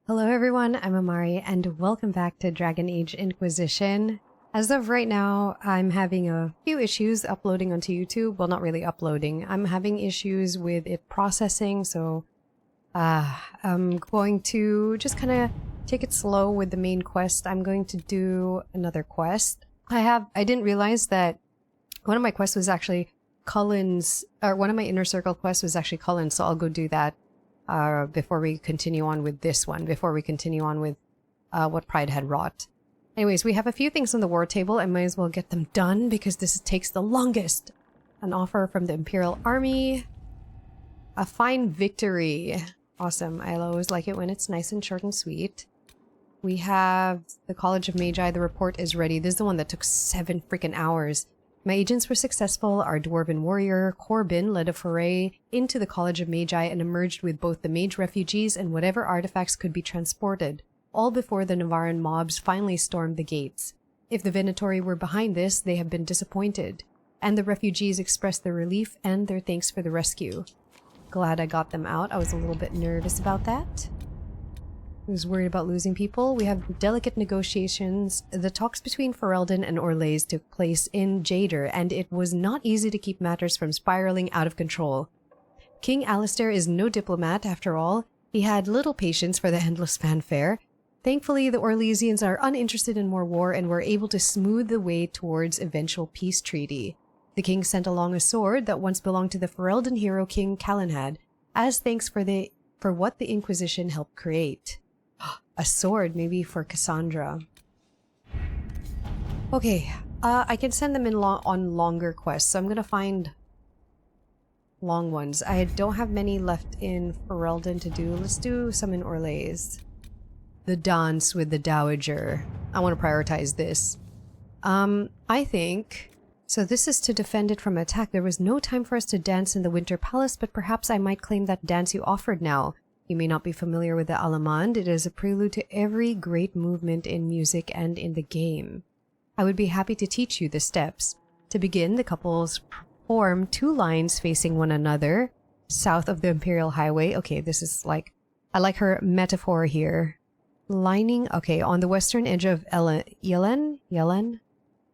Hello everyone, I'm Amari, and welcome back to Dragon Age Inquisition. As of right now, I'm having a few issues uploading onto YouTube. Well, not really uploading. I'm having issues with it processing, so I'm going to just kind of take it slow with the main quest. I'm going to do another quest. I didn't realize that one of my quests was actually Cullen's, or one of my inner circle quests was actually Cullen's, so I'll go do that before we continue on with this one, before we continue on with what Pride had wrought. Anyways, we have a few things on the war table. I might as well get them done because this takes the longest. An offer from the Imperial Army. A fine victory. Awesome. I always like it when it's nice and short and sweet. We have the College of Magi. The report is ready. This is the one that took 7 freaking hours. My agents were successful. Our dwarven warrior, Corbin, led a foray into the College of Magi and emerged with both the mage refugees and whatever artifacts could be transported, all before the Navaran mobs finally stormed the gates. If the Venatori were behind this, they have been disappointed, and the refugees expressed their relief and their thanks for the rescue. Glad I got them out. I was a little bit nervous about that. I was worried about losing people. We have delicate negotiations. The talks between Ferelden and Orlais took place in Jader, and it was not easy to keep matters from spiraling out of control. King Alistair is no diplomat, after all. He had little patience for the endless fanfare. Thankfully, the Orlaisians are uninterested in more war and were able to smooth the way towards eventual peace treaty. The king sent along a sword that once belonged to the Ferelden hero King Calenhad, as thanks for what the Inquisition helped create. A sword, maybe for Cassandra. Okay, I can send them in on longer quests, so I'm gonna find long ones. I don't have many left in Ferelden to do. Let's do some in Orlais. The dance with the Dowager. I want to prioritize this. I think... So this is to defend it from attack. There was no time for us to dance in the Winter Palace, but perhaps I might claim that dance you offered now. You may not be familiar with the Alamand. It is a prelude to every great movement in music and in the game. I would be happy to teach you the steps. To begin, the couples form 2 lines facing one another, south of the Imperial Highway. Okay, this is like... I like her metaphor here. Lining... Okay, on the western edge of Yelen?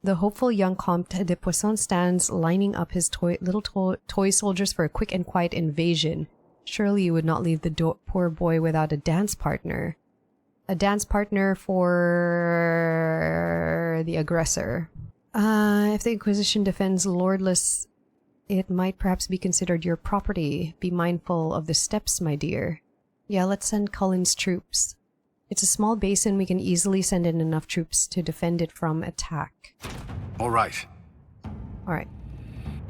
The hopeful young Comte de Poisson stands lining up his little toy soldiers for a quick and quiet invasion. Surely you would not leave the poor boy without a dance partner. A dance partner for the aggressor. If the Inquisition defends lordless, it might perhaps be considered your property. Be mindful of the steps, my dear. Yeah, let's send Cullen's troops. It's a small basin. We can easily send in enough troops to defend it from attack. All right. Alright.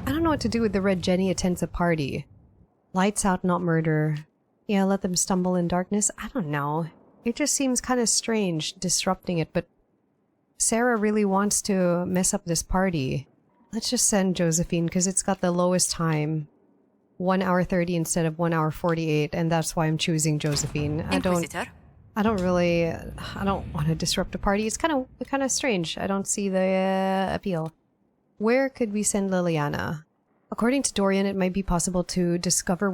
I don't know what to do with the Red Jenny attends a party. Lights out, not murder. Yeah, let them stumble in darkness. I don't know. It just seems kind of strange disrupting it, but Sarah really wants to mess up this party. Let's just send Josephine because it's got the lowest time. 1 hour 30 instead of 1 hour 48, and that's why I'm choosing Josephine. I don't want to disrupt a party. It's kind of strange. I don't see the appeal. Where could we send Liliana? According to Dorian, it might be possible to discover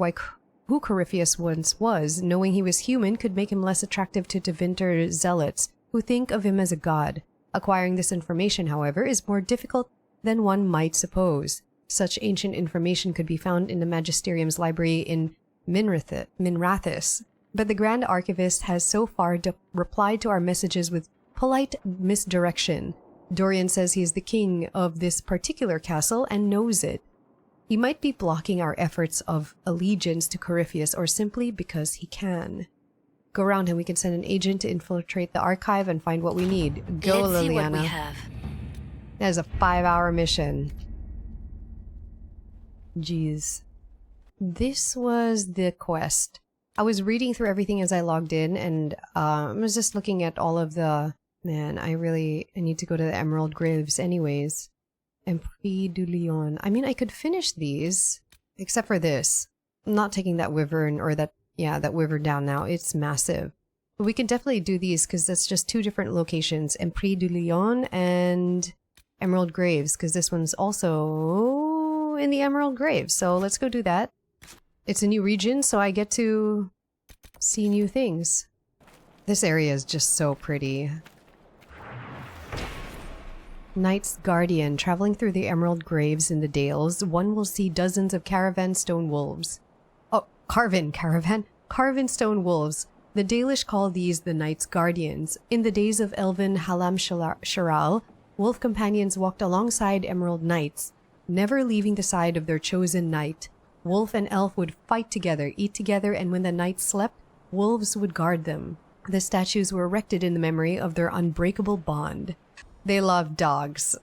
who Corypheus once was. Knowing he was human could make him less attractive to Tevinter zealots, who think of him as a god. Acquiring this information, however, is more difficult than one might suppose. Such ancient information could be found in the Magisterium's library in Minrathis, but the Grand Archivist has so far replied to our messages with polite misdirection. Dorian says he is the king of this particular castle and knows it. He might be blocking our efforts of allegiance to Corypheus, or simply because he can. Go around and we can send an agent to infiltrate the archive and find what we need. Go, Let's Liliana. see what we have. That is a 5-hour mission. Jeez. This was the quest. I was reading through everything as I logged in, and I was just looking at all of the... Man, I need to go to the Emerald Graves anyways. Empris du Lion. I mean, I could finish these, except for this. I'm not taking that wyvern, or that wyvern down now. It's massive. But we can definitely do these, because that's just 2 different locations. Empris du Lion and Emerald Graves, because this one's also in the Emerald Graves. So let's go do that. It's a new region, so I get to see new things. This area is just so pretty. Knight's Guardian. Traveling through the emerald graves in the dales, one will see dozens of caravan stone wolves. Oh, carven stone wolves. The Dalish call these the Knight's Guardians. In the days of Elven Halam Sharal, wolf companions walked alongside emerald knights, never leaving the side of their chosen knight. Wolf and elf would fight together, eat together, and when the knights slept, wolves would guard them. The statues were erected in the memory of their unbreakable bond. They love dogs.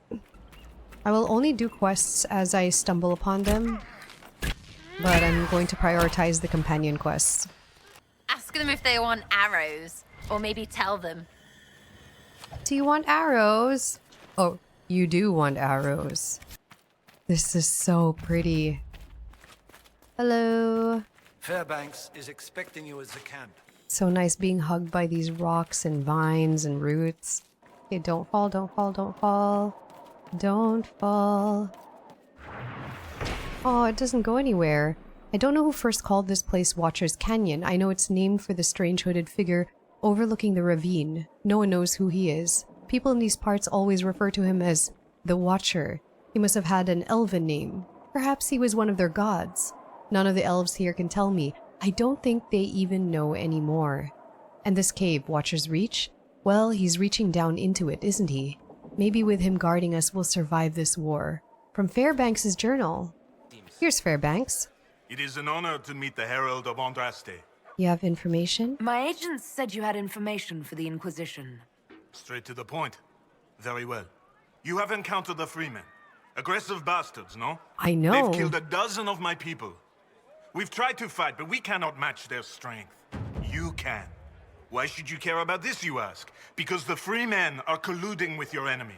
I will only do quests as I stumble upon them, but I'm going to prioritize the companion quests. Ask them if they want arrows, or maybe tell them. Do you want arrows? Oh, you do want arrows. This is so pretty. Hello. Fairbanks is expecting you at the camp. So nice being hugged by these rocks and vines and roots. Okay, don't fall, don't fall, don't fall. Don't fall. Oh, it doesn't go anywhere. I don't know who first called this place Watcher's Canyon. I know it's named for the strange hooded figure overlooking the ravine. No one knows who he is. People in these parts always refer to him as the Watcher. He must have had an elven name. Perhaps he was one of their gods. None of the elves here can tell me. I don't think they even know anymore. And this cave, Watcher's Reach? Well, he's reaching down into it, isn't he? Maybe with him guarding us, we'll survive this war. From Fairbanks' journal. Here's Fairbanks. It is an honor to meet the Herald of Andraste. You have information? My agents said you had information for the Inquisition. Straight to the point. Very well. You have encountered the Freemen. Aggressive bastards, no? I know. They've killed a dozen of my people. We've tried to fight, but we cannot match their strength. You can. Why should you care about this, you ask? Because the Freemen are colluding with your enemy.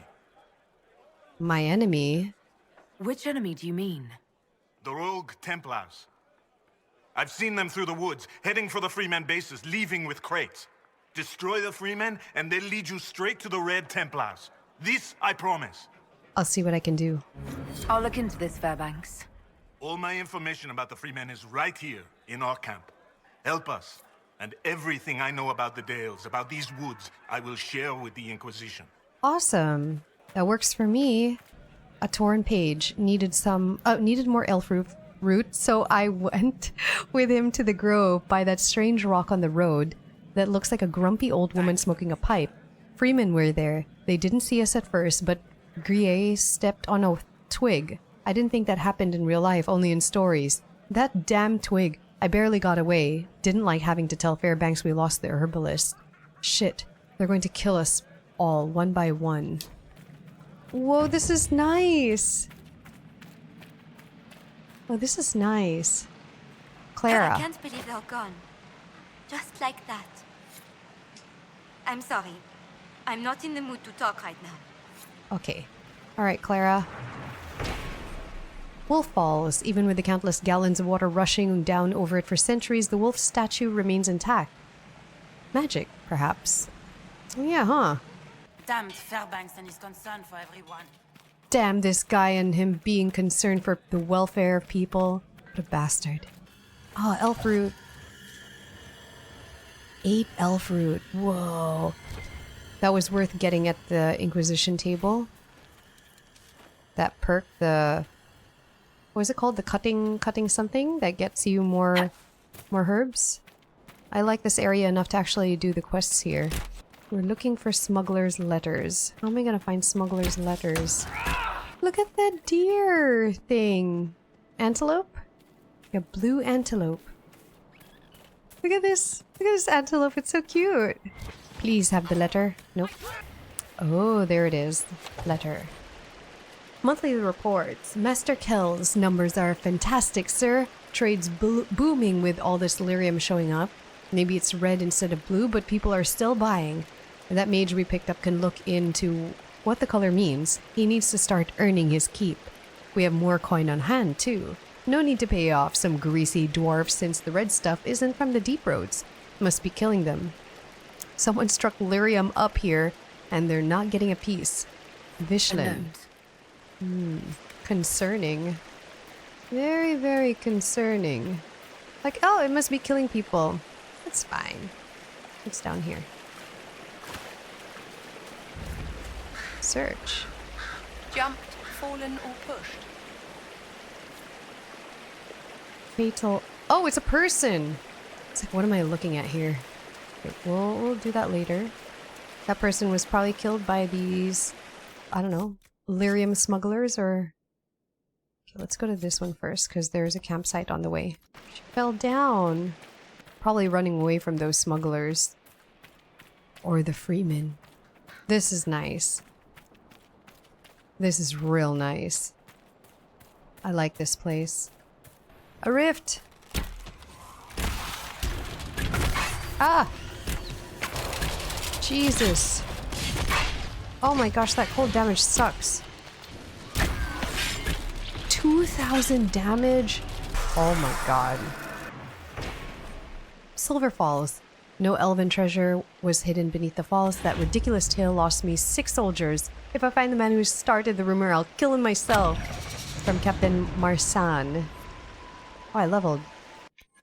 My enemy? Which enemy do you mean? The rogue Templars. I've seen them through the woods, heading for the Freemen bases, leaving with crates. Destroy the Freemen, and they'll lead you straight to the Red Templars. This I promise. I'll see what I can do. I'll look into this, Fairbanks. All my information about the Freemen is right here, in our camp. Help us, and everything I know about the Dales, about these woods, I will share with the Inquisition. Awesome. That works for me. A torn page. Needed more elf root, so I went with him to the grove by that strange rock on the road that looks like a grumpy old woman smoking a pipe. Freemen were there. They didn't see us at first, but Grier stepped on a twig. I didn't think that happened in real life, only in stories. That damn twig. I barely got away. Didn't like having to tell Fairbanks we lost the herbalist. Shit. They're going to kill us all, one by one. Whoa, this is nice. Oh, this is nice. Clara. I can't believe they're gone. Just like that. I'm sorry. I'm not in the mood to talk right now. Okay. Alright, Clara. Wolf Falls. Even with the countless gallons of water rushing down over it for centuries, the wolf statue remains intact. Magic, perhaps. Oh, yeah, huh? Damned Fairbanks and his concern for everyone. Damn this guy and him being concerned for the welfare of people. What a bastard. Oh, elf root. 8 elf root. Whoa. That was worth getting at the Inquisition table. That perk, the... what was it called? The cutting something that gets you more herbs. I like this area enough to actually do the quests here. We're looking for smuggler's letters. How am I gonna find smuggler's letters? Look at that deer thing. Antelope? A blue antelope. Look at this. Look at this antelope. It's so cute. Please have the letter. Nope. Oh, there it is. Letter. Monthly reports. Master Kell's numbers are fantastic, sir. Trade's booming with all this lyrium showing up. Maybe it's red instead of blue, but people are still buying. And that mage we picked up can look into what the color means. He needs to start earning his keep. We have more coin on hand, too. No need to pay off some greasy dwarf since the red stuff isn't from the deep roads. Must be killing them. Someone struck lyrium up here, and they're not getting a piece. Vishlan. Concerning. Very, very concerning. Like, oh, it must be killing people. That's fine. What's down here? Search. Jumped, fallen, or pushed? Fatal. Oh, it's a person! It's like, what am I looking at here? Okay, we'll do that later. That person was probably killed by these, I don't know, lyrium smugglers or... Okay, let's go to this one first, because there's a campsite on the way. She fell down. Probably running away from those smugglers. Or the freemen. This is nice. This is real nice. I like this place. A rift! Ah! Jesus. Oh my gosh, that cold damage sucks. 2,000 damage? Oh my god. Silver Falls. No elven treasure was hidden beneath the falls. That ridiculous tale lost me 6 soldiers. If I find the man who started the rumor, I'll kill him myself. From Captain Marsan. Oh, I leveled.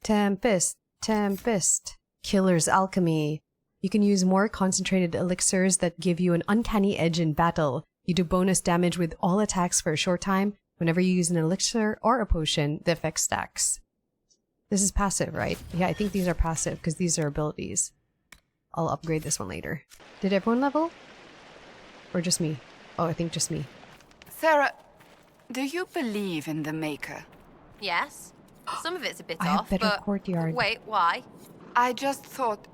Tempest. Tempest. Killer's Alchemy. You can use more concentrated elixirs that give you an uncanny edge in battle. You do bonus damage with all attacks for a short time. Whenever you use an elixir or a potion, the effect stacks. This is passive, right? Yeah, I think these are passive because these are abilities. I'll upgrade this one later. Did everyone level? Or just me? Oh, I think just me. Sarah, do you believe in the Maker? Yes. Some of it's a bit I have off, better but... courtyard. Wait, why? I just thought,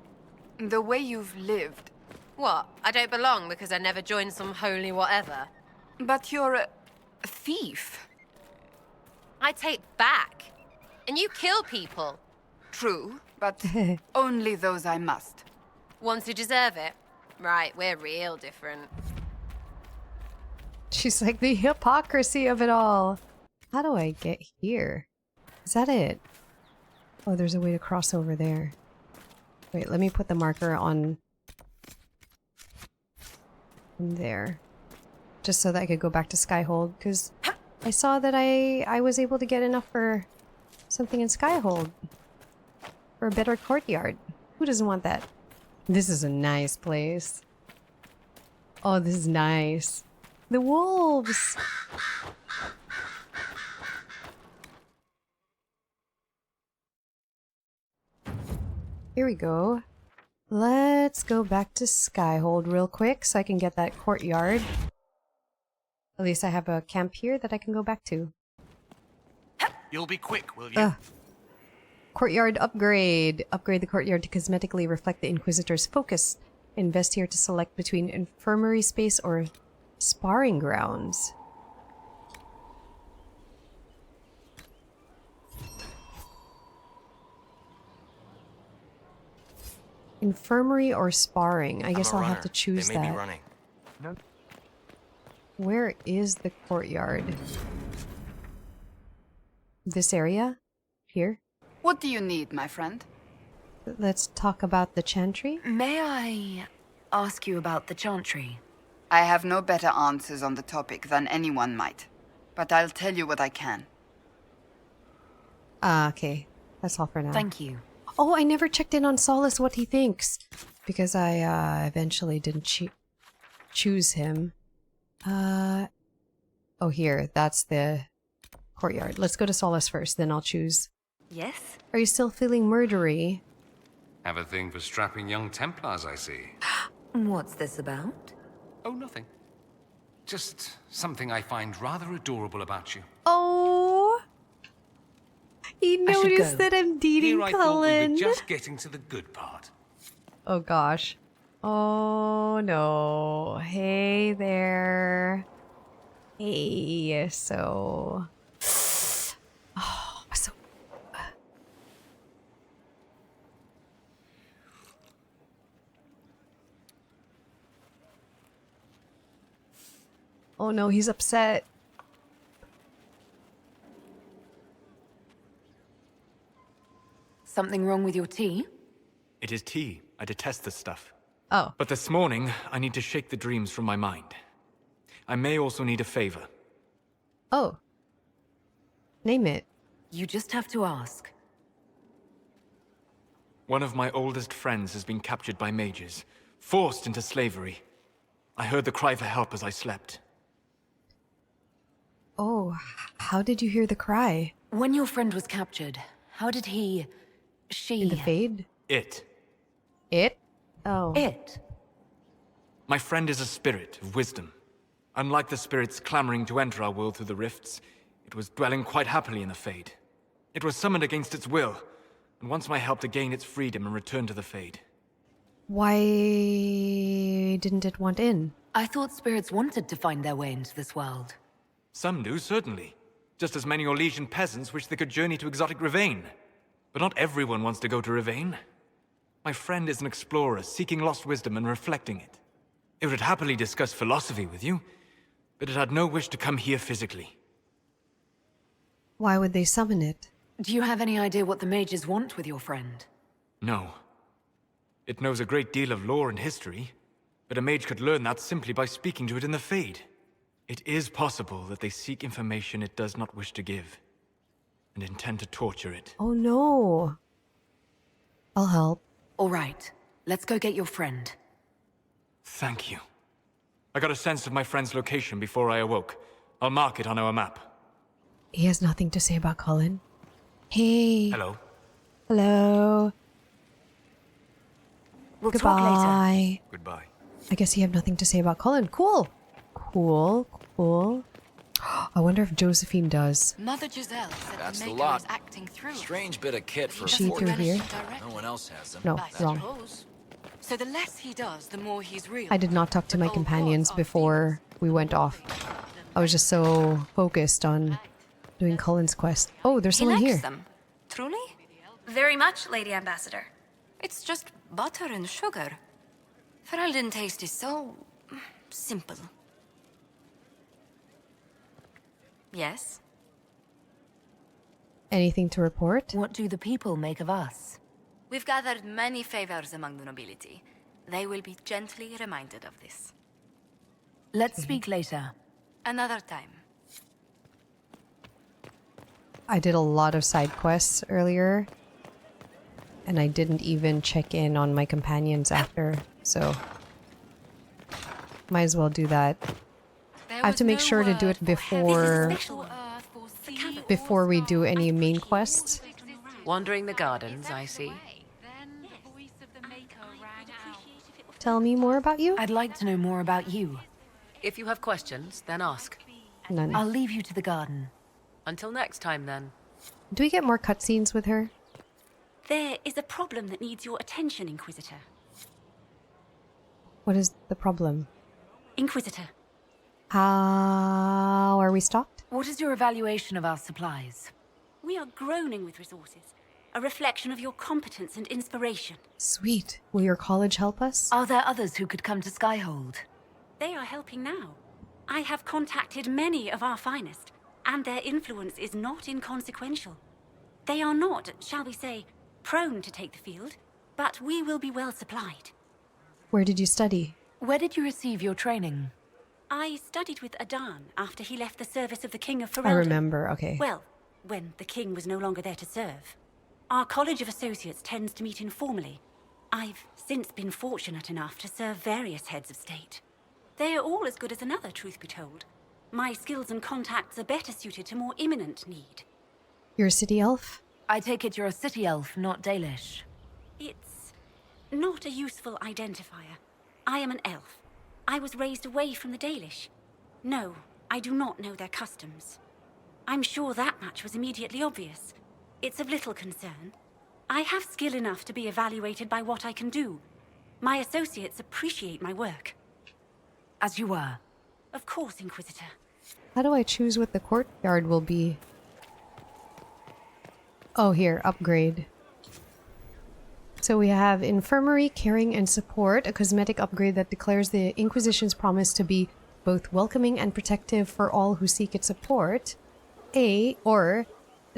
the way you've lived, What? I don't belong because I never joined some holy whatever? but you're a thief. I take back. And you kill people. True, but only those I must. Ones who deserve it. Right, we're real different. She's like, the hypocrisy of it all. How do I get here? Is that it? Oh, there's a way to cross over there. Wait, let me put the marker on there. Just so that I could go back to Skyhold, because I saw that I was able to get enough for something in Skyhold. For a better courtyard. Who doesn't want that? This is a nice place. Oh, this is nice. The wolves! Here we go. Let's go back to Skyhold real quick so I can get that courtyard. At least I have a camp here that I can go back to. You'll be quick, will you? Courtyard upgrade. Upgrade the courtyard to cosmetically reflect the Inquisitor's focus. Invest here to select between infirmary space or sparring grounds. Infirmary or sparring? I guess I'll have to choose that. Where is the courtyard? This area? Here? What do you need, my friend? Let's talk about the chantry. May I ask you about the chantry? I have no better answers on the topic than anyone might, but I'll tell you what I can. Ah, okay. That's all for now. Thank you. Oh, I never checked in on Solace what he thinks. Because I eventually didn't choose him. Oh, here. That's the courtyard. Let's go to Solace first, then I'll choose. Yes? Are you still feeling murdery? Have a thing for strapping young Templars, I see. What's this about? Oh, nothing. Just something I find rather adorable about you. Oh! He I should noticed go. that I'm dating Here I thought we Cullen. were just getting to the good part. Oh gosh. Oh no. Hey there. Hey, so... Oh, so... Oh no, he's upset. Something wrong with your tea? It is tea. I detest this stuff. Oh. But this morning, I need to shake the dreams from my mind. I may also need a favor. Oh. Name it. You just have to ask. One of my oldest friends has been captured by mages, forced into slavery. I heard the cry for help as I slept. Oh, how did you hear the cry? When your friend was captured, how did she... In the Fade? It. It? Oh. It? My friend is a spirit of wisdom. Unlike the spirits clamoring to enter our world through the rifts, it was dwelling quite happily in the Fade. It was summoned against its will, and wants my help to gain its freedom and return to the Fade. Why didn't it want in? I thought spirits wanted to find their way into this world. Some do, certainly. Just as many Orlesian peasants wish they could journey to exotic Rivain. But not everyone wants to go to Rivain. My friend is an explorer, seeking lost wisdom and reflecting it. It would happily discuss philosophy with you, but it had no wish to come here physically. Why would they summon it? Do you have any idea what the mages want with your friend? No. It knows a great deal of lore and history, but a mage could learn that simply by speaking to it in the Fade. It is possible that they seek information it does not wish to give, and intend to torture it. Oh no. I'll help. All right, let's go get your friend. Thank you. I got a sense of my friend's location before I awoke. I'll mark it on our map. He has nothing to say about Cullen. Hey. Hello. Hello. We'll talk later. Goodbye. Goodbye. I guess you have nothing to say about Cullen. Cool. Cool. Cool. I wonder if Josephine does. Mother Giselle said That's the the maker lot. is acting through. Strange bit of kit for a Is she through here? No one else has them. No, I wrong. suppose. So the less he does, the more he's real. I did not talk to my companions before we went off. I was just so focused on doing Cullen's quest. Oh, there's He someone likes here. them. Truly? Very much, Lady Ambassador. It's just butter and sugar. Ferelden taste is so... simple. Yes? Anything to report? What do the people make of us? We've gathered many favors among the nobility. They will be gently reminded of this. Let's speak later. Another time. I did a lot of side quests earlier, and I didn't even check in on my companions after, so might as well do that. I have to make sure to do it before we do any main quests. Wandering the gardens, I see. Tell me more about you? I'd like to know more about you. If you have questions, then ask. None. I'll leave you to the garden. Until next time, then. Do we get more cutscenes with her? There is a problem that needs your attention, Inquisitor. What is the problem? Inquisitor. How are we stocked? What is your evaluation of our supplies? We are groaning with resources, a reflection of your competence and inspiration. Sweet. Will your college help us? Are there others who could come to Skyhold? They are helping now. I have contacted many of our finest, and their influence is not inconsequential. They are not, shall we say, prone to take the field, but we will be well supplied. Where did you study? Where did you receive your training? I studied with Adan after he left the service of the King of Ferelden. I remember, okay. Well, when the king was no longer there to serve. Our College of Associates tends to meet informally. I've since been fortunate enough to serve various heads of state. They are all as good as another, truth be told. My skills and contacts are better suited to more imminent need. You're a city elf? I take it you're a city elf, not Dalish. It's not a useful identifier. I am an elf. I was raised away from the Dalish. No, I do not know their customs. I'm sure that much was immediately obvious. It's of little concern. I have skill enough to be evaluated by what I can do. My associates appreciate my work. As you were. Of course, Inquisitor. How do I choose what the courtyard will be? Oh, here, upgrade. So we have Infirmary, Caring, and Support, a cosmetic upgrade that declares the Inquisition's promise to be both welcoming and protective for all who seek its support. Or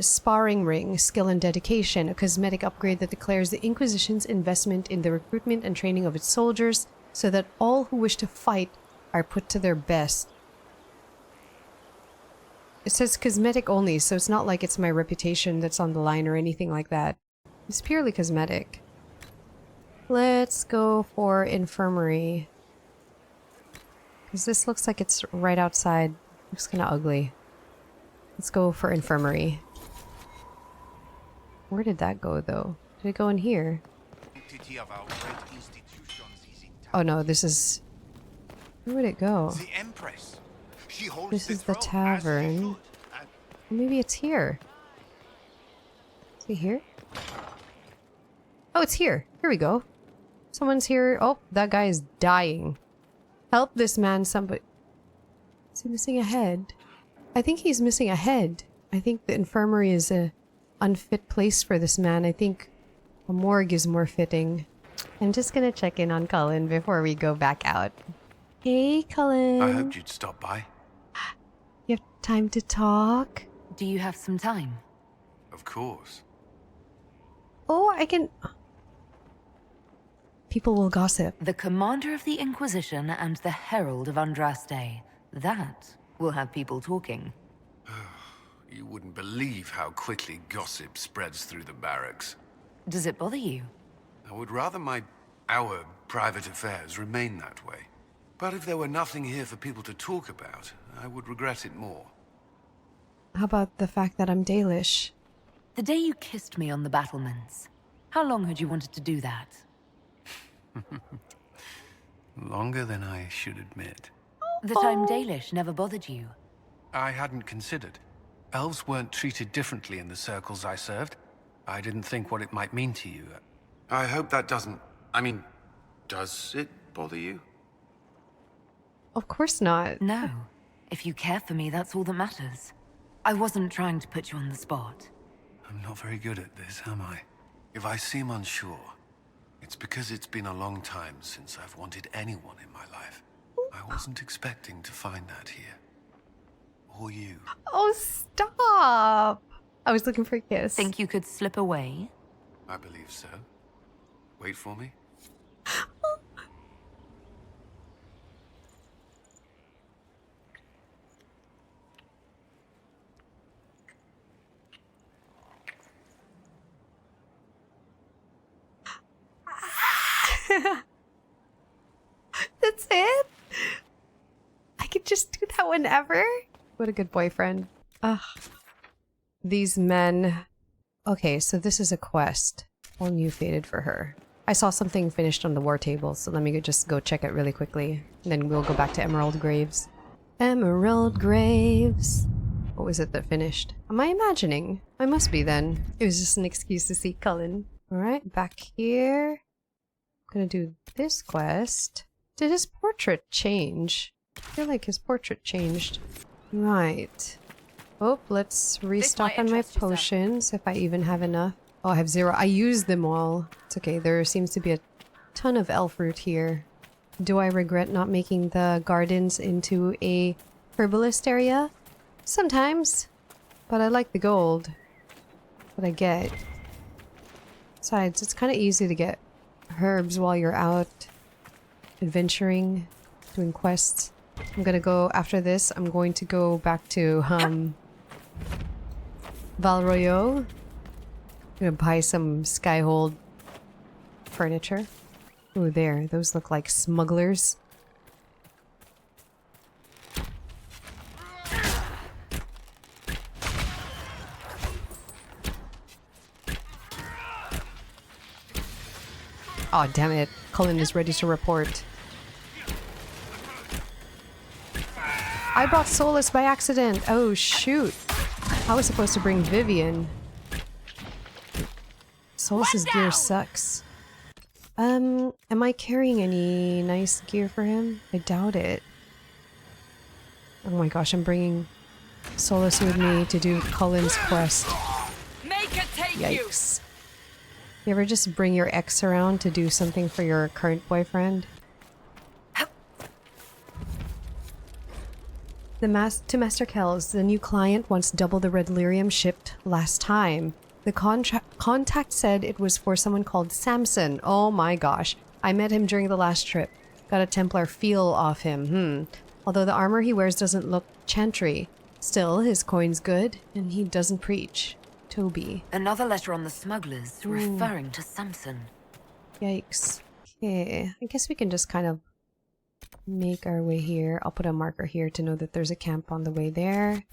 Sparring Ring, Skill and Dedication, a cosmetic upgrade that declares the Inquisition's investment in the recruitment and training of its soldiers so that all who wish to fight are put to their best. It says cosmetic only, so it's not like it's my reputation that's on the line or anything like that. It's purely cosmetic. Let's go for infirmary. Because this looks like it's right outside. Looks kind of ugly. Let's go for infirmary. Where did that go, though? Did it go in here? Oh no, this is... Where would it go? The Empress. She holds This is the throne as she tavern. should. Maybe it's here. Is it here? Oh, it's here. Here we go. Someone's here. Oh, that guy is dying. Help this man, somebody. Is he missing a head? I think he's missing a head. I think the infirmary is a unfit place for this man. I think a morgue is more fitting. I'm just gonna check in on Cullen before we go back out. Hey, Cullen. I hoped you'd stop by. You have time to talk? Do you have some time? Of course. Oh, I can... People will gossip. The commander of the Inquisition and the herald of Andraste. That will have people talking. You wouldn't believe how quickly gossip spreads through the barracks. Does it bother you? I would rather our private affairs remain that way. But if there were nothing here for people to talk about, I would regret it more. How about the fact that I'm Dalish? The day you kissed me on the battlements, how long had you wanted to do that? Longer than I should admit. That I'm Dalish never bothered you. I hadn't considered. Elves weren't treated differently in the circles I served. I didn't think what it might mean to you. I hope that doesn't... I mean, does it bother you? Of course not. No. If you care for me, that's all that matters. I wasn't trying to put you on the spot. I'm not very good at this, am I? If I seem unsure, it's because it's been a long time since I've wanted anyone in my life. I wasn't expecting to find that here. Or you. Oh, stop! I was looking for a kiss. Think you could slip away? I believe so. Wait for me. That's it? I could just do that whenever? What a good boyfriend. Ugh. These men. Okay, so this is a quest. All new fated for her. I saw something finished on the war table, so let me just go check it really quickly. And then we'll go back to Emerald Graves. Emerald Graves. What was it that finished? Am I imagining? I must be then. It was just an excuse to see Cullen. Alright, back here. I'm gonna do this quest. Did his portrait change? I feel like his portrait changed. Right. Oh, let's restock on my potions if I even have enough. Oh, I have 0. I used them all. It's okay. There seems to be a ton of elf root here. Do I regret not making the gardens into a herbalist area? Sometimes. But I like the gold that I get. Besides, it's kind of easy to get herbs while you're out adventuring, doing quests. I'm gonna go, after this, I'm going to go back to, Valroyo. I'm gonna buy some Skyhold furniture. Ooh, there. Those look like smugglers. Oh, damn it. Cullen is ready to report. I brought Solus by accident. Oh, shoot. I was supposed to bring Vivian. Solus's gear sucks. Am I carrying any nice gear for him? I doubt it. Oh my gosh, I'm bringing Solus with me to do Cullen's quest. Yikes. You ever just bring your ex around to do something for your current boyfriend? To Master Kells, the new client wants double the red lyrium shipped last time. The contact said it was for someone called Samson. Oh my gosh. I met him during the last trip. Got a Templar feel off him. Although the armor he wears doesn't look chantry. Still, his coin's good, and he doesn't preach. Toby. Another letter on the smugglers, referring to Samson. Yikes. Okay, I guess we can just kind of make our way here. I'll put a marker here to know that there's a camp on the way there.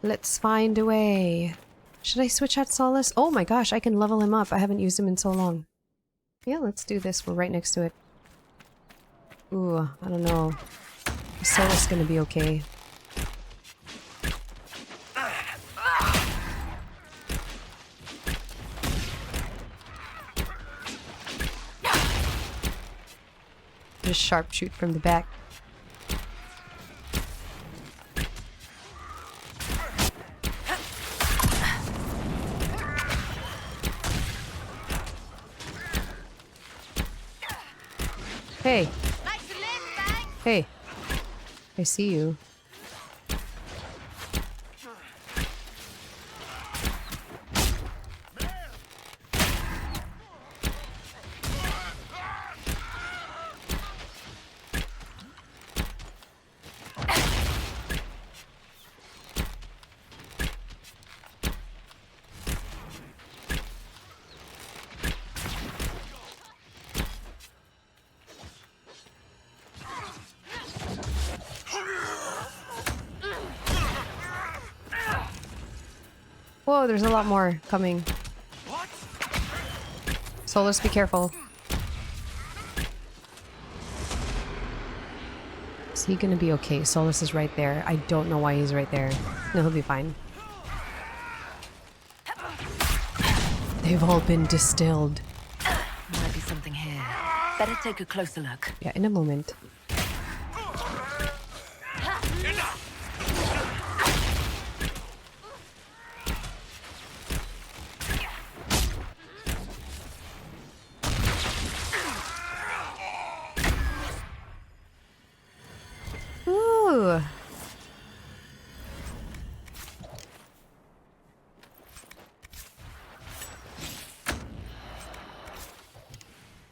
Let's find a way. Should I switch out Solace? Oh my gosh, I can level him up. I haven't used him in so long. Yeah, let's do this. We're right next to it. Ooh, I don't know. Is Solace gonna be okay? Just sharpshoot from the back. Hey. Hey. I see you. Whoa, there's a lot more coming. Solus, be careful. Is he gonna be okay? Solus is right there. I don't know why he's right there. No, he'll be fine. They've all been distilled. Might be something here. Better take a closer look. Yeah, in a moment. Ooh.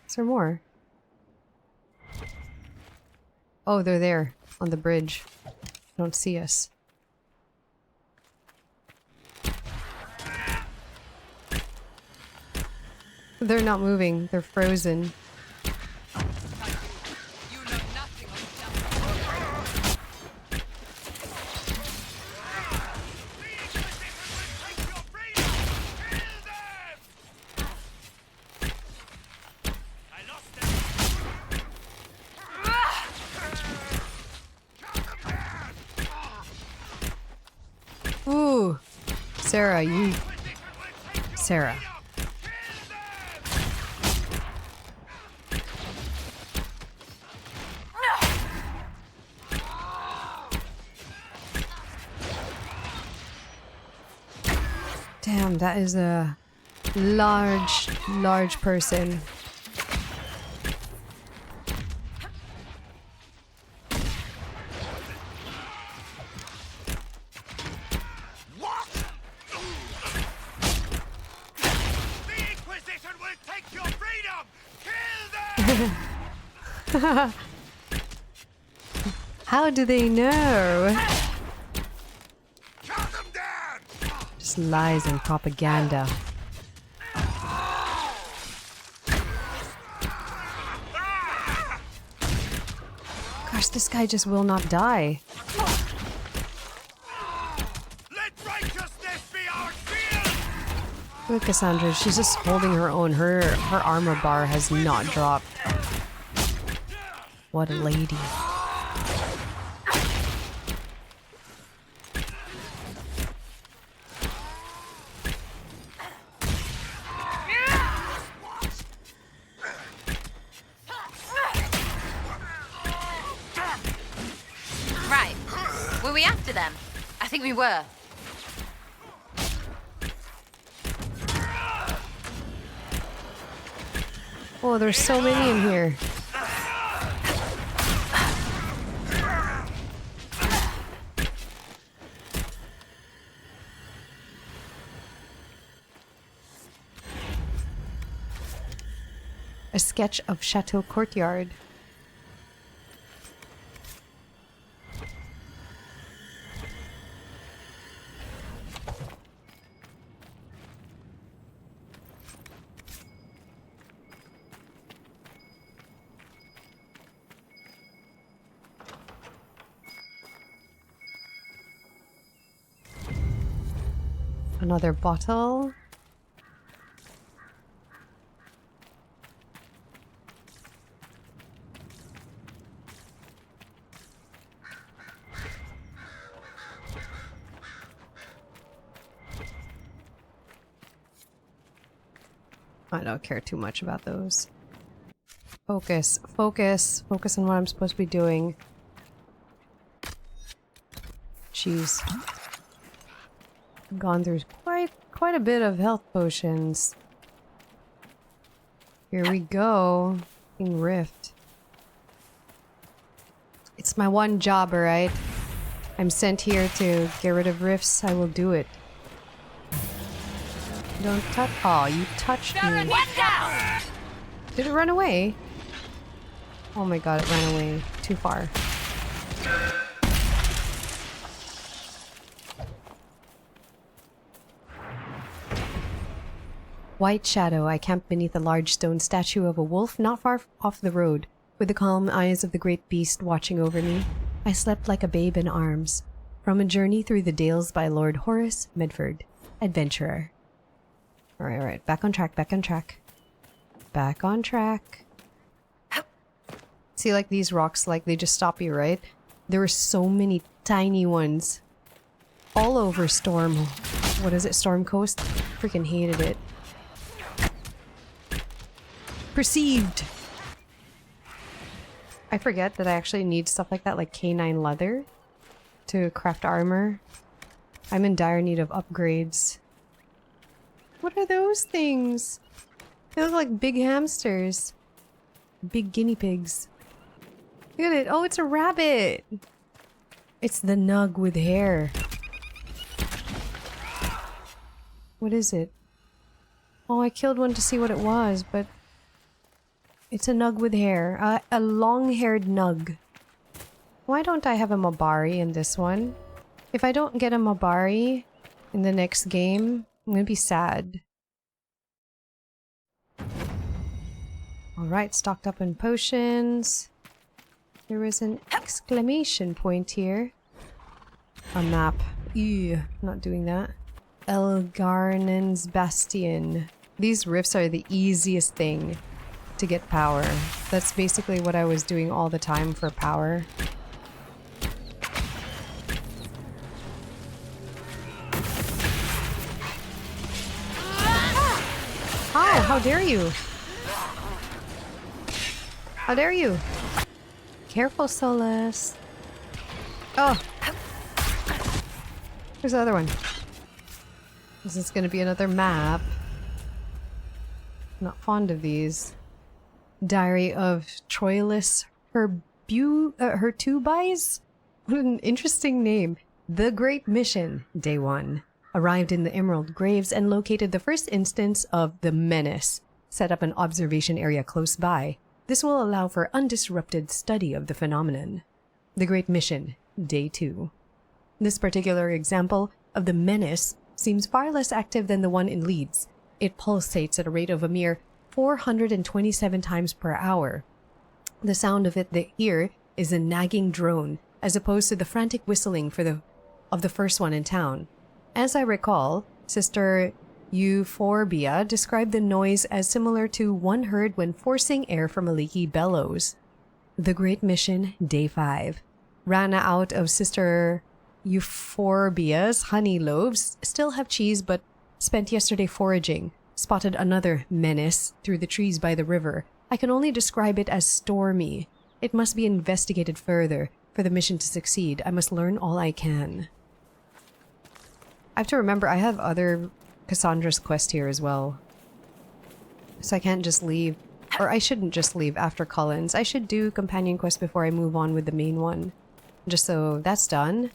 Is there more? Oh, they're there on the bridge. Don't see us. They're not moving. They're frozen. Ooh, Sarah, you... Sarah. Damn, that is a large person. How do they know? Just lies and propaganda. Gosh, this guy just will not die. Look at Cassandra, she's just holding her own. Her armor bar has not dropped. What a lady. Right. Were we after them? I think we were. Oh, there's so many in here. A sketch of Chateau Courtyard. Another bottle. I don't care too much about those. Focus, focus, focus on what I'm supposed to be doing. Jeez. Gone through quite a bit of health potions. Here we go. Fucking rift. It's my one job, alright? I'm sent here to get rid of rifts. I will do it. Don't touch. Oh, you touched me. Did it run away? Oh my god, it ran away. Too far. White shadow. I camped beneath a large stone statue of a wolf not far off the road, with the calm eyes of the great beast watching over me. I slept like a babe in arms. From a journey through the dales by Lord Horace Medford, adventurer. Alright, back on track, back on track. Back on track. See, like these rocks, like they just stop you, right? There were so many tiny ones. All over Storm... What is it? Storm Coast? Freaking hated it. Perceived! I forget that I actually need stuff like that, like canine leather, to craft armor. I'm in dire need of upgrades. What are those things? They look like big hamsters. Big guinea pigs. Look at it. Oh, it's a rabbit. It's the nug with hair. What is it? Oh, I killed one to see what it was, but... It's a nug with hair. A long-haired nug. Why don't I have a Mabari in this one? If I don't get a Mabari in the next game, I'm gonna be sad. Alright, stocked up in potions. There is an exclamation point here. A map. Ew, not doing that. Elgarnan's Bastion. These rifts are the easiest thing to get power. That's basically what I was doing all the time for power. Hi, how dare you? How dare you? Careful, Solus. Oh! Here's the other one. This is gonna be another map. Not fond of these. Diary of Troilus Hertubis? What an interesting name. The Great Mission, Day 1. Arrived in the Emerald Graves and located the first instance of the Menace. Set up an observation area close by. This will allow for undisrupted study of the phenomenon. The Great Mission, Day 2. This particular example of the Menace seems far less active than the one in Leeds. It pulsates at a rate of a mere 427 times per hour. The sound of the ear is a nagging drone, as opposed to the frantic whistling of the first one in town. As I recall, Sister Euphorbia described the noise as similar to one heard when forcing air from a leaky bellows. The Great Mission, Day 5. Ran out of Sister Euphorbia's honey loaves, still have cheese, but spent yesterday foraging. Spotted another menace through the trees by the river. I can only describe it as stormy. It must be investigated further. For the mission to succeed, I must learn all I can. I have to remember I have other Cassandra's quest here as well. So I can't just leave. Or I shouldn't just leave after Cullen's. I should do companion quest before I move on with the main one. Just so that's done.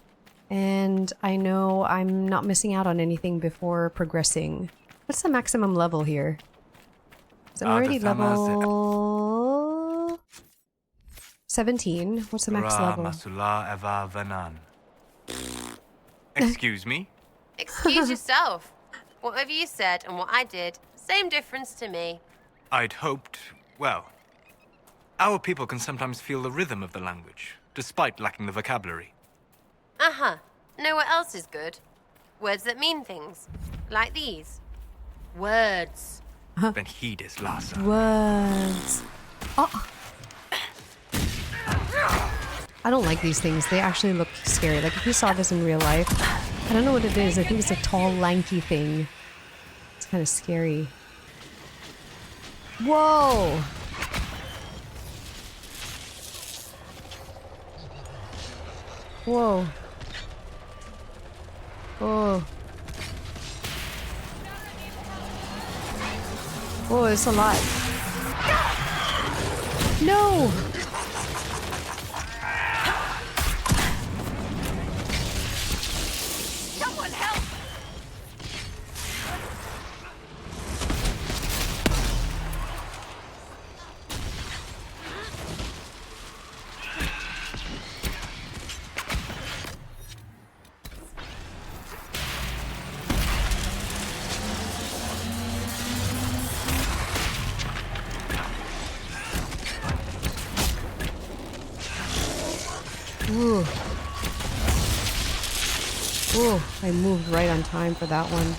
And I know I'm not missing out on anything before progressing. What's the maximum level here? Is it already level 17? What's the max level? Excuse me? Excuse yourself. Whatever you said and what I did, same difference to me. I'd hoped... well... Our people can sometimes feel the rhythm of the language, despite lacking the vocabulary. Uh-huh. Know what else is good? Words that mean things. Like these. Words. Then heed his Lhasa. Words. Oh. I don't like these things. They actually look scary. Like if you saw this in real life, I don't know what it is. I think it's a tall, lanky thing. It's kind of scary. Whoa! Whoa. Whoa. Oh, it's a lot. No! Someone help! Ooh. Ooh, I moved right on time for that one.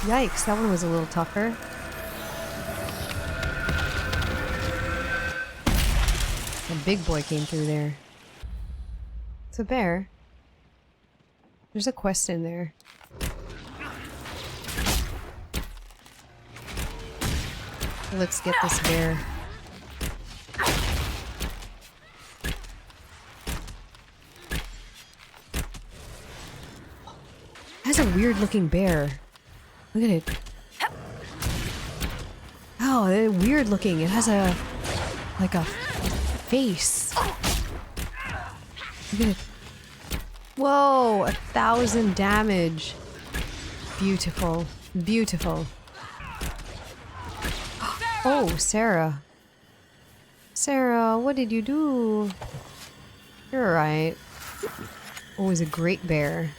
Yikes, that one was a little tougher. A big boy came through there. It's a bear. There's a quest in there. Let's get this bear. That's a weird looking bear. Look at it. Oh, they're weird looking. It has a... like a face. Look at it. Whoa, 1,000 damage. Beautiful. Beautiful. Oh, Sarah. Sarah, what did you do? You're alright. Always a great bear.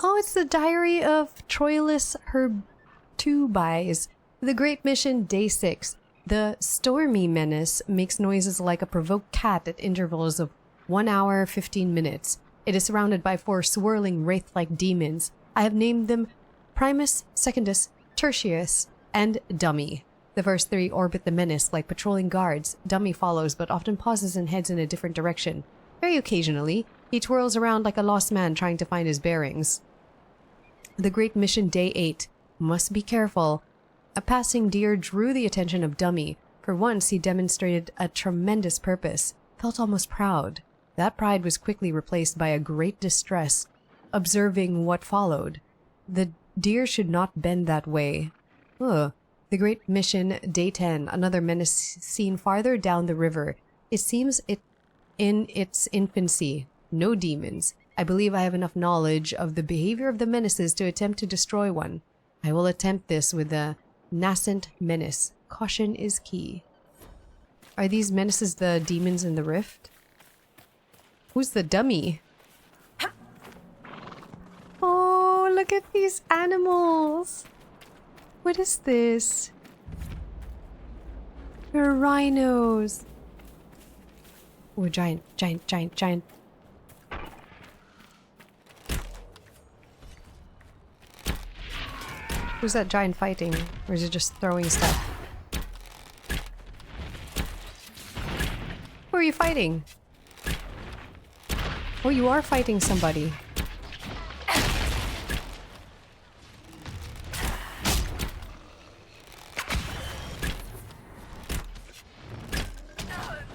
Oh, it's the Diary of Troilus Hertubies. The Great Mission, Day 6. The Stormy Menace makes noises like a provoked cat at intervals of 1 hour, 15 minutes. It is surrounded by 4 swirling wraith-like demons. I have named them Primus, Secundus, Tertius, and Dummy. The first 3 orbit the menace like patrolling guards. Dummy follows, but often pauses and heads in a different direction. Very occasionally, he twirls around like a lost man trying to find his bearings. The Great Mission, Day 8. Must be careful. A passing deer drew the attention of Dummy. For once, he demonstrated a tremendous purpose. Felt almost proud. That pride was quickly replaced by a great distress, observing what followed. The deer should not bend that way. Ugh. The Great Mission, Day 10. Another menace seen farther down the river. It seems it in its infancy. No demons. I believe I have enough knowledge of the behavior of the menaces to attempt to destroy one. I will attempt this with the nascent menace. Caution is key. Are these menaces the demons in the rift? Who's the dummy? Oh, look at these animals. What is this? They're rhinos. Oh, giant. Who's that giant fighting? Or is it just throwing stuff? Who are you fighting? Oh, you are fighting somebody.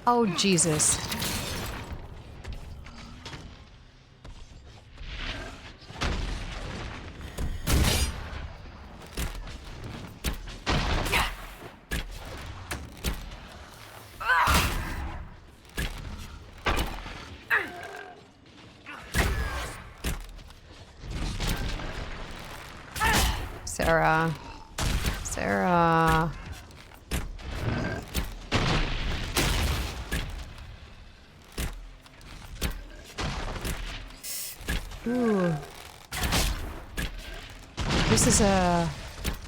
Oh, Jesus. Sarah. Sarah. Ooh. This is a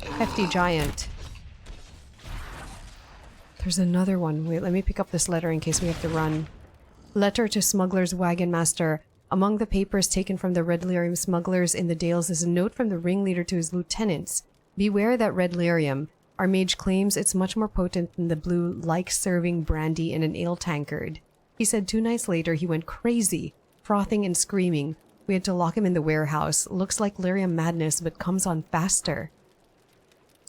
hefty giant. There's another one. Wait, let me pick up this letter in case we have to run. Letter to Smuggler's Wagon Master. Among the papers taken from the Red Lyrium smugglers in the Dales is a note from the ringleader to his lieutenants. Beware that Red Lyrium. Our mage claims it's much more potent than the blue, like serving brandy in an ale tankard. He said 2 nights later he went crazy, frothing and screaming. We had to lock him in the warehouse. Looks like lyrium madness, but comes on faster.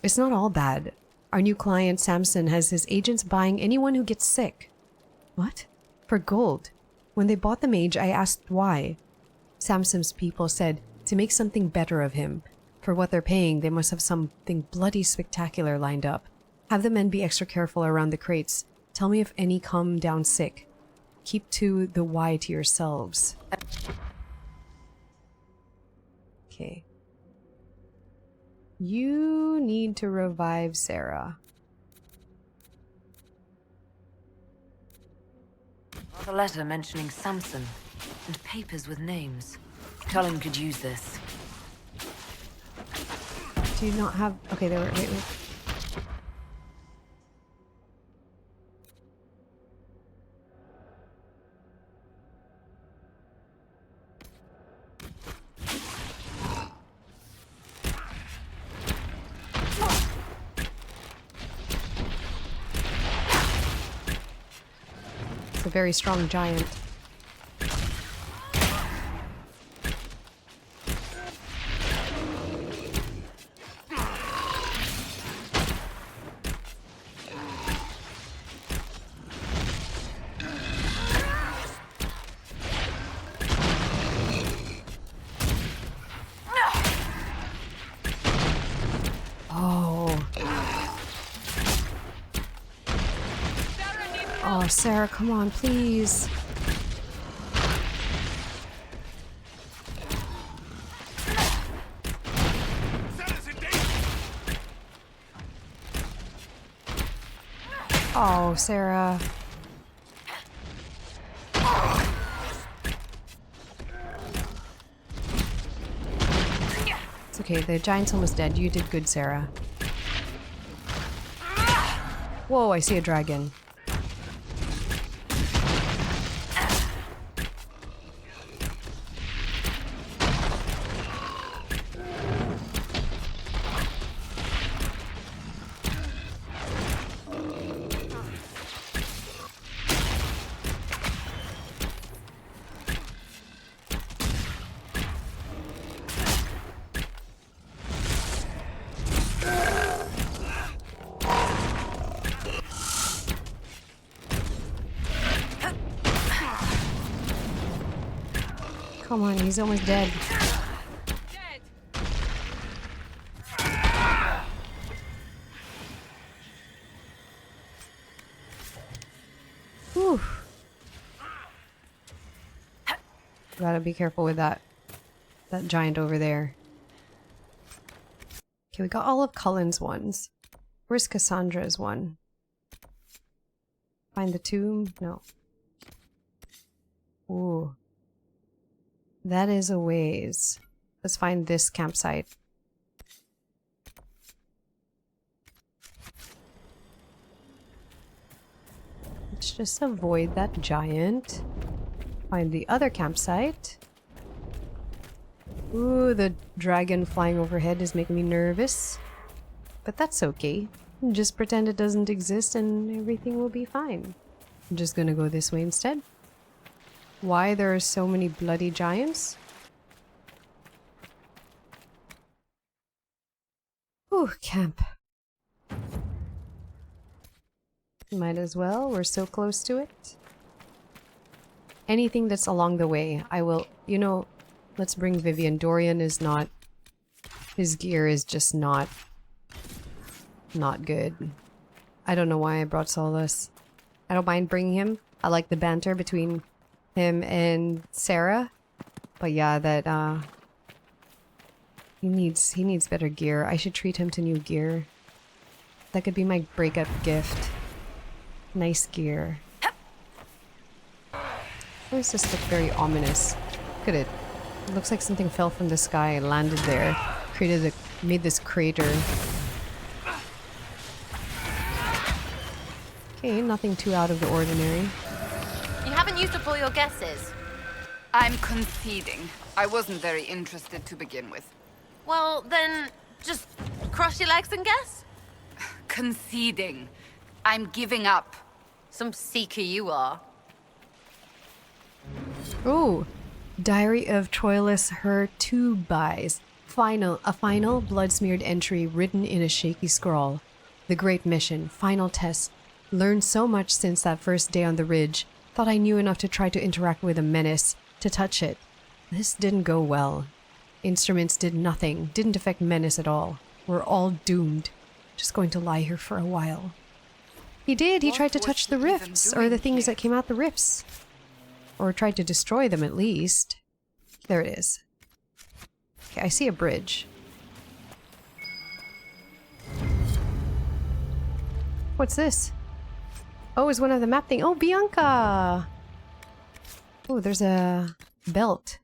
It's not all bad. Our new client, Samson, has his agents buying anyone who gets sick. What? For gold. When they bought the mage, I asked why. Samson's people said to make something better of him. For what they're paying, they must have something bloody spectacular lined up. Have the men be extra careful around the crates. Tell me if any come down sick. Keep to the why to yourselves. Okay. You need to revive Sarah. A letter mentioning Samson and papers with names. Cullen could use this. Do you not have... Okay, there were... Wait. A very strong giant. Oh, Sarah, come on, please. Oh, Sarah. It's okay, the giant's almost dead. You did good, Sarah. Whoa, I see a dragon. Come on, he's almost dead. Whew. Gotta be careful with that giant over there. Okay, we got all of Cullen's ones. Where's Cassandra's one? Find the tomb? No. Ooh. That is a ways. Let's find this campsite. Let's just avoid that giant. Find the other campsite. Ooh, the dragon flying overhead is making me nervous. But that's okay. Just pretend it doesn't exist and everything will be fine. I'm just gonna go this way instead. Why there are so many bloody giants? Ooh, camp. Might as well, we're so close to it. Anything that's along the way, I will, you know, let's bring Vivian. Dorian is not, his gear is just not good. I don't know why I brought Solus. I don't mind bringing him. I like the banter between him and Sarah. But yeah, that, He needs better gear. I should treat him to new gear. That could be my breakup gift. Nice gear. Why does this look very ominous? Look at it. It looks like something fell from the sky and landed there. Made this crater. Okay, nothing too out of the ordinary. You haven't used up all your guesses. I'm conceding. I wasn't very interested to begin with. Well, then just cross your legs and guess. Conceding. I'm giving up. Some seeker you are. Ooh. Diary of Troilus Her Two Buys. A final blood-smeared entry written in a shaky scrawl. The great mission. Final test. Learned so much since that first day on the ridge. Thought I knew enough to try to interact with a menace. To touch it. This didn't go well. Instruments did nothing. Didn't affect menace at all. We're all doomed. Just going to lie here for a while. He did. He tried to touch the rifts. Or the things that came out the rifts. Or tried to destroy them at least. There it is. Okay, I see a bridge. What's this? Oh, it's one of the map thing. Oh, Bianca! Oh, there's a belt.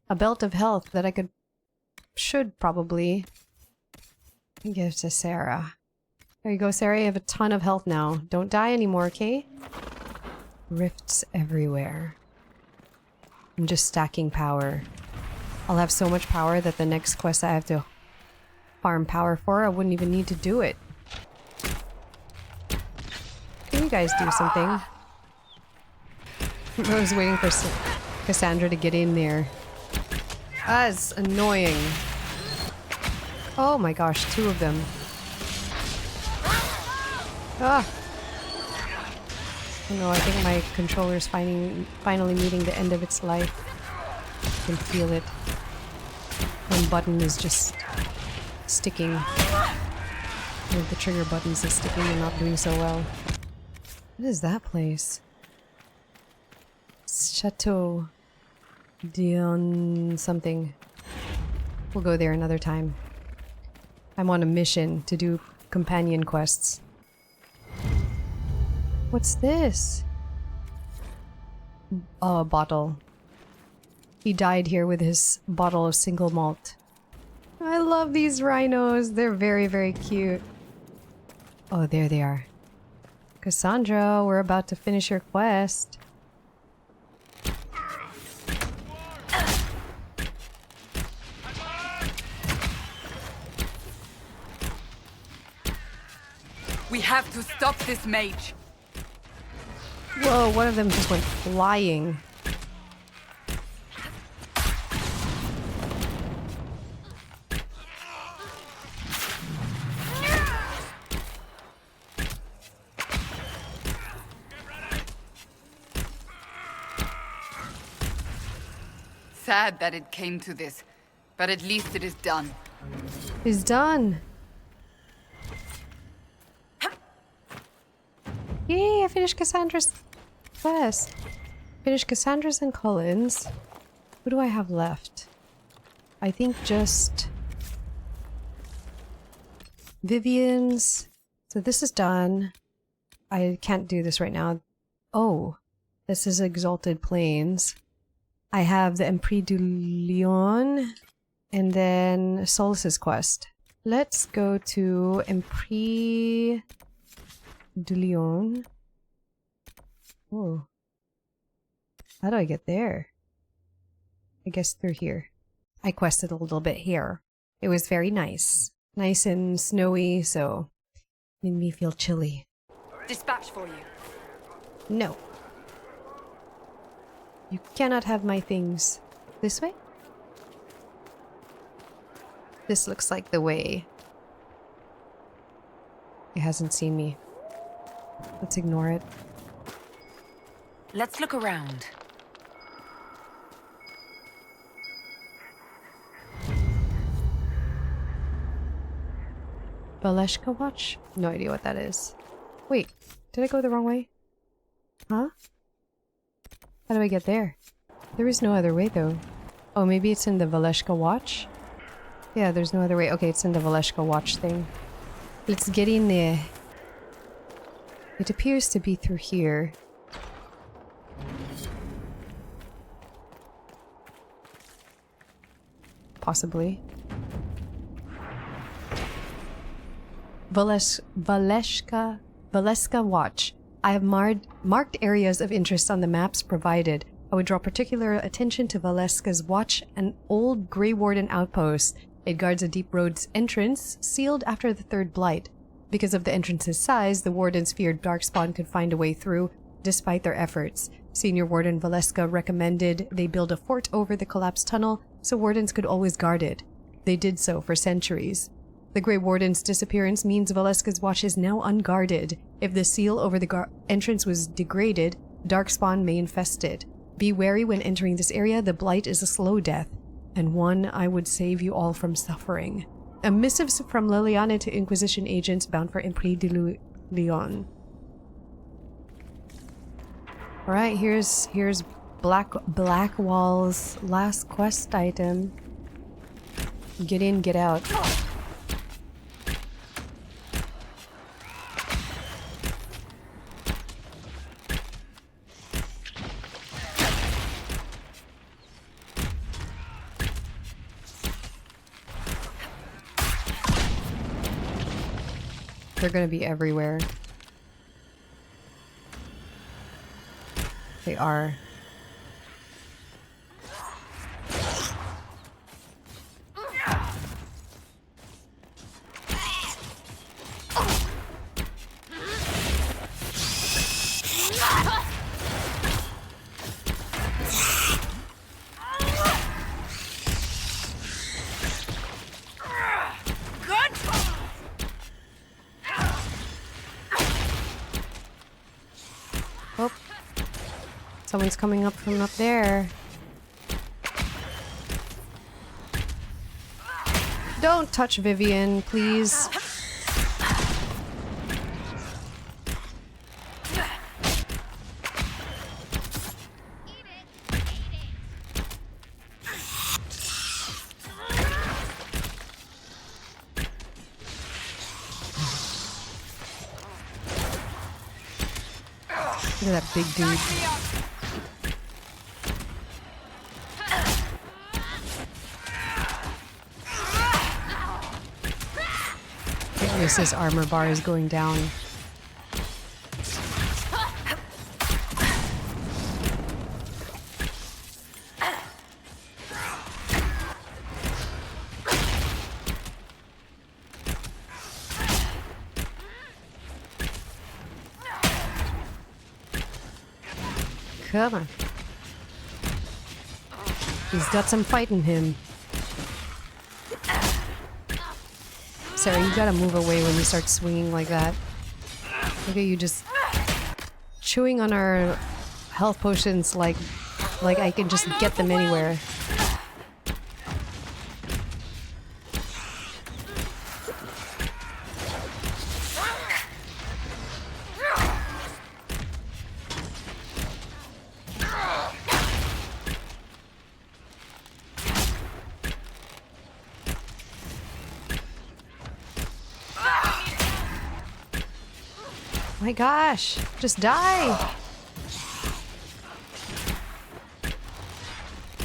A belt of health that I should probably give to Sarah. There you go, Sarah. You have a ton of health now. Don't die anymore, okay? Rifts everywhere. I'm just stacking power. I'll have so much power that the next quest I have to farm power for, I wouldn't even need to do it. Can you guys do something? I was waiting for Cassandra to get in there. That's annoying. Oh my gosh, two of them. Ah! Oh no, I think my controller's finally meeting the end of its life. I can feel it. One button is just sticking. One of the trigger buttons is sticking and not doing so well. What is that place? Chateau Dion something. We'll go there another time. I'm on a mission to do companion quests. What's this? Oh, a bottle. He died here with his bottle of single malt. I love these rhinos. They're very, very cute. Oh, there they are. Cassandra, we're about to finish your quest. We have to stop this mage. Whoa, one of them just went flying. Sad that it came to this, but at least it is done. It's done. Yay, I finished Cassandra's quest. Finished Cassandra's and Cullen's. Who do I have left? I think just Vivian's. So this is done. I can't do this right now. Oh, this is Exalted Plains. I have the Empire du Lion and then Solace's quest. Let's go to Empire du Lion. Oh. How do I get there? I guess through here. I quested a little bit here. It was very nice. Nice and snowy, so made me feel chilly. Dispatch for you. No. You cannot have my things. This way? This looks like the way. It hasn't seen me. Let's ignore it. Let's look around. Baleshka Watch? No idea what that is. Wait, did I go the wrong way? Huh? How do I get there? There is no other way though. Oh, maybe it's in the Valeshka Watch? Yeah, there's no other way. Okay, it's in the Valeshka watch thing. Let's get in there. It appears to be through here. Possibly. Valeska watch. I have marked areas of interest on the maps provided. I would draw particular attention to Valeska's watch, an old Grey Warden outpost. It guards a deep road's entrance, sealed after the Third Blight. Because of the entrance's size, the Wardens feared Darkspawn could find a way through, despite their efforts. Senior Warden Valeska recommended they build a fort over the collapsed tunnel, so Wardens could always guard it. They did so for centuries. The Grey Warden's disappearance means Valeska's watch is now unguarded. If the seal over the entrance was degraded, Darkspawn may infest it. Be wary when entering this area. The Blight is a slow death, and one I would save you all from suffering. A missive from Liliana to Inquisition agents bound for Imprix de Lyon. Alright, here's Blackwall's last quest item. Get in, get out. They're gonna be everywhere. They are. Oh, someone's coming up from up there. Don't touch Vivian, please. Look at that big dude. At least this armor bar is going down. Come on. He's got some fight in him. Sarah, you gotta move away when you start swinging like that. Look at you just chewing on our health potions like I can just get them anywhere. My gosh, just die.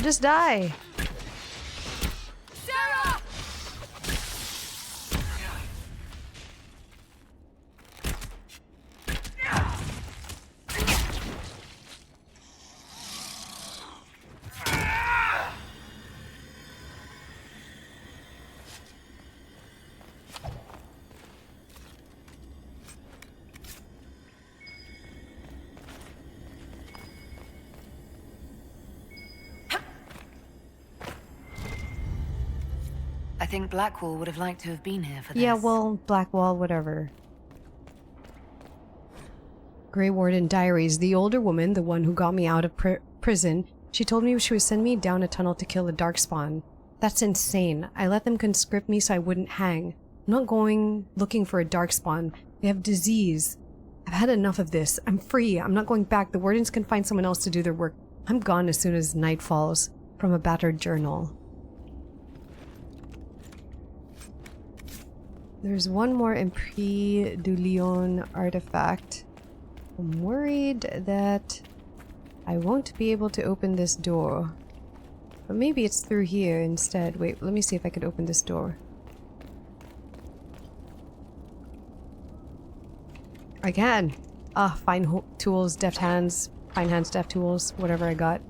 Just die. Sarah! I think Blackwall would have liked to have been here for this. Yeah, well, Blackwall, whatever. Grey Warden Diaries. The older woman, the one who got me out of prison, she told me she would send me down a tunnel to kill a Darkspawn. That's insane. I let them conscript me so I wouldn't hang. I'm not going looking for a Darkspawn. They have disease. I've had enough of this. I'm free. I'm not going back. The Wardens can find someone else to do their work. I'm gone as soon as night falls. From a battered journal. There's one more Empire du Lion artifact. I'm worried that I won't be able to open this door. But maybe it's through here instead. Wait, let me see if I could open this door. I can! Ah, fine tools, deft hands, fine hands, deft tools, whatever I got.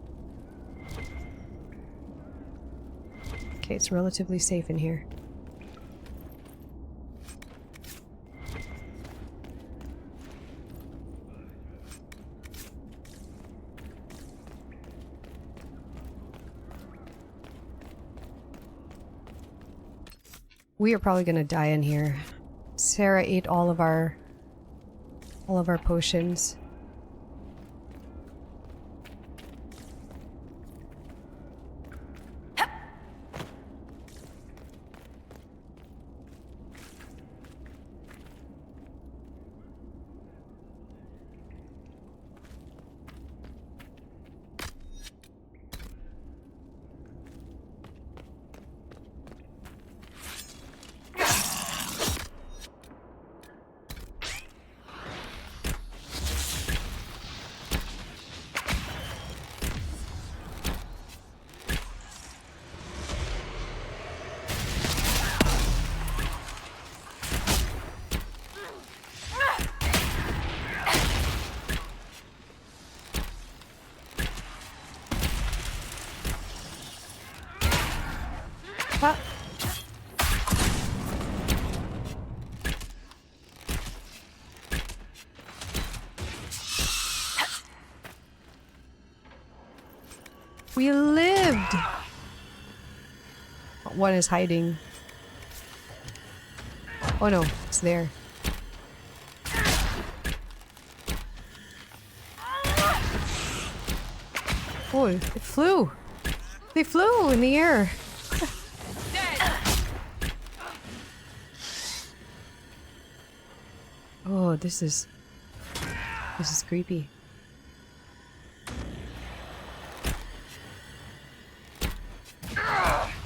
Okay, it's relatively safe in here. We are probably gonna die in here. Sarah ate all of our potions. What? We lived! One is hiding. Oh no, it's there. Oh, it flew! They flew in the air! Oh, this is creepy.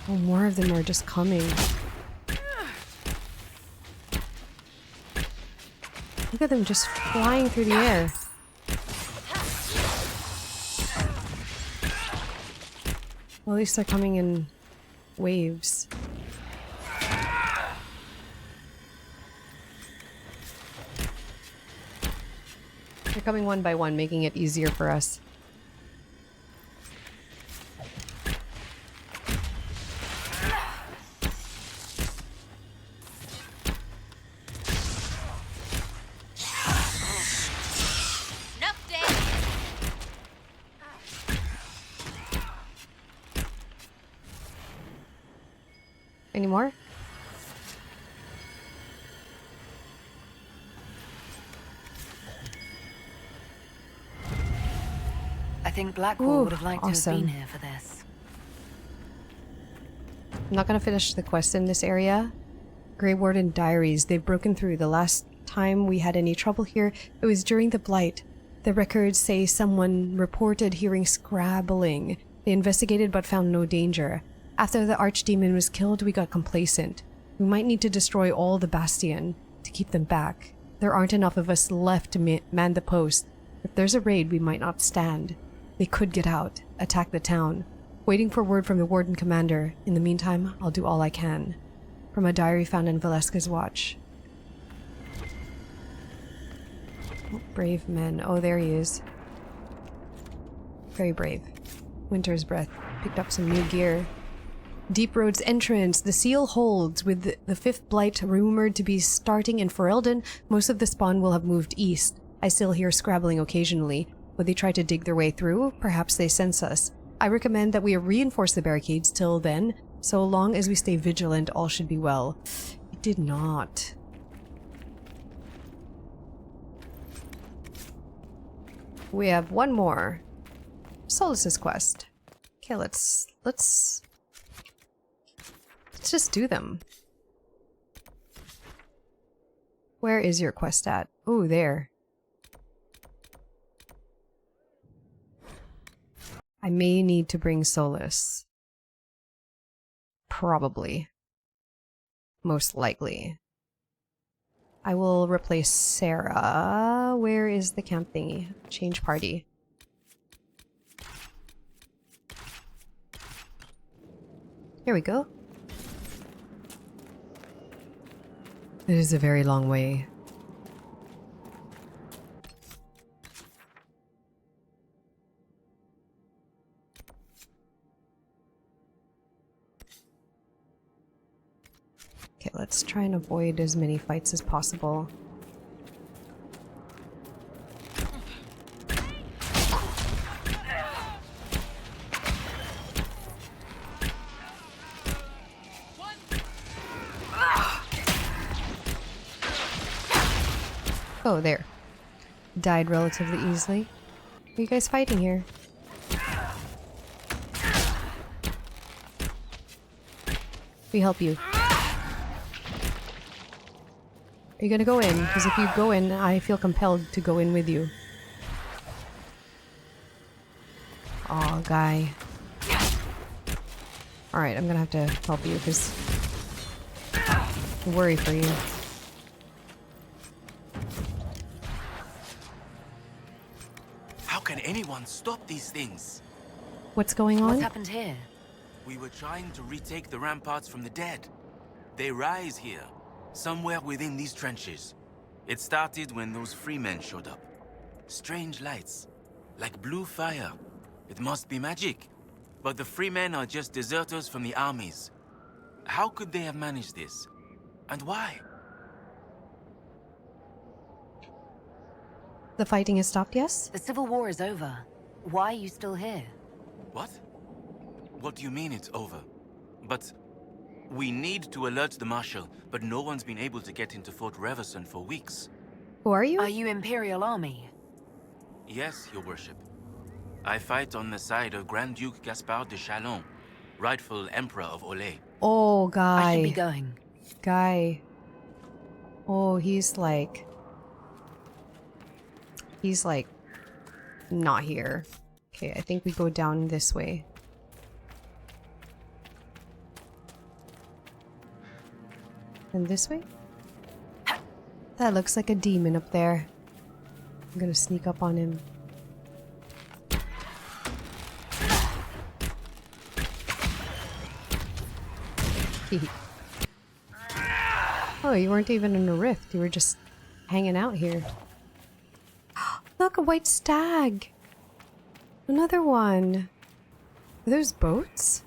Oh, more of them are just coming. Look at them just flying through the air. Well, at least they're coming in waves. They're coming one by one, making it easier for us. Any more? I think Blackwall would have liked to have been here for this. I'm not gonna finish the quest in this area. Grey Warden Diaries. They've broken through. The last time we had any trouble here, it was during the Blight. The records say someone reported hearing scrabbling. They investigated but found no danger. After the Archdemon was killed, we got complacent. We might need to destroy all the Bastion to keep them back. There aren't enough of us left to man the post. If there's a raid, we might not stand. They could get out, attack the town. Waiting for word from the Warden Commander. In the meantime, I'll do all I can. From a diary found in Velasquez's watch. Oh, brave men. Oh, there he is. Very brave. Winter's Breath. Picked up some new gear. Deep Road's entrance. The seal holds. With the fifth Blight rumored to be starting in Ferelden, most of the spawn will have moved east. I still hear scrabbling occasionally. Would they try to dig their way through? Perhaps they sense us. I recommend that we reinforce the barricades till then. So long as we stay vigilant, all should be well. It did not. We have one more. Solus's quest. Okay, let's just do them. Where is your quest at? Ooh, there. I may need to bring Solus. Probably. Most likely. I will replace Sarah. Where is the camp thingy? Change party. Here we go. It is a very long way. Okay, let's try and avoid as many fights as possible. Oh, there. Died relatively easily. Are you guys fighting here? We help you. Are you gonna go in? Because if you go in, I feel compelled to go in with you. Aw, guy. Alright, I'm gonna have to help you because I worry for you. How can anyone stop these things? What's going on? What's happened here? We were trying to retake the ramparts from the dead. They rise here, somewhere within these trenches. It started when those freemen showed up. Strange lights, like blue fire. It must be magic. But the freemen are just deserters from the armies. How could they have managed this? And why? The fighting has stopped, yes? The civil war is over. Why are you still here? What? What do you mean it's over? But we need to alert the Marshal, but no one's been able to get into Fort Reverson for weeks. Who are you? Are you Imperial Army? Yes, Your Worship. I fight on the side of Grand Duke Gaspard de Chalon, rightful Emperor of Olay. Oh, guy. I should be going. Guy. Oh, he's like... not here. Okay, I think we go down this way. And this way? That looks like a demon up there. I'm gonna sneak up on him. Oh, you weren't even in a rift. You were just hanging out here. Look, a white stag! Another one! Are those boats?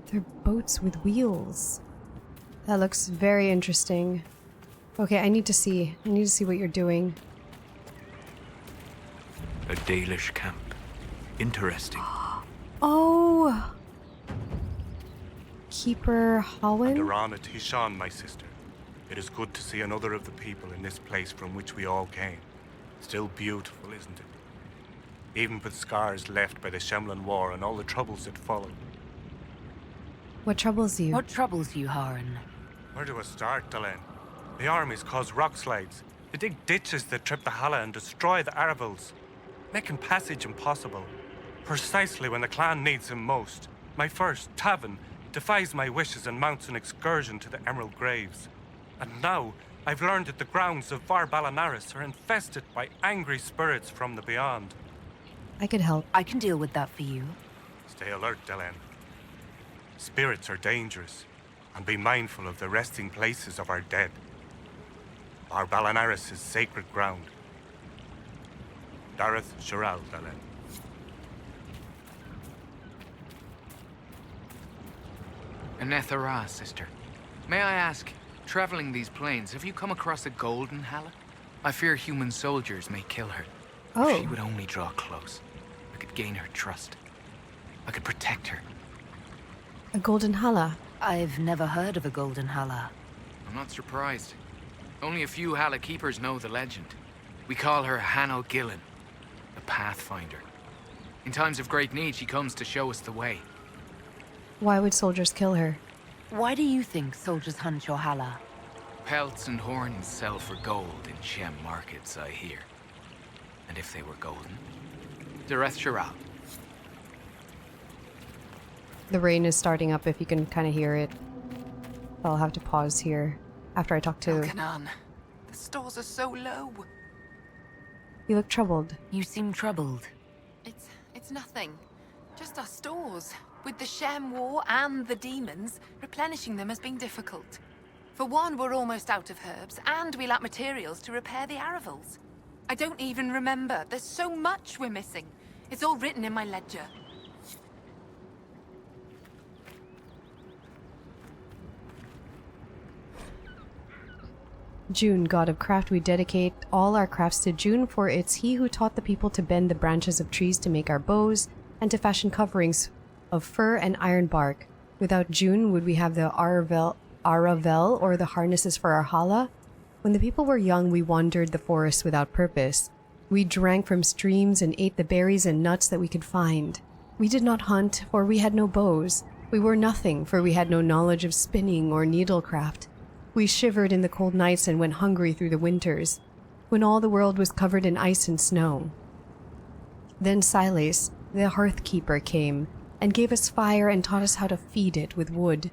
They're boats with wheels. That looks very interesting. Okay, I need to see. I need to see what you're doing. A Dalish camp. Interesting. Oh! Keeper Holland? Durana Tishan, my sister. It is good to see another of the people in this place from which we all came. Still beautiful, isn't it? Even with scars left by the Shemlin War and all the troubles that followed. What troubles you? What troubles you, Haran? Where do I start, Delenn? The armies cause rock slides. They dig ditches that trip the Halla and destroy the Arvils, making passage impossible. Precisely when the clan needs him most, my first, Tavin, defies my wishes and mounts an excursion to the Emerald Graves. And now, I've learned that the grounds of Var Balanaris are infested by angry spirits from the beyond. I could help. I can deal with that for you. Stay alert, Delenn. Spirits are dangerous, and be mindful of the resting places of our dead. Var Balanaris is sacred ground. Dareth Shiral, Delenn. Anethara, sister. May I ask, traveling these plains, have you come across a golden Halla? I fear human soldiers may kill her. Oh. If she would only draw close, I could gain her trust. I could protect her. A golden Halla? I've never heard of a golden Halla. I'm not surprised. Only a few Halla keepers know the legend. We call her Hanno Gillen, the Pathfinder. In times of great need, she comes to show us the way. Why would soldiers kill her? Why do you think soldiers hunt your Halla? Pelts and horns sell for gold in Shem markets, I hear. And if they were golden, Dareth Shiral. The rain is starting up if you can kind of hear it. I'll have to pause here. after I talked to... Elkanan, the stores are so low. You look troubled. You seem troubled. It's nothing. Just our stores. With the Shem War and the demons, replenishing them has been difficult. For one, we're almost out of herbs, and we lack materials to repair the Aravals. I don't even remember. There's so much we're missing. It's all written in my ledger. June, god of craft, we dedicate all our crafts to June, for it's he who taught the people to bend the branches of trees to make our bows, and to fashion coverings of fur and iron bark. Without June, would we have the Aravel or the harnesses for our hala? When the people were young, we wandered the forest without purpose. We drank from streams and ate the berries and nuts that we could find. We did not hunt, for we had no bows. We were nothing, for we had no knowledge of spinning or needlecraft. We shivered in the cold nights and went hungry through the winters, when all the world was covered in ice and snow. Then Silas, the hearth keeper, came and gave us fire and taught us how to feed it with wood.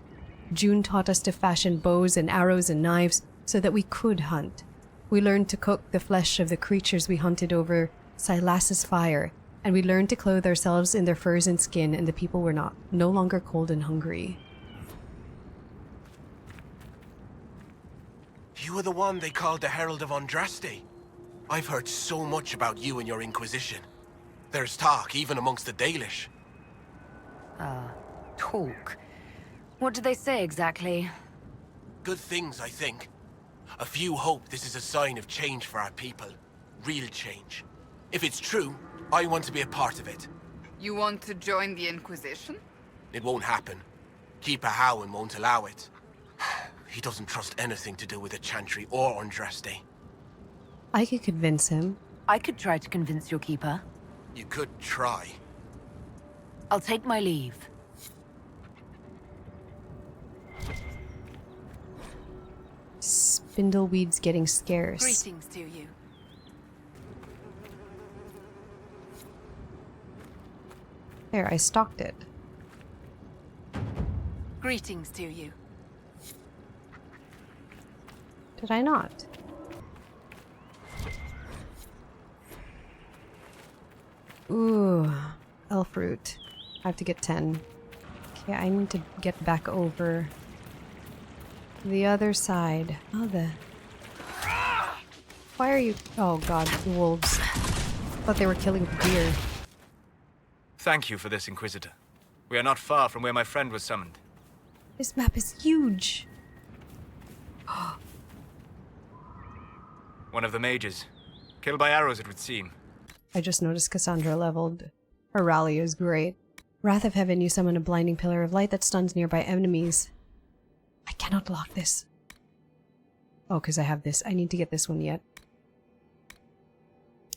June taught us to fashion bows and arrows and knives so that we could hunt. We learned to cook the flesh of the creatures we hunted over Silas's fire, and we learned to clothe ourselves in their furs and skin, and the people were no longer cold and hungry. You were the one they called the Herald of Andraste. I've heard so much about you and your Inquisition. There's talk, even amongst the Dalish. Talk? What did they say exactly? Good things, I think. A few hope this is a sign of change for our people. Real change. If it's true, I want to be a part of it. You want to join the Inquisition? It won't happen. Keeper Howin won't allow it. He doesn't trust anything to do with the Chantry or Andraste. I could convince him. I could try to convince your keeper. You could try. I'll take my leave. Spindleweed's getting scarce. Greetings to you. There, I stocked it. Greetings to you. Did I not? Ooh, elf root. I have to get 10. Okay, I need to get back over the other side. Oh, why are you... Oh god, the wolves. Thought they were killing the deer. Thank you for this, Inquisitor. We are not far from where my friend was summoned. This map is huge. One of the mages. Killed by arrows, it would seem. I just noticed Cassandra leveled. Her rally is great. Wrath of Heaven, you summon a blinding pillar of light that stuns nearby enemies. I cannot lock this. Oh, because I have this. I need to get this one yet.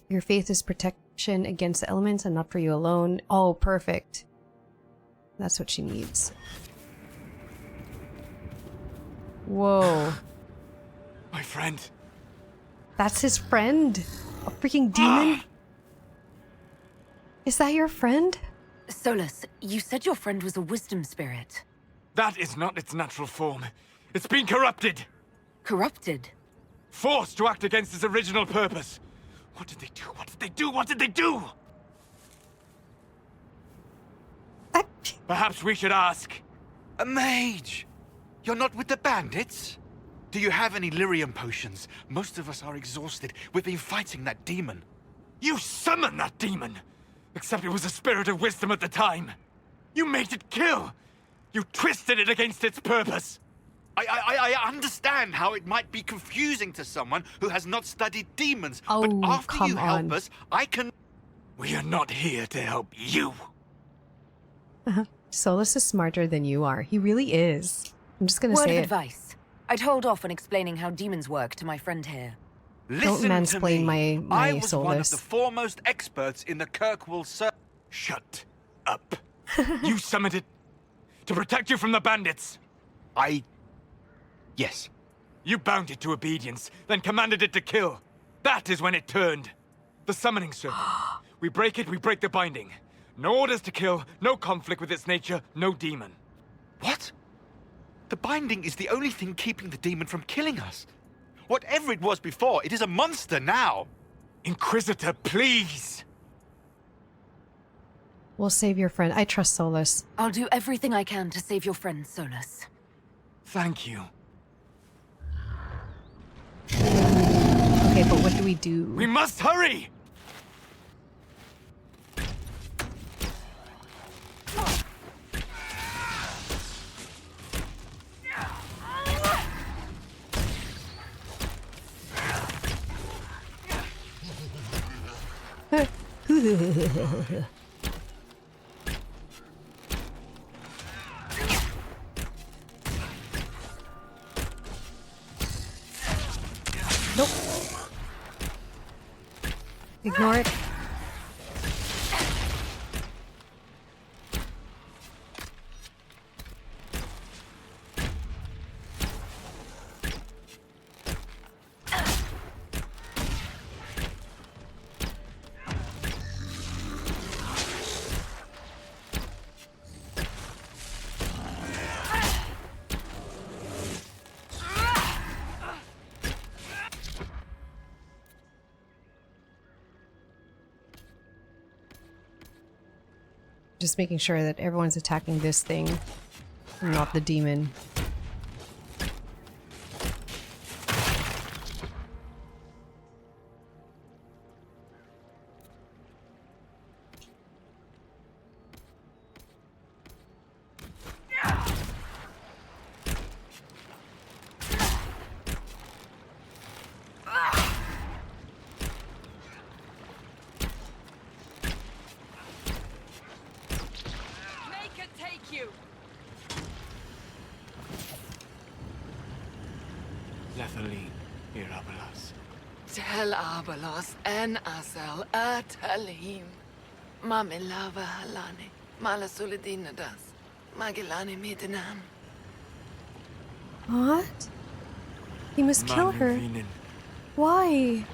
Your faith is protection against the elements and not for you alone. Oh, perfect. That's what she needs. Whoa. My friend. That's his friend? A freaking demon? Is that your friend? Solus, you said your friend was a wisdom spirit. That is not its natural form. It's been corrupted. Corrupted? Forced to act against its original purpose. What did they do? What did they do? What did they do? Perhaps we should ask. A mage! You're not with the bandits? Do you have any lyrium potions? Most of us are exhausted. We've been fighting that demon. You summoned that demon! Except it was a spirit of wisdom at the time. You made it kill! You twisted it against its purpose! I understand how it might be confusing to someone who has not studied demons, but after you help us, I can... We are not here to help you. Solus is smarter than you are. He really is. I'm just gonna say it. Word of advice. I'd hold off on explaining how demons work to my friend here. Don't mansplain my I was Solus. one of the foremost experts in the Kirkwall Shut up. You summoned it to protect you from the bandits. Yes. You bound it to obedience, then commanded it to kill. That is when it turned. The summoning circle. We break it, we break the binding. No orders to kill, no conflict with its nature, no demon. What? The binding is the only thing keeping the demon from killing us. Whatever it was before, it is a monster now. Inquisitor, please! We'll save your friend. I trust Solus. I'll do everything I can to save your friend, Solus. Thank you. Okay, but what do we do? We must hurry! Nope. Ignore it. Just making sure that everyone's attacking this thing, and not the demon. Lethaline, HeyAmarii. Tel Abalos en Asel Atalim. Mamilava Halani. Malasuladinadas. Magilani Midinam. What? He must kill her. Why?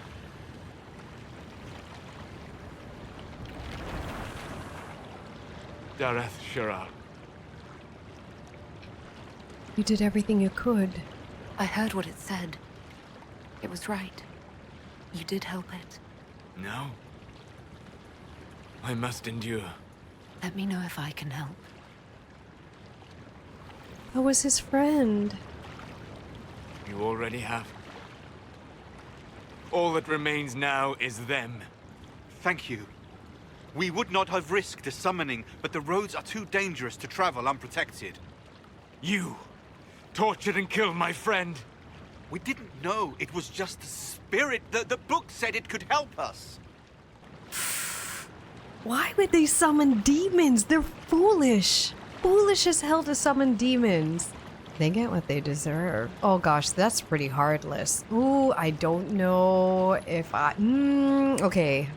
Dareth Shiral. You did everything you could. I heard what it said. It was right. You did help it. No. I must endure. Let me know if I can help. That was his friend. You already have. All that remains now is them. Thank you. We would not have risked a summoning, but the roads are too dangerous to travel unprotected. You tortured and killed my friend. We didn't know it was just a spirit. The book said it could help us. Why would they summon demons? They're foolish. Foolish as hell to summon demons. They get what they deserve. Oh gosh, that's pretty heartless. Ooh, I don't know if I... okay.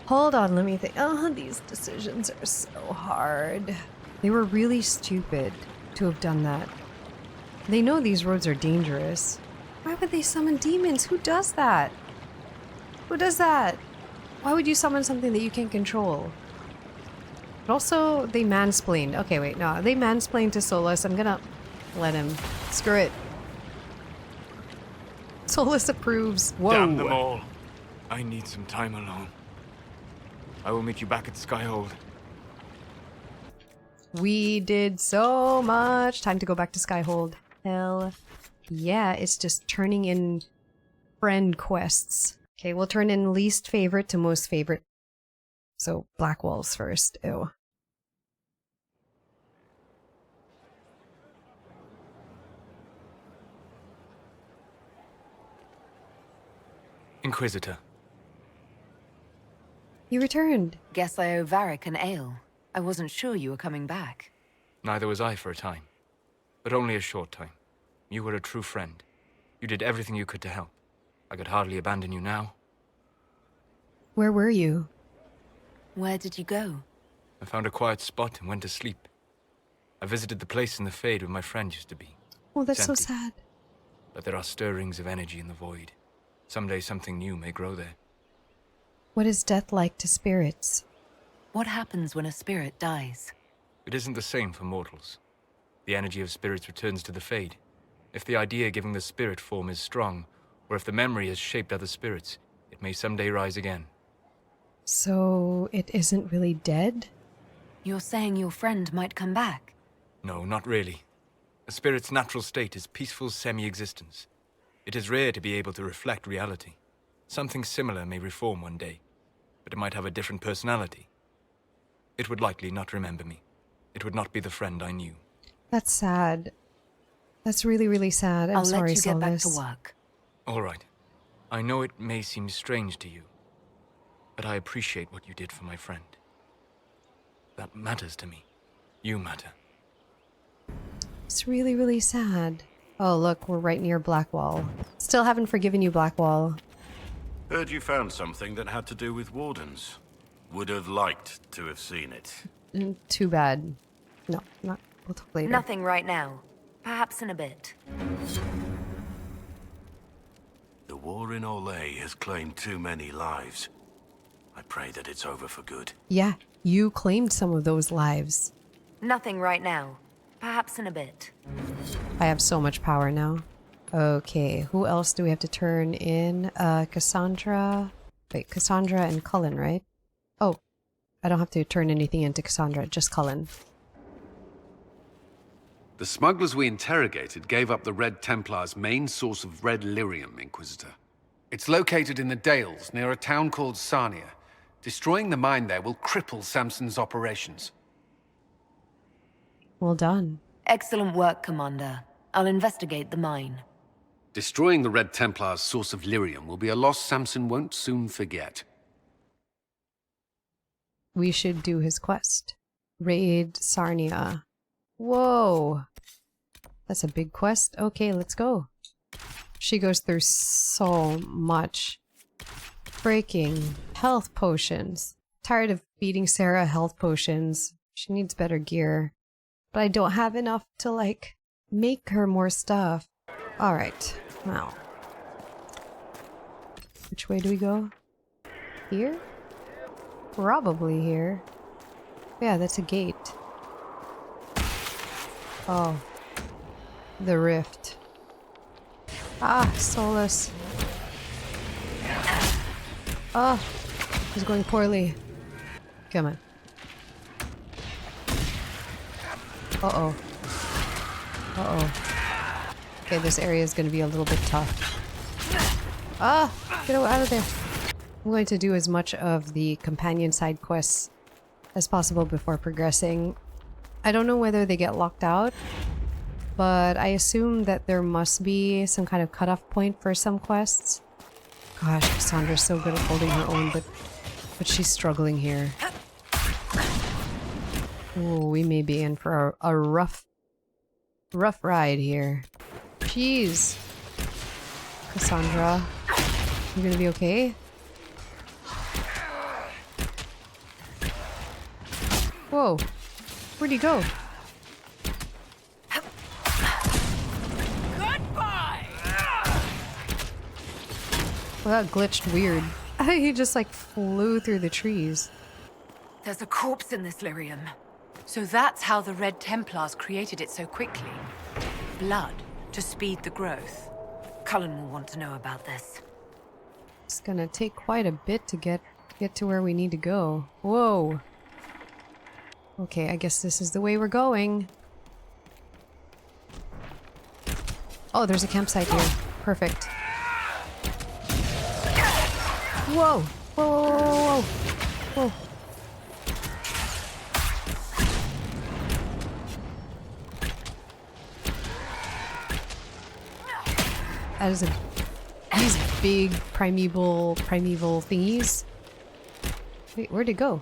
Hold on, let me think. Oh, these decisions are so hard. They were really stupid to have done that. They know these roads are dangerous. Why would they summon demons? Who does that? Who does that? Why would you summon something that you can't control? But also, they mansplained. Okay, wait, no. They mansplained to Solus. I'm gonna let him. Screw it. Solus approves. Whoa. Damn them all. I need some time alone. I will meet you back at Skyhold. We did so much. Time to go back to Skyhold. Hell yeah, it's just turning in friend quests. Okay, we'll turn in least favorite to most favorite. So, Black Walls first. Ew. Inquisitor. You returned. Guess I owe Varric an ale. I wasn't sure you were coming back. Neither was I for a time. But only a short time. You were a true friend. You did everything you could to help. I could hardly abandon you now. Where were you? Where did you go? I found a quiet spot and went to sleep. I visited the place in the Fade where my friend used to be. Oh, that's It's so empty. sad. But there are stirrings of energy in the void. Someday something new may grow there. What is death like to spirits? What happens when a spirit dies? It isn't the same for mortals. The energy of spirits returns to the Fade. If the idea giving the spirit form is strong, or if the memory has shaped other spirits, it may someday rise again. So it isn't really dead? You're saying your friend might come back? No, not really. A spirit's natural state is peaceful semi-existence. It is rare to be able to reflect reality. Something similar may reform one day, but it might have a different personality. It would likely not remember me. It would not be the friend I knew. That's sad. That's really, really sad. I'm I'll sorry, let you get back to Solus. work. All right. I know it may seem strange to you, but I appreciate what you did for my friend. That matters to me. You matter. It's really, really sad. Oh, look, we're right near Blackwall. Still haven't forgiven you, Blackwall. Heard you found something that had to do with wardens. Would have liked to have seen it. Too bad. No, not. We'll talk later. Nothing right now. Perhaps in a bit. The war in Olay has claimed too many lives. I pray that it's over for good. Yeah, you claimed some of those lives. Nothing right now. Perhaps in a bit. I have so much power now. Okay, who else do we have to turn in? Cassandra. Wait, Cassandra and Cullen, right? Oh, I don't have to turn anything into Cassandra, just Cullen. The smugglers we interrogated gave up the Red Templar's main source of red lyrium, Inquisitor. It's located in the Dales, near a town called Sarnia. Destroying the mine there will cripple Samson's operations. Well done. Excellent work, Commander. I'll investigate the mine. Destroying the Red Templar's source of lyrium will be a loss Samson won't soon forget. We should do his quest. Raid Sarnia. Whoa. That's a big quest. Okay, let's go. She goes through so much. Breaking. Health potions. Tired of feeding Sarah health potions. She needs better gear. But I don't have enough to, like, make her more stuff. Alright. Well. Which way do we go? Here? Probably here. Yeah, that's a gate. Oh. The rift. Ah, Solus. Oh, it's going poorly. Come on. Uh-oh. Uh-oh. Okay, this area is going to be a little bit tough. Ah! Get out of there! I'm going to do as much of the companion side quests as possible before progressing. I don't know whether they get locked out, but I assume that there must be some kind of cutoff point for some quests. Gosh, Cassandra's so good at holding her own, but she's struggling here. Oh, we may be in for a rough ride here. Jeez. Cassandra, you gonna be okay? Whoa. Where'd he go? Goodbye! Well, that glitched weird. He just like flew through the trees. There's a corpse in this lyrium. So that's how the Red Templars created it so quickly. Blood to speed the growth. Cullen will want to know about this. It's gonna take quite a bit to get to where we need to go. Whoa. Okay, I guess this is the way we're going. Oh, there's a campsite here. Perfect. Whoa! Whoa, whoa, whoa, whoa, whoa. That is these big primeval thingies. Wait, where'd it go?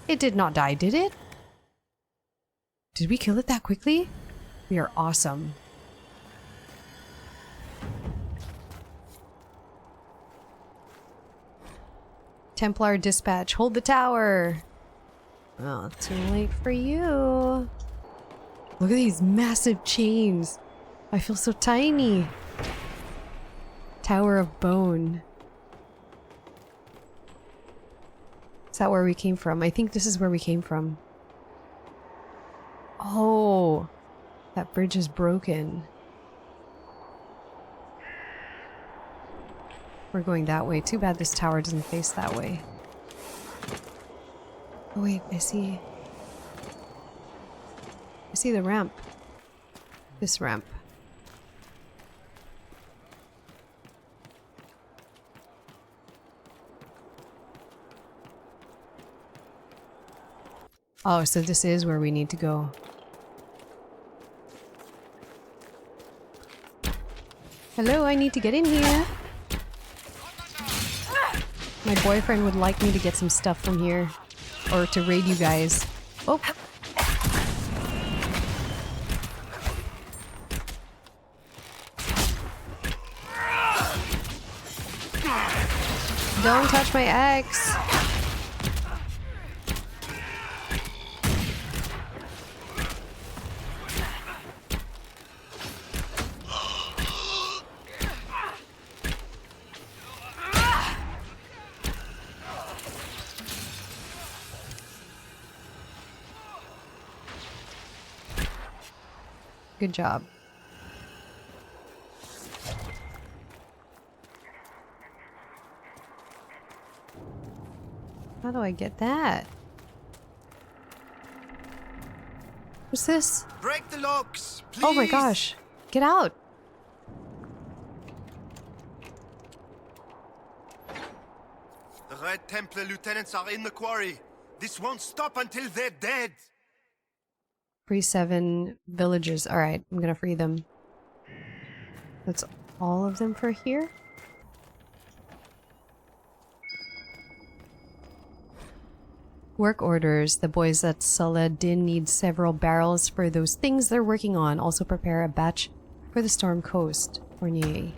It did not die, did it? Did we kill it that quickly? We are awesome. Templar dispatch, hold the tower. Oh, too late for you. Look at these massive chains. I feel so tiny. Tower of Bone. Is that where we came from? I think this is where we came from. Oh, that bridge is broken. We're going that way. Too bad this tower doesn't face that way. Oh wait, I see the ramp. This ramp. Oh, so this is where we need to go. Hello, I need to get in here. My boyfriend would like me to get some stuff from here. Or to raid you guys. Oh! Don't touch my ex! Good job. How do I get that? What's this? Break the locks, please. Oh my gosh. Get out. The Red Templar lieutenants are in the quarry. This won't stop until they're dead. Free 7 villagers. Alright, I'm gonna free them. That's all of them for here? Work orders. The boys at Saladin need several barrels for those things they're working on. Also prepare a batch for the Storm Coast. Fournier.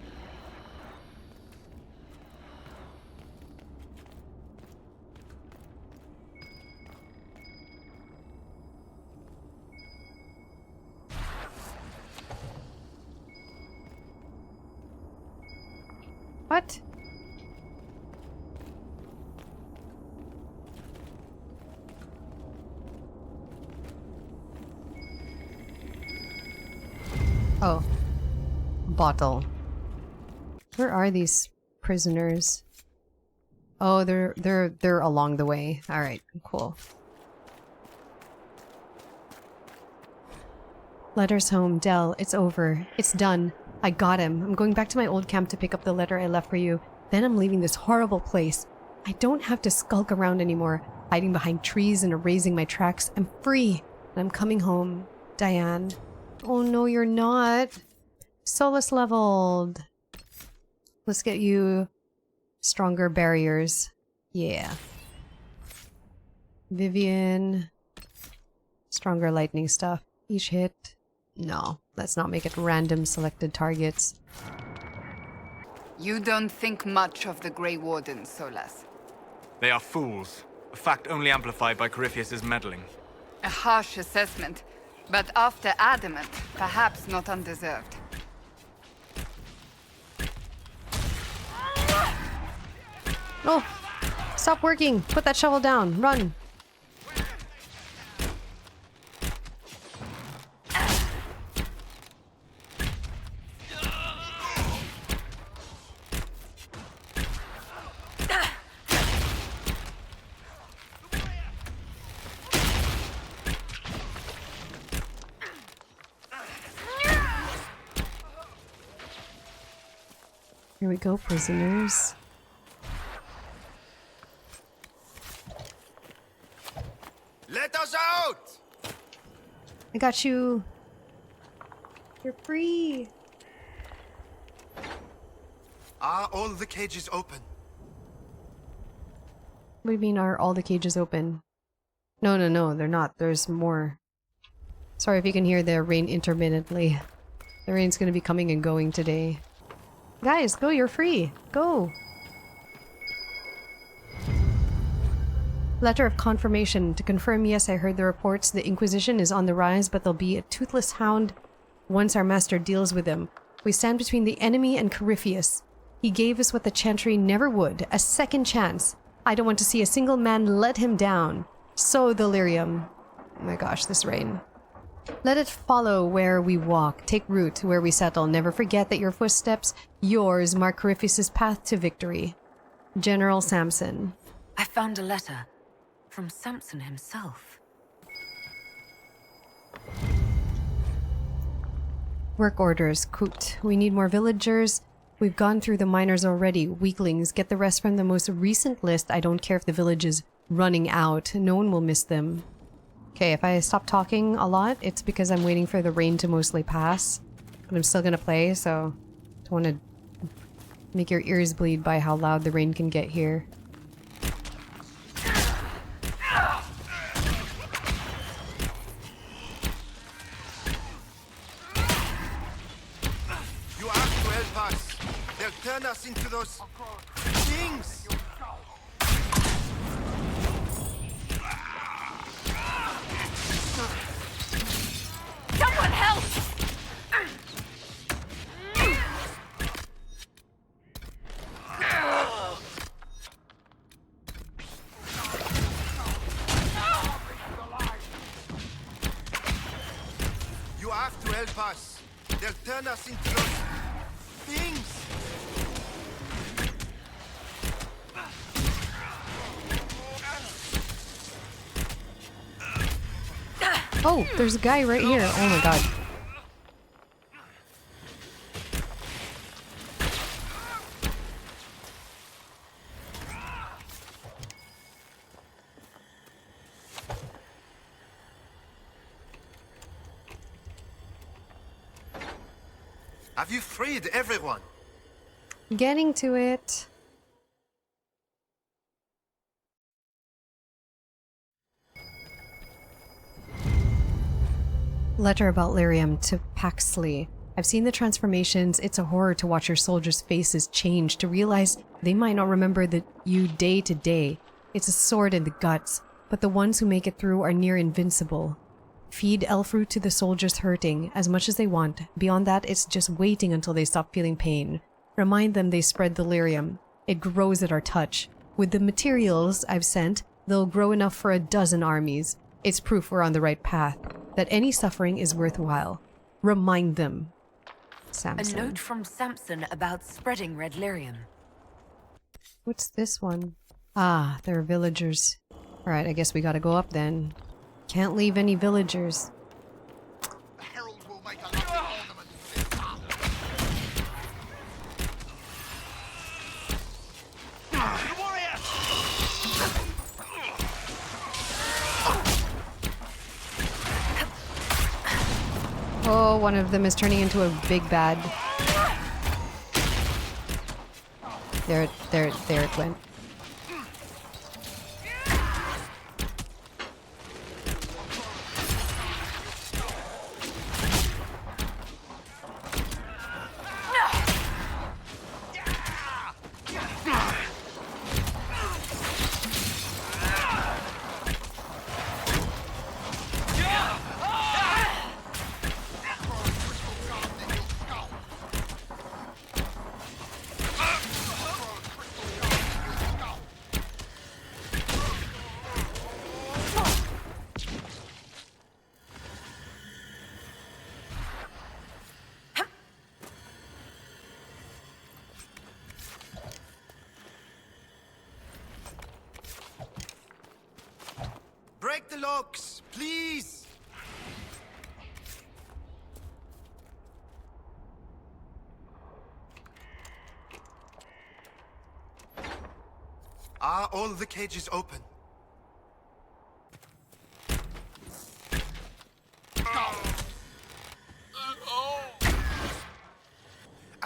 What? Oh. Bottle. Where are these prisoners? Oh, they're along the way. All right, cool. Letters home, Del. It's over. It's done. I got him. I'm going back to my old camp to pick up the letter I left for you. Then I'm leaving this horrible place. I don't have to skulk around anymore, hiding behind trees and erasing my tracks. I'm free. And I'm coming home. Diane. Oh no, you're not. Solus leveled. Let's get you stronger barriers. Yeah. Vivian. Stronger lightning stuff. Each hit. No, let's not make it random selected targets. You don't think much of the Grey Wardens, Solas. They are fools. A fact only amplified by Corypheus' meddling. A harsh assessment, but after Adamant, perhaps not undeserved. Oh! Stop working! Put that shovel down! Run! Here we go, prisoners. Let us out! I got you. You're free. Are all the cages open? What do you mean, are all the cages open? No, they're not. There's more. Sorry if you can hear the rain intermittently. The rain's gonna be coming and going today. Guys, go, you're free. Go. Letter of confirmation. To confirm, yes, I heard the reports. The Inquisition is on the rise, but there'll be a toothless hound once our master deals with him. We stand between the enemy and Corypheus. He gave us what the Chantry never would, a second chance. I don't want to see a single man let him down. So, Delirium. Oh my gosh, this rain. Let it follow where we walk, take root where we settle. Never forget that your footsteps, yours, mark Corypheus' path to victory. General Samson. I found a letter from Samson himself. Work orders, Coot. We need more villagers. We've gone through the miners already. Weaklings, get the rest from the most recent list. I don't care if the village is running out. No one will miss them. Okay, if I stop talking a lot, it's because I'm waiting for the rain to mostly pass. But I'm still gonna play, so don't want to make your ears bleed by how loud the rain can get here. You have to help us. They'll turn us into those things. Someone help! You have to help us. They'll turn us into those things. Oh, there's a guy right here. Oh my god. Have you freed everyone? Getting to it. Letter about Lyrium to Paxley. I've seen the transformations. It's a horror to watch your soldiers' faces change, to realize they might not remember you day to day. It's a sword in the guts, but the ones who make it through are near invincible. Feed elf root to the soldiers hurting as much as they want. Beyond that, it's just waiting until they stop feeling pain. Remind them they spread the lyrium. It grows at our touch. With the materials I've sent, they'll grow enough for 12 armies. It's proof we're on the right path, that any suffering is worthwhile. Remind them. Samson. A note from Samson about spreading red lyrium. What's this one? Ah, there are villagers. Alright, I guess we gotta go up then. Can't leave any villagers. Oh, one of them is turning into a big bad. There it went. Break the locks, please! Are all the cages open?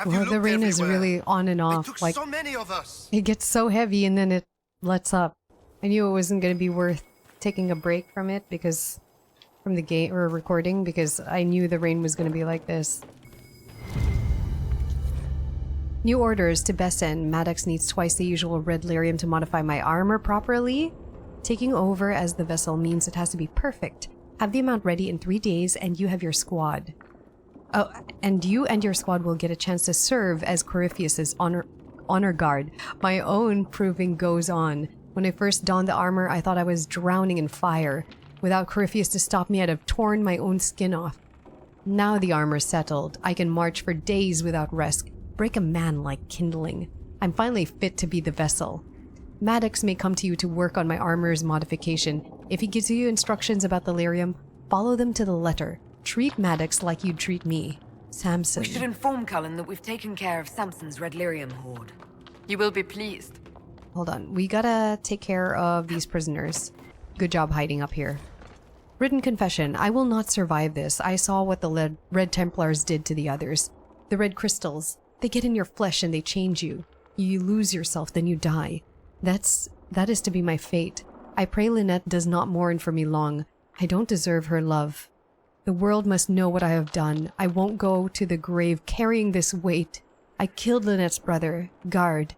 Well, the rain is really on and off. Took Like, so many of us. it gets so heavy and then it lets up. I knew it wasn't going to be worth taking a break from it because from the game or recording because I knew the rain was going to be like this. New orders to Bessen. Maddox needs twice the usual red lyrium to modify my armor properly. Taking over as the vessel means it has to be perfect. Have the amount ready in 3 days and you have your squad. Oh, and you and your squad will get a chance to serve as Corypheus's honor guard. My own proving goes on. When I first donned the armor, I thought I was drowning in fire. Without Corypheus to stop me, I'd have torn my own skin off. Now the armor's settled, I can march for days without rest, break a man like kindling. I'm finally fit to be the vessel. Maddox may come to you to work on my armor's modification. If he gives you instructions about the lyrium, follow them to the letter. Treat Maddox like you'd treat me. Samson. We should inform Cullen that we've taken care of Samson's red lyrium hoard. You will be pleased. Hold on, we gotta take care of these prisoners. Good job hiding up here. Written confession, I will not survive this. I saw what the Red Templars did to the others. The red crystals, they get in your flesh and they change you. You lose yourself, then you die. That is to be my fate. I pray Lynette does not mourn for me long. I don't deserve her love. The world must know what I have done. I won't go to the grave carrying this weight. I killed Lynette's brother, Guard.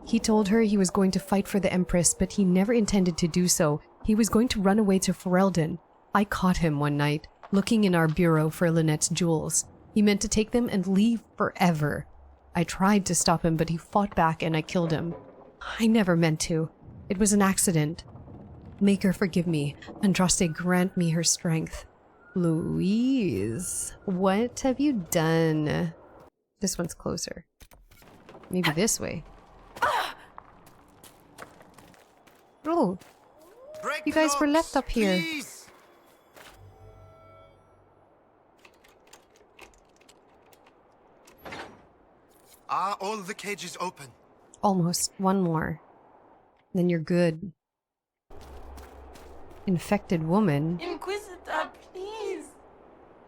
He told her he was going to fight for the Empress, but he never intended to do so. He was going to run away to Ferelden. I caught him one night, looking in our bureau for Lynette's jewels. He meant to take them and leave forever. I tried to stop him, but he fought back and I killed him. I never meant to. It was an accident. Make her forgive me. Andraste grant me her strength. Louise, what have you done? This one's closer. Maybe this way. Oh, you guys were left up here. Please. Are all the cages open? Almost. One more. Then you're good. Infected woman. Inquisitor, please.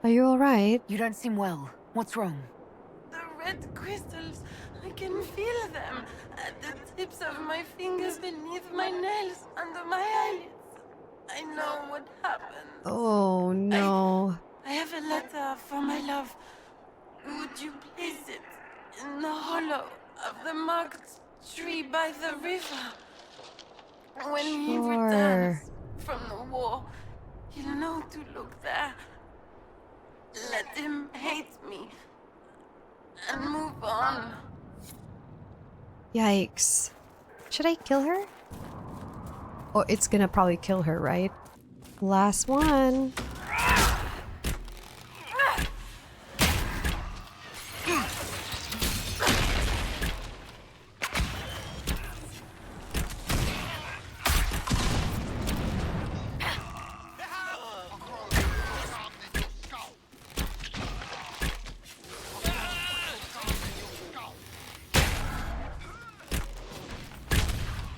Are you alright? You don't seem well. What's wrong? The red crystals, I can feel them at the tips of my fingers, beneath my nails, under my eyelids. I know what happened. Oh no. I have a letter for my love. Would you place it in the hollow of the marked tree by the river? When he returns from the war, he'll know to look there. Let him hate me and move on. Yikes. Should I kill her? Oh, it's gonna probably kill her, right? Last one.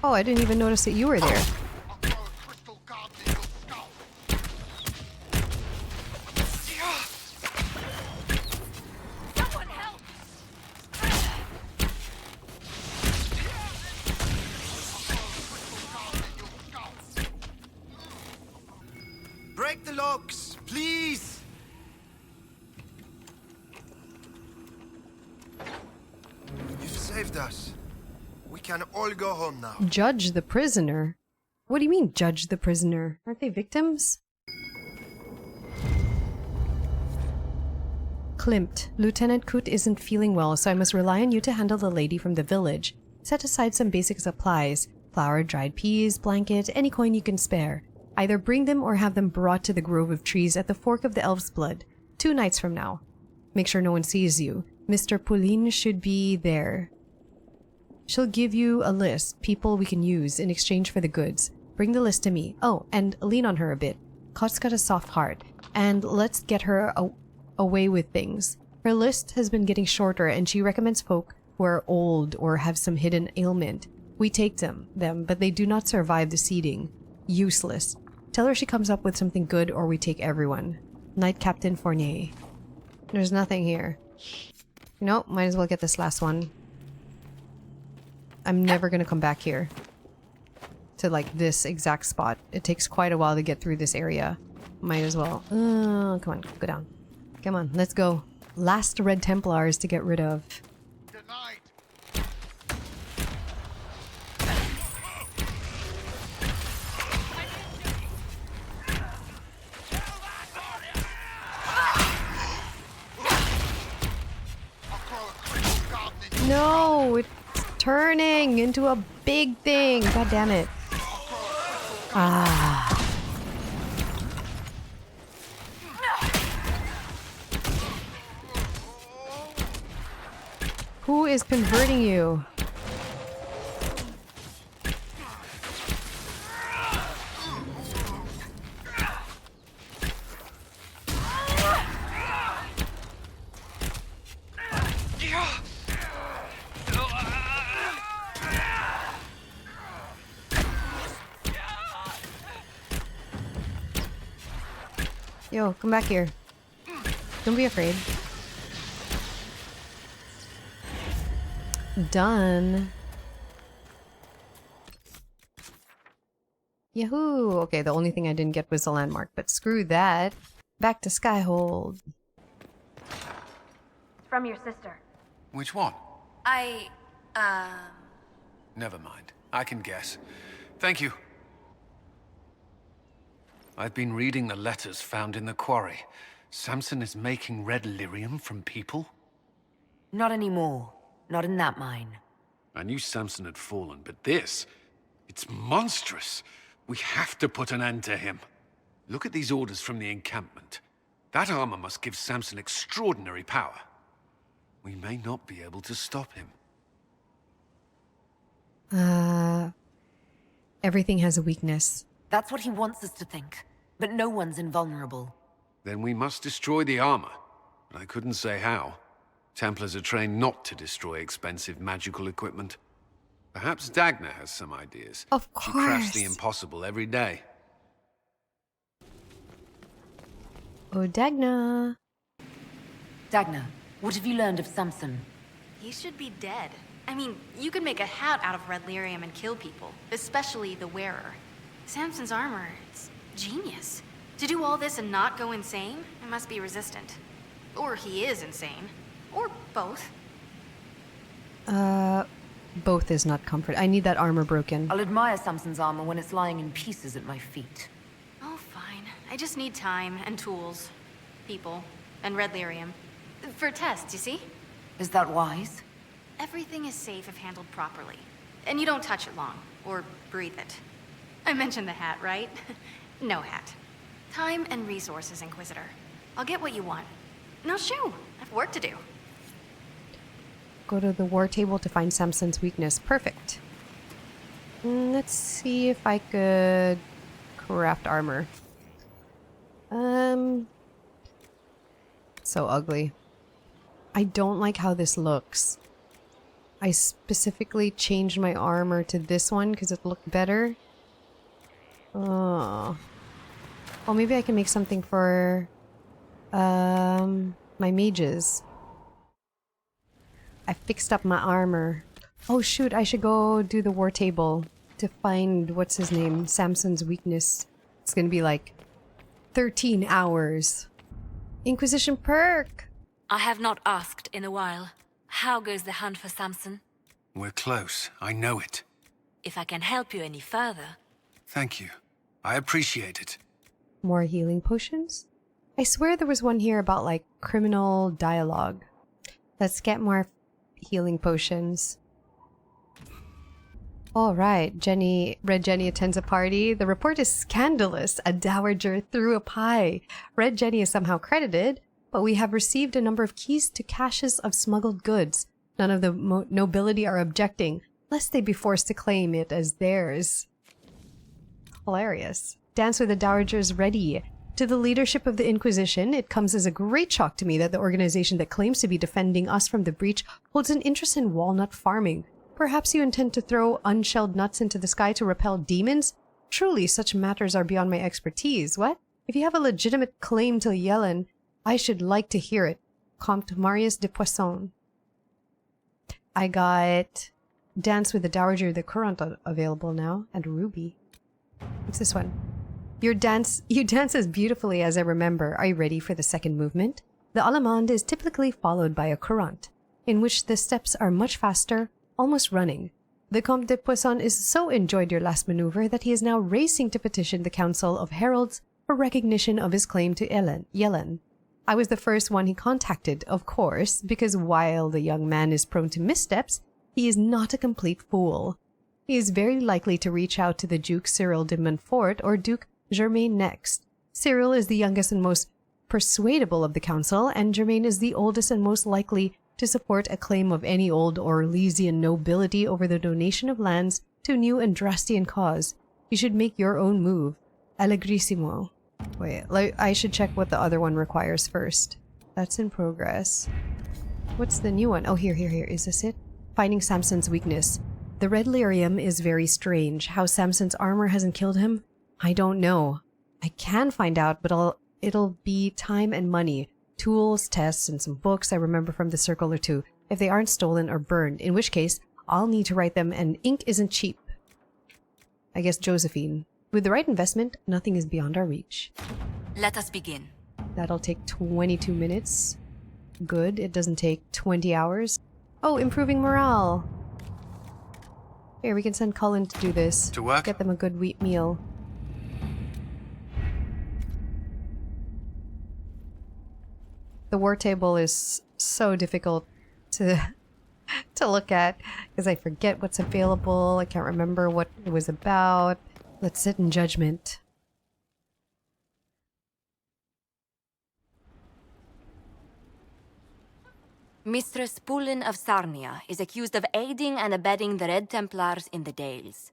Oh, I didn't even notice that you were there. Break the locks, please. You've saved us. We can all go home now. Judge the prisoner? What do you mean, judge the prisoner? Aren't they victims? Klimt, Lieutenant Kut isn't feeling well, so I must rely on you to handle the lady from the village. Set aside some basic supplies. Flour, dried peas, blanket, any coin you can spare. Either bring them or have them brought to the grove of trees at the fork of the Elf's Blood, 2 nights from now. Make sure no one sees you. Mr. Poulin should be there. She'll give you a list, people we can use in exchange for the goods. Bring the list to me. Oh, and lean on her a bit. Kot's got a soft heart. And let's get her away with things. Her list has been getting shorter and she recommends folk who are old or have some hidden ailment. We take them, but they do not survive the seeding. Useless. Tell her she comes up with something good or we take everyone. Knight Captain Fournier. There's nothing here. Nope, might as well get this last one. I'm never gonna come back here. To like this exact spot. It takes quite a while to get through this area. Might as well. Come on, go down. Come on, let's go. Last Red Templars to get rid of. No, it's turning into a big thing. God damn it. Ah. Who is converting you? Yo, come back here. Don't be afraid. Done. Yahoo! Okay, the only thing I didn't get was the landmark, but screw that. Back to Skyhold. From your sister. Which one? Never mind. I can guess. Thank you. I've been reading the letters found in the quarry. Samson is making red lyrium from people? Not anymore. Not in that mine. I knew Samson had fallen, but this... it's monstrous. We have to put an end to him. Look at these orders from the encampment. That armor must give Samson extraordinary power. We may not be able to stop him. Everything has a weakness. That's what he wants us to think. But no one's invulnerable. Then we must destroy the armor. But I couldn't say how. Templars are trained not to destroy expensive magical equipment. Perhaps Dagna has some ideas. Of course. She crafts the impossible every day. Oh, Dagna. Dagna, what have you learned of Samson? He should be dead. I mean, you could make a hat out of red lyrium and kill people, especially the wearer. Samson's armor, it's genius. To do all this and not go insane, it must be resistant. Or he is insane. Or both. Both is not comfort. I need that armor broken. I'll admire Samson's armor when it's lying in pieces at my feet. Oh, fine. I just need time and tools. People. And red lyrium. For tests, you see? Is that wise? Everything is safe if handled properly. And you don't touch it long. Or breathe it. I mentioned the hat, right? No hat. Time and resources, Inquisitor. I'll get what you want. Now shoo! I've work to do. Go to the war table to find Samson's weakness. Perfect. Let's see if I could craft armor. So ugly. I don't like how this looks. I specifically changed my armor to this one because it looked better. Oh. Well, maybe I can make something for my mages. I fixed up my armor. Oh shoot, I should go do the war table to find, what's his name, Samson's weakness. It's gonna be like 13 hours. Inquisition perk! I have not asked in a while. How goes the hunt for Samson? We're close. I know it. If I can help you any further... Thank you. I appreciate it. More healing potions? I swear there was one here about like criminal dialogue. Let's get more healing potions. Alright, Red Jenny attends a party. The report is scandalous. A dowager threw a pie. Red Jenny is somehow credited, but we have received a number of keys to caches of smuggled goods. None of the nobility are objecting, lest they be forced to claim it as theirs. Hilarious. Dance with the Dowager is ready. To the leadership of the Inquisition, it comes as a great shock to me that the organization that claims to be defending us from the breach holds an interest in walnut farming. Perhaps you intend to throw unshelled nuts into the sky to repel demons? Truly, such matters are beyond my expertise. What? If you have a legitimate claim to Yellen, I should like to hear it. Comte Marius de Poisson. I got Dance with the Dowager the Courant available now, and Ruby. What's this one? You dance as beautifully as I remember. Are you ready for the second movement? The allemande is typically followed by a courant, in which the steps are much faster, almost running. The Comte de Poisson is so enjoyed your last maneuver that he is now racing to petition the Council of Heralds for recognition of his claim to Yellen. I was the first one he contacted, of course, because while the young man is prone to missteps, he is not a complete fool. He is very likely to reach out to the Duke Cyril de Montfort or Duke Germain next. Cyril is the youngest and most persuadable of the council, and Germain is the oldest and most likely to support a claim of any old Orlesian nobility over the donation of lands to a new Andrastian cause. You should make your own move. Allegrissimo. Wait, I should check what the other one requires first. That's in progress. What's the new one? Oh, here. Is this it? Finding Samson's weakness. The red lyrium is very strange. How Samson's armor hasn't killed him? I don't know. I can find out, but it'll be time and money. Tools, tests, and some books I remember from the circle or two, if they aren't stolen or burned, in which case, I'll need to write them, and ink isn't cheap. I guess Josephine. With the right investment, nothing is beyond our reach. Let us begin. That'll take 22 minutes. Good, it doesn't take 20 hours. Oh, improving morale. Here, we can send Cullen to do this. To work? Get them a good wheat meal. The war table is so difficult to look at because I forget what's available. I can't remember what it was about. Let's sit in judgment. Mistress Pulin of Sarnia is accused of aiding and abetting the Red Templars in the Dales.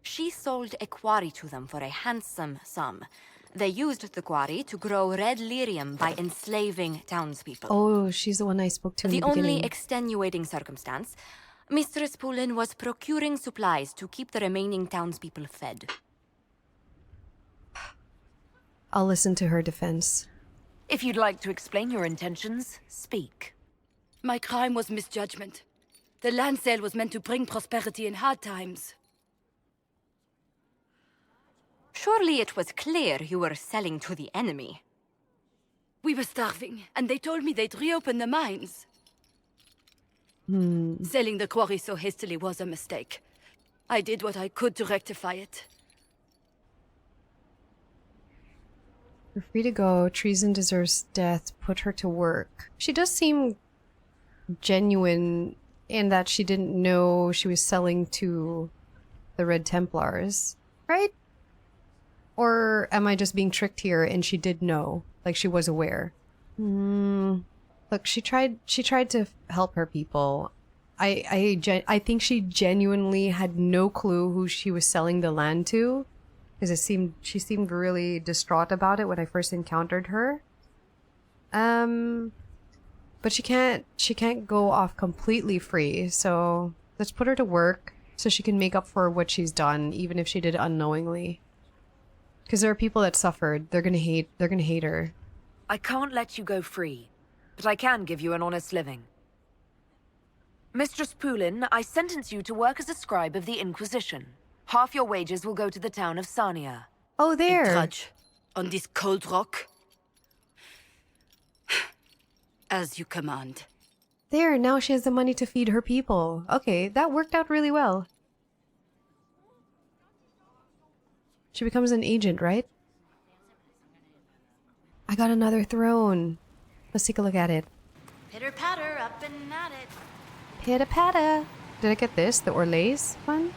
She sold a quarry to them for a handsome sum. They used the quarry to grow red lyrium by enslaving townspeople. Oh, she's the one I spoke to in the beginning. The only beginning. extenuating circumstance, Mistress Pulin was procuring supplies to keep the remaining townspeople fed. I'll listen to her defense. If you'd like to explain your intentions, speak. My crime was misjudgment. The land sale was meant to bring prosperity in hard times. Surely it was clear you were selling to the enemy. We were starving, and they told me they'd reopen the mines. Selling the quarry so hastily was a mistake. I did what I could to rectify it. You're free to go. Treason deserves death. Put her to work. She does seem genuine in that she didn't know she was selling to the Red Templars, right? Or am I just being tricked here and she did know, like she was aware? Look, she tried to help her people. I think she genuinely had no clue who she was selling the land to, because she seemed really distraught about it when I first encountered her. But she can't go off completely free, so let's put her to work so she can make up for what she's done, even if she did it unknowingly. Because there are people that suffered. They're gonna hate her. I can't let you go free, but I can give you an honest living. Mistress Pulin, I sentence you to work as a scribe of the Inquisition. Half your wages will go to the town of Sarnia. Oh, there! A drudge on this cold rock. As you command. There, now she has the money to feed her people. Okay, that worked out really well. She becomes an agent, right? I got another throne. Let's take a look at it. Pitter-patter, up and at it. Pitter-patter. Did I get this? The Orlays one?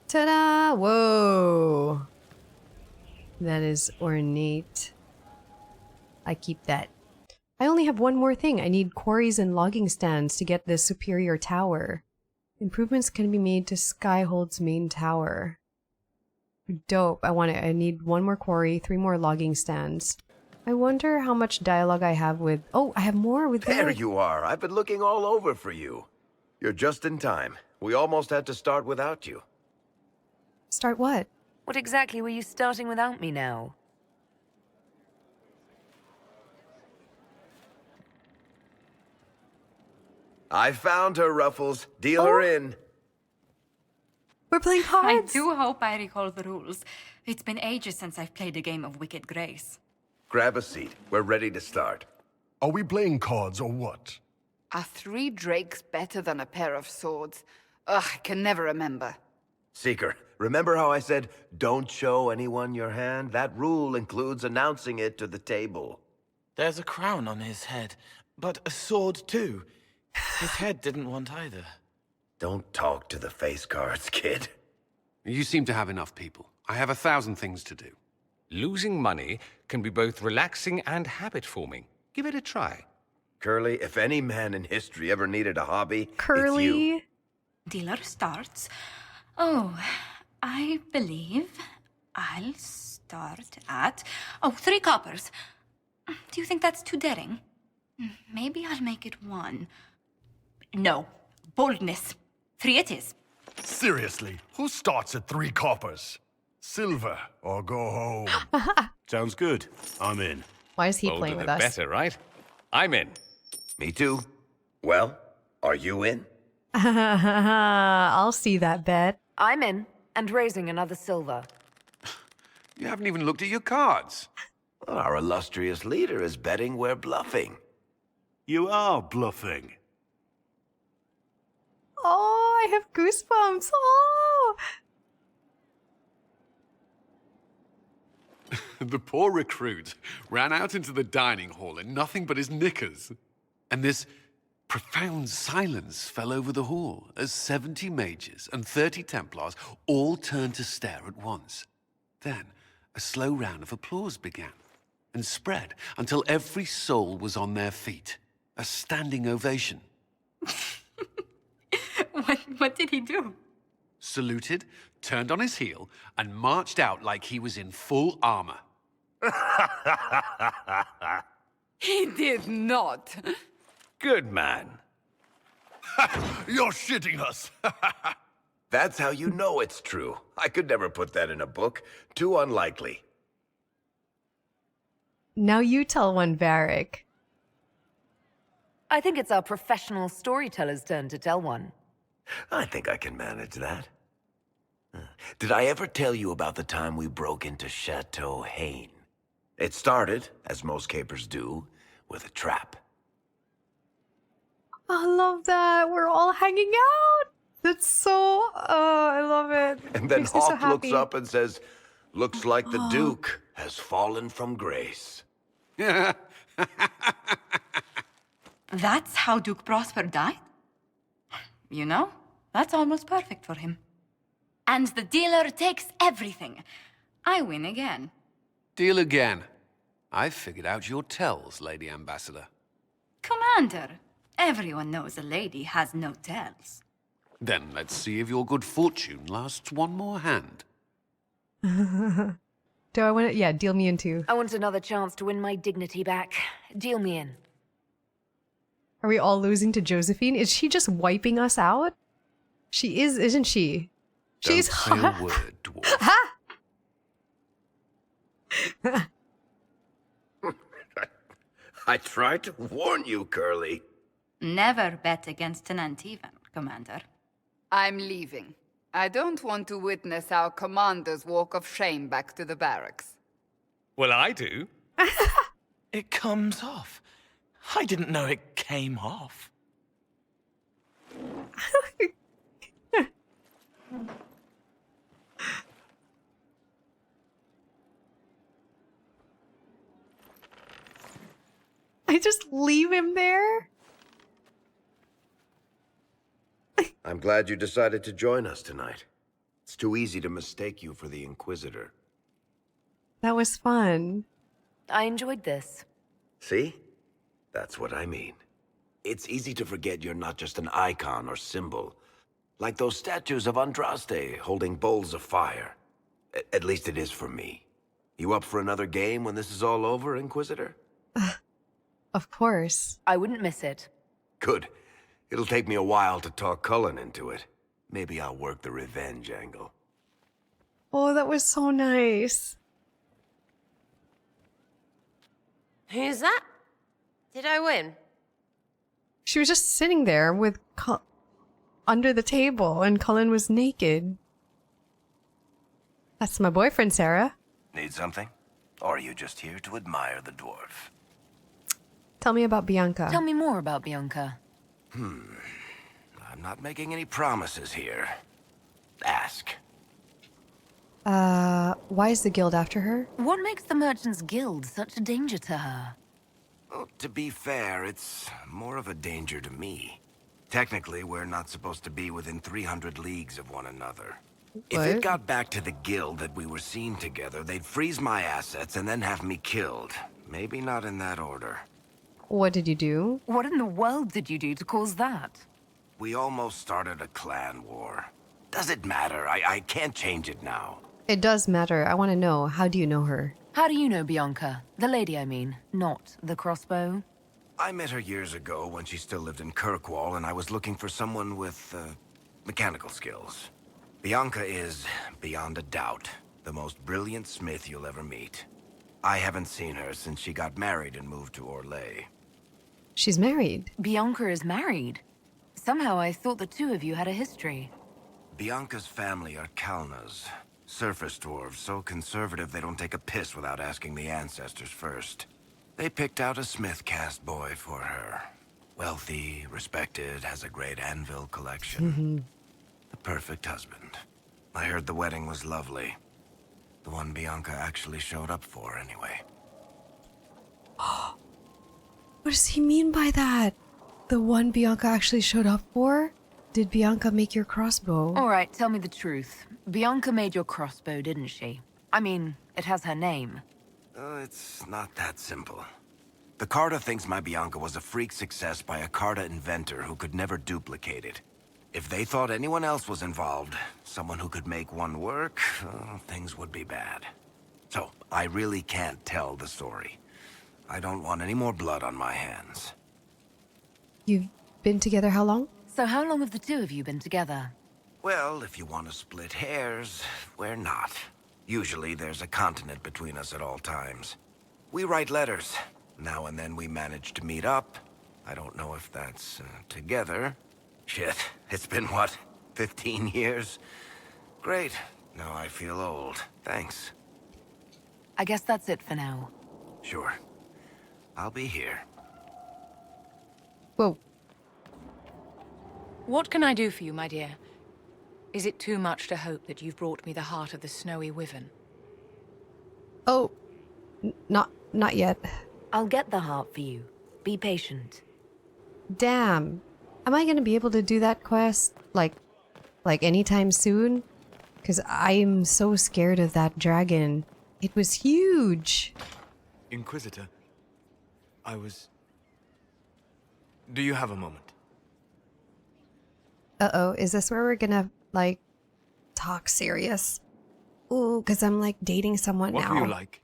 Ta-da! Whoa! That is ornate. I keep that. I only have one more thing. I need quarries and logging stands to get this superior tower. Improvements can be made to Skyhold's main tower. Dope. I want it. I need one more quarry, 3 more logging stands. I wonder how much dialogue I have with... Oh, I have more with... There you are. I've been looking all over for you. You're just in time. We almost had to start without you. Start what? What exactly were you starting without me now? I found her, Ruffles. Deal her in. We're playing cards. I do hope I recall the rules. It's been ages since I've played a game of Wicked Grace. Grab a seat. We're ready to start. Are we playing cards or what? Are 3 drakes better than a pair of swords? Ugh, I can never remember. Seeker, remember how I said, don't show anyone your hand? That rule includes announcing it to the table. There's a crown on his head, but a sword too. His head didn't want either. Don't talk to the face cards, kid. You seem to have enough people. I have 1,000 things to do. Losing money can be both relaxing and habit-forming. Give it a try. Curly, if any man in history ever needed a hobby, it's you. Curly. Dealer starts. Oh, I believe I'll start at 3 coppers. Do you think that's too daring? Maybe I'll make it 1. No, boldness. 3 it is. Seriously, who starts at 3 coppers? Silver or go home. Sounds good. I'm in. Why is he Older playing with the us? better, right? I'm in. Me too. Well, are you in? I'll see that bet. I'm in, and raising another silver. You haven't even looked at your cards. Well, our illustrious leader is betting we're bluffing. You are bluffing. Oh, I have goosebumps. Oh. The poor recruit ran out into the dining hall in nothing but his knickers. And this profound silence fell over the hall as 70 mages and 30 Templars all turned to stare at once. Then a slow round of applause began and spread until every soul was on their feet. A standing ovation. What did he do? Saluted, turned on his heel, and marched out like he was in full armor. He did not. Good man. You're shitting us. That's how you know it's true. I could never put that in a book. Too unlikely. Now you tell one, Varric. I think it's our professional storyteller's turn to tell one. I think I can manage that. Did I ever tell you about the time we broke into Chateau Hain? It started, as most capers do, with a trap. I love that. We're all hanging out. That's so... I love it. And then Makes me so Hawk looks happy. up and says, "Looks like the Duke has fallen from grace." That's how Duke Prosper died? You know, that's almost perfect for him. And the dealer takes everything. I win again. Deal again. I've figured out your tells, Lady Ambassador. Commander, everyone knows a lady has no tells. Then let's see if your good fortune lasts one more hand. Do I want to... Yeah, deal me in 2. I want another chance to win my dignity back. Deal me in. Are we all losing to Josephine? Is she just wiping us out? She is, isn't she? She's Don't say a word, dwarf. I tried to warn you, Curly. Never bet against an Antivan, Commander. I'm leaving. I don't want to witness our commander's walk of shame back to the barracks. Well, I do. It comes off. I didn't know it came off. I just leave him there? I'm glad you decided to join us tonight. It's too easy to mistake you for the Inquisitor. That was fun. I enjoyed this. See? That's what I mean. It's easy to forget you're not just an icon or symbol. Like those statues of Andraste holding bowls of fire. At least it is for me. You up for another game when this is all over, Inquisitor? Of course. I wouldn't miss it. Good. It'll take me a while to talk Cullen into it. Maybe I'll work the revenge angle. Oh, that was so nice. Who's that? Did I win? She was just sitting there with under the table and Cullen was naked. That's my boyfriend, Sarah. Need something? Or are you just here to admire the dwarf? Tell me about Bianca. Tell me more about Bianca. I'm not making any promises here. Ask. Why is the guild after her? What makes the Merchants Guild such a danger to her? Well, to be fair, it's more of a danger to me. Technically, we're not supposed to be within 300 leagues of one another. If it got back to the guild that we were seen together, they'd freeze my assets and then have me killed. Maybe not in that order. What did you do? What in the world did you do to cause that? We almost started a clan war. Does it matter? I can't change it now. It does matter. I want to know. How do you know her? How do you know Bianca? The lady, I mean, not the crossbow. I met her years ago when she still lived in Kirkwall, and I was looking for someone with, mechanical skills. Bianca is, beyond a doubt, the most brilliant smith you'll ever meet. I haven't seen her since she got married and moved to Orlais. She's married. Bianca is married? Somehow I thought the two of you had a history. Bianca's family are Kalnas. Surface dwarves, so conservative they don't take a piss without asking the ancestors first. They picked out a smith caste boy for her. Wealthy, respected, has a great anvil collection. The perfect husband. I heard the wedding was lovely. The one Bianca actually showed up for, anyway. What does he mean by that? The one Bianca actually showed up for? Did Bianca make your crossbow? All right, tell me the truth. Bianca made your crossbow, didn't she? I mean, it has her name. It's not that simple. The Carta thinks my Bianca was a freak success by a Carta inventor who could never duplicate it. If they thought anyone else was involved, someone who could make one work, things would be bad. So, I really can't tell the story. I don't want any more blood on my hands. You've been together how long? So how long have the two of you been together? Well, if you want to split hairs, we're not. Usually there's a continent between us at all times. We write letters. Now and then we manage to meet up. I don't know if that's together. Shit, it's been what, 15 years? Great. Now I feel old. Thanks. I guess that's it for now. Sure. I'll be here. Whoa. What can I do for you, my dear? Is it too much to hope that you've brought me the heart of the snowy wyvern? Oh, not yet. I'll get the heart for you. Be patient. Damn. Am I gonna be able to do that quest, like anytime soon? Because I'm so scared of that dragon. It was huge. Inquisitor, Do you have a moment? Uh-oh, is this where we're gonna, like, talk serious? Ooh, because I'm, like, dating someone now. What were you like?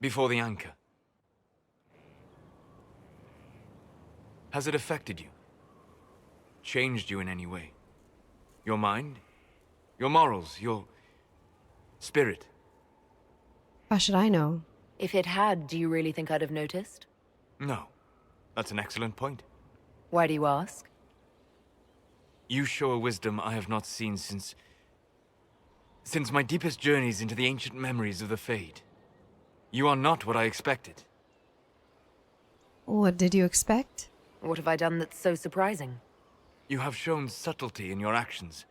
Before the anchor? Has it affected you? Changed you in any way? Your mind? Your morals? Your spirit? How should I know? If it had, do you really think I'd have noticed? No. That's an excellent point. Why do you ask? You show a wisdom I have not seen since my deepest journeys into the ancient memories of the Fade. You are not what I expected. What did you expect? What have I done that's so surprising? You have shown subtlety in your actions.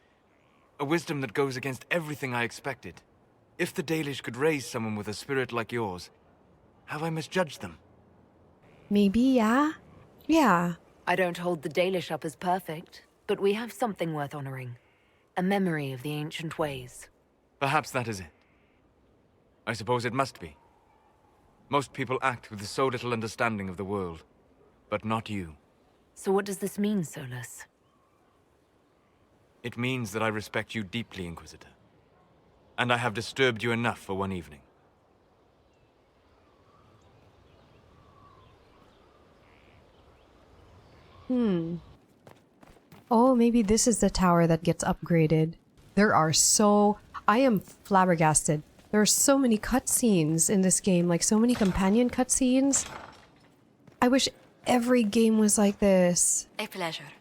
A wisdom that goes against everything I expected. If the Dalish could raise someone with a spirit like yours, have I misjudged them? Maybe, yeah? Yeah. I don't hold the Dalish up as perfect, but we have something worth honoring. A memory of the ancient ways. Perhaps that is it. I suppose it must be. Most people act with so little understanding of the world, but not you. So what does this mean, Solus? It means that I respect you deeply, Inquisitor. And I have disturbed you enough for one evening. Oh, maybe this is the tower that gets upgraded. I am flabbergasted. There are so many cutscenes in this game, like so many companion cutscenes. I wish every game was like this. A pleasure.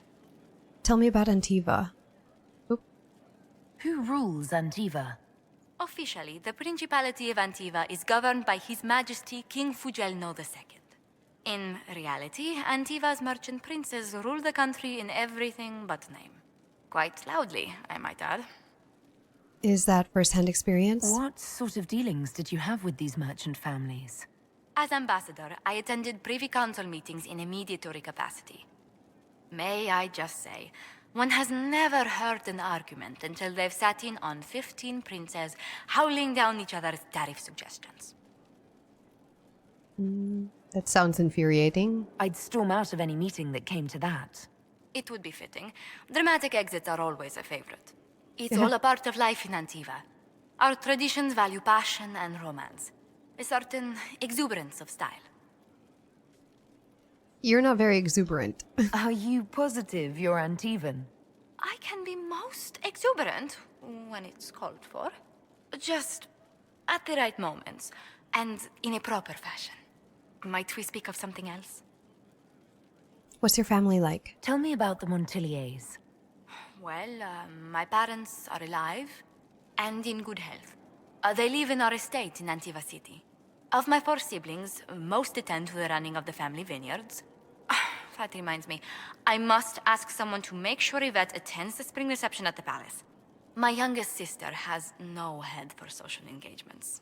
Tell me about Antiva. Oop. Who rules Antiva? Officially, the Principality of Antiva is governed by His Majesty King Fugelno II. In reality, Antiva's merchant princes rule the country in everything but name. Quite loudly, I might add. Is that first-hand experience? What sort of dealings did you have with these merchant families? As ambassador, I attended Privy Council meetings in a mediatory capacity. May I just say, one has never heard an argument until they've sat in on 15 princes howling down each other's tariff suggestions. That sounds infuriating. I'd storm out of any meeting that came to that. It would be fitting. Dramatic exits are always a favorite. It's all a part of life in Antiva. Our traditions value passion and romance. A certain exuberance of style. You're not very exuberant. Are you positive you're Antivan? I can be most exuberant when it's called for. Just at the right moments, and in a proper fashion. Might we speak of something else? What's your family like? Tell me about the Montiliers. Well, my parents are alive and in good health. They live in our estate in Antiva City. Of my 4 siblings, most attend to the running of the family vineyards. That reminds me, I must ask someone to make sure Yvette attends the spring reception at the palace. My youngest sister has no head for social engagements.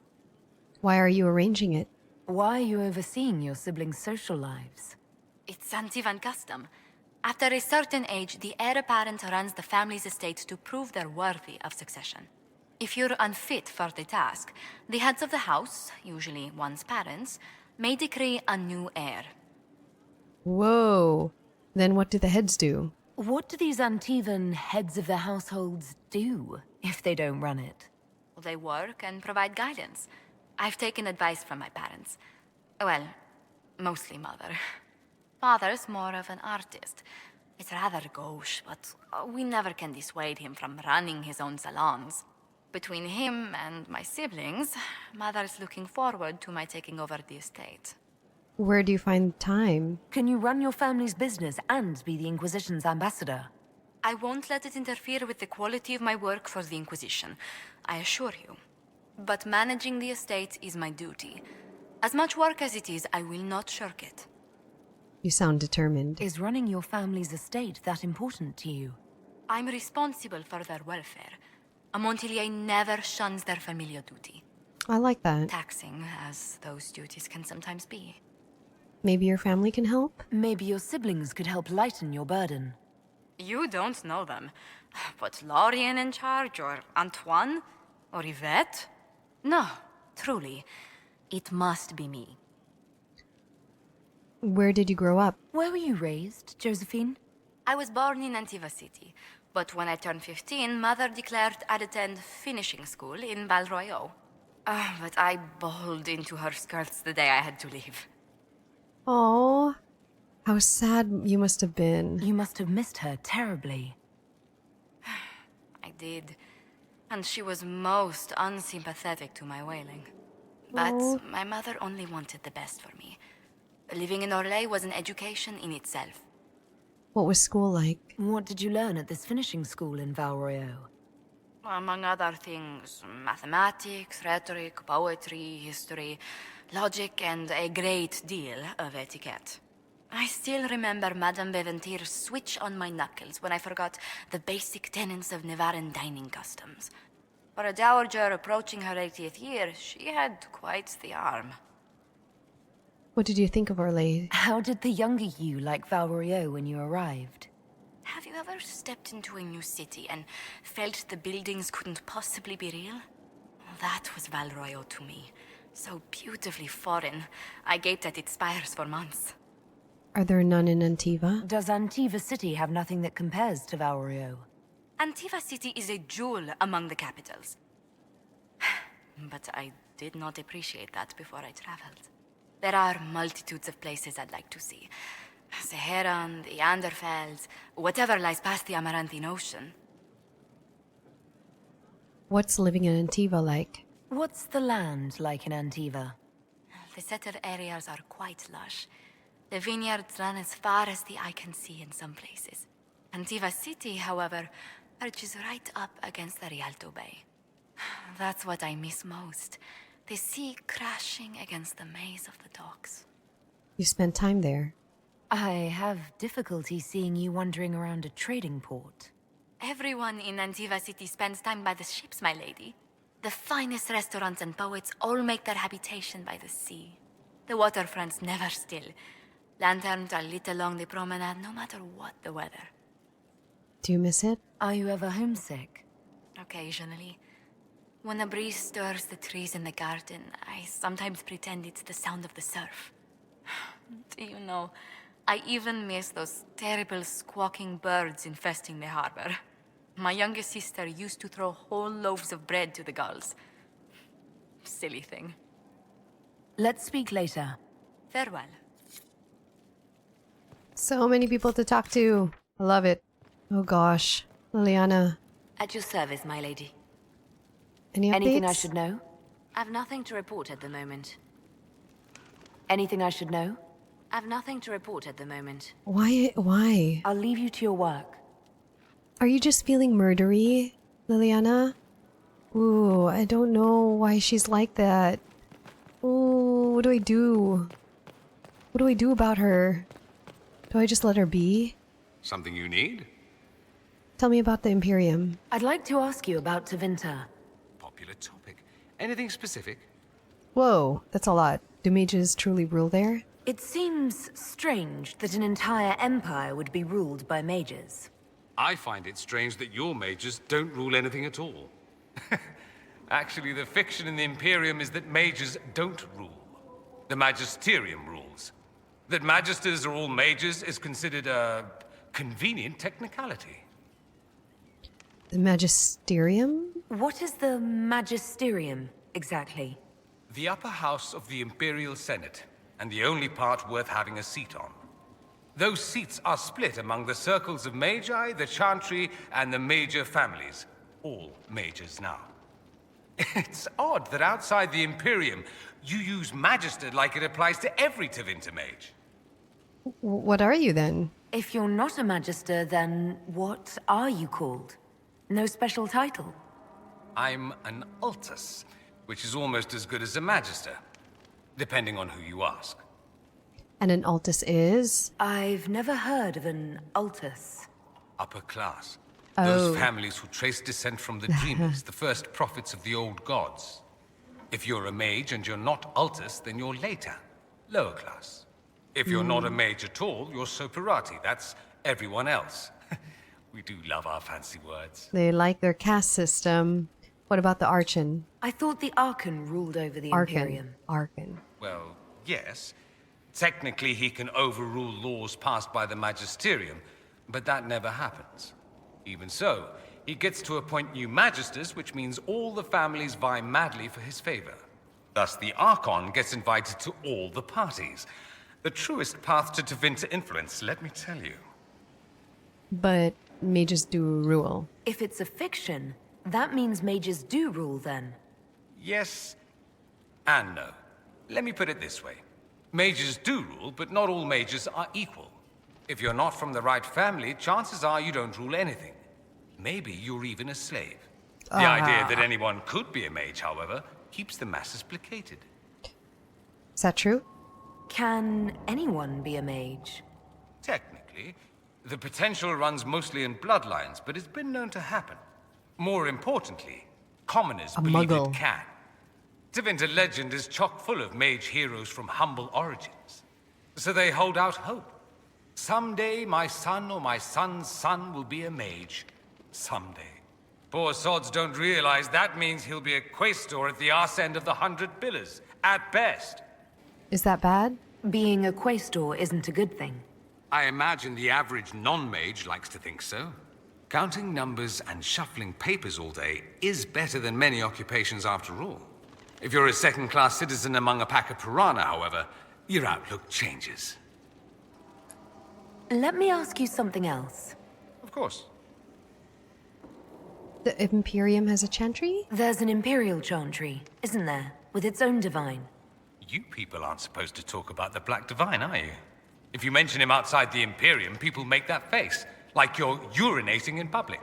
Why are you arranging it? Why are you overseeing your siblings' social lives? It's Antivan custom. After a certain age, the heir apparent runs the family's estate to prove they're worthy of succession. If you're unfit for the task, the heads of the house, usually one's parents, may decree a new heir. Whoa. Then what do the heads do? What do these Antivan heads of the households do if they don't run it? They work and provide guidance. I've taken advice from my parents. Well, mostly mother. Father's more of an artist. It's rather gauche, but we never can dissuade him from running his own salons. Between him and my siblings, mother's looking forward to my taking over the estate. Where do you find time? Can you run your family's business and be the Inquisition's ambassador? I won't let it interfere with the quality of my work for the Inquisition, I assure you. But managing the estate is my duty. As much work as it is, I will not shirk it. You sound determined. Is running your family's estate that important to you? I'm responsible for their welfare. A Montilier never shuns their familial duty. I like that. Taxing as those duties can sometimes be. Maybe your family can help? Maybe your siblings could help lighten your burden. You don't know them. But Lorien in charge, or Antoine, or Yvette? No, truly. It must be me. Where did you grow up? Where were you raised, Josephine? I was born in Antiva City, but when I turned 15, Mother declared I'd attend finishing school in Val Royeaux. But I bowled into her skirts the day I had to leave. Oh, how sad you must have been. You must have missed her terribly. I did, and she was most unsympathetic to my wailing. But my mother only wanted the best for me. Living in Orlais was an education in itself. What was school like? What did you learn at this finishing school in Val Royeaux? Among other things, mathematics, rhetoric, poetry, history, logic, and a great deal of etiquette. I still remember Madame Beventir's switch on my knuckles when I forgot the basic tenets of Nevaran dining customs. For a dowager approaching her 80th year, she had quite the arm. What did you think of Orlais? How did the younger you like Val Royeaux when you arrived? Have you ever stepped into a new city and felt the buildings couldn't possibly be real? That was Val Royeaux to me. So beautifully foreign, I gaped at its spires for months. Are there none in Antiva? Does Antiva City have nothing that compares to Val Royeaux? Antiva City is a jewel among the capitals. But I did not appreciate that before I traveled. There are multitudes of places I'd like to see. Seheran, the Anderfells, whatever lies past the Amaranthine Ocean. What's living in Antiva like? What's the land like in Antiva? The settled areas are quite lush. The vineyards run as far as the eye can see in some places. Antiva City, however, perches right up against the Rialto Bay. That's what I miss most. The sea crashing against the maze of the docks. You spent time there. I have difficulty seeing you wandering around a trading port. Everyone in Antiva City spends time by the ships, my lady. The finest restaurants and poets all make their habitation by the sea. The waterfront's never still. Lanterns are lit along the promenade no matter what the weather. Do you miss it? Are you ever homesick? Occasionally. When a breeze stirs the trees in the garden, I sometimes pretend it's the sound of the surf. Do you know, I even miss those terrible squawking birds infesting the harbor. My youngest sister used to throw whole loaves of bread to the gulls. Silly thing. Let's speak later. Farewell. So many people to talk to. I love it. Oh gosh. Liliana. At your service, my lady. Any updates? Anything I should know? I've nothing to report at the moment. Anything I should know? I've nothing to report at the moment. Why? Why? I'll leave you to your work. Are you just feeling murdery, Liliana? Ooh, I don't know why she's like that. Ooh, what do I do? What do I do about her? Do I just let her be? Something you need? Tell me about the Imperium. I'd like to ask you about Tevinter. Popular topic. Anything specific? Whoa, that's a lot. Do mages truly rule there? It seems strange that an entire empire would be ruled by mages. I find it strange that your mages don't rule anything at all. Actually, the fiction in the Imperium is that mages don't rule. The Magisterium rules. That magisters are all mages is considered a convenient technicality. The Magisterium? What is the Magisterium, exactly? The upper house of the Imperial Senate, and the only part worth having a seat on. Those seats are split among the circles of Magi, the Chantry, and the major families. All mages now. It's odd that outside the Imperium, you use Magister like it applies to every Tevinter mage. What are you then? If you're not a Magister, then what are you called? No special title? I'm an Altus, which is almost as good as a Magister, depending on who you ask. And an Altus is? I've never heard of an Altus. Upper class. Oh. Those families who trace descent from the Dreamers, the first prophets of the old gods. If you're a mage and you're not Altus, then you're later, lower class. If you're not a mage at all, you're Soperati. That's everyone else. We do love our fancy words. They like their caste system. What about the Archon? I thought the Archon ruled over the Imperium. Archon. Well, yes. Technically, he can overrule laws passed by the Magisterium, but that never happens. Even so, he gets to appoint new Magisters, which means all the families vie madly for his favor. Thus, the Archon gets invited to all the parties. The truest path to Tevinter influence, let me tell you. But mages do rule. If it's a fiction, that means mages do rule then. Yes and no. Let me put it this way. Mages do rule, but not all mages are equal. If you're not from the right family, chances are you don't rule anything. Maybe you're even a slave. The idea that anyone could be a mage, however, keeps the masses placated. Is that true? Can anyone be a mage? Technically, the potential runs mostly in bloodlines, but it's been known to happen. More importantly, commoners believe it can. Tevinter legend is chock full of mage heroes from humble origins. So they hold out hope. Someday my son or my son's son will be a mage. Someday. Poor sods don't realize that means he'll be a quaestor at the arse end of the 100 pillars, at best. Is that bad? Being a quaestor isn't a good thing. I imagine the average non-mage likes to think so. Counting numbers and shuffling papers all day is better than many occupations after all. If you're a second-class citizen among a pack of piranha, however, your outlook changes. Let me ask you something else. Of course. The Imperium has a chantry? There's an Imperial chantry, isn't there? With its own divine. You people aren't supposed to talk about the Black Divine, are you? If you mention him outside the Imperium, people make that face, like you're urinating in public.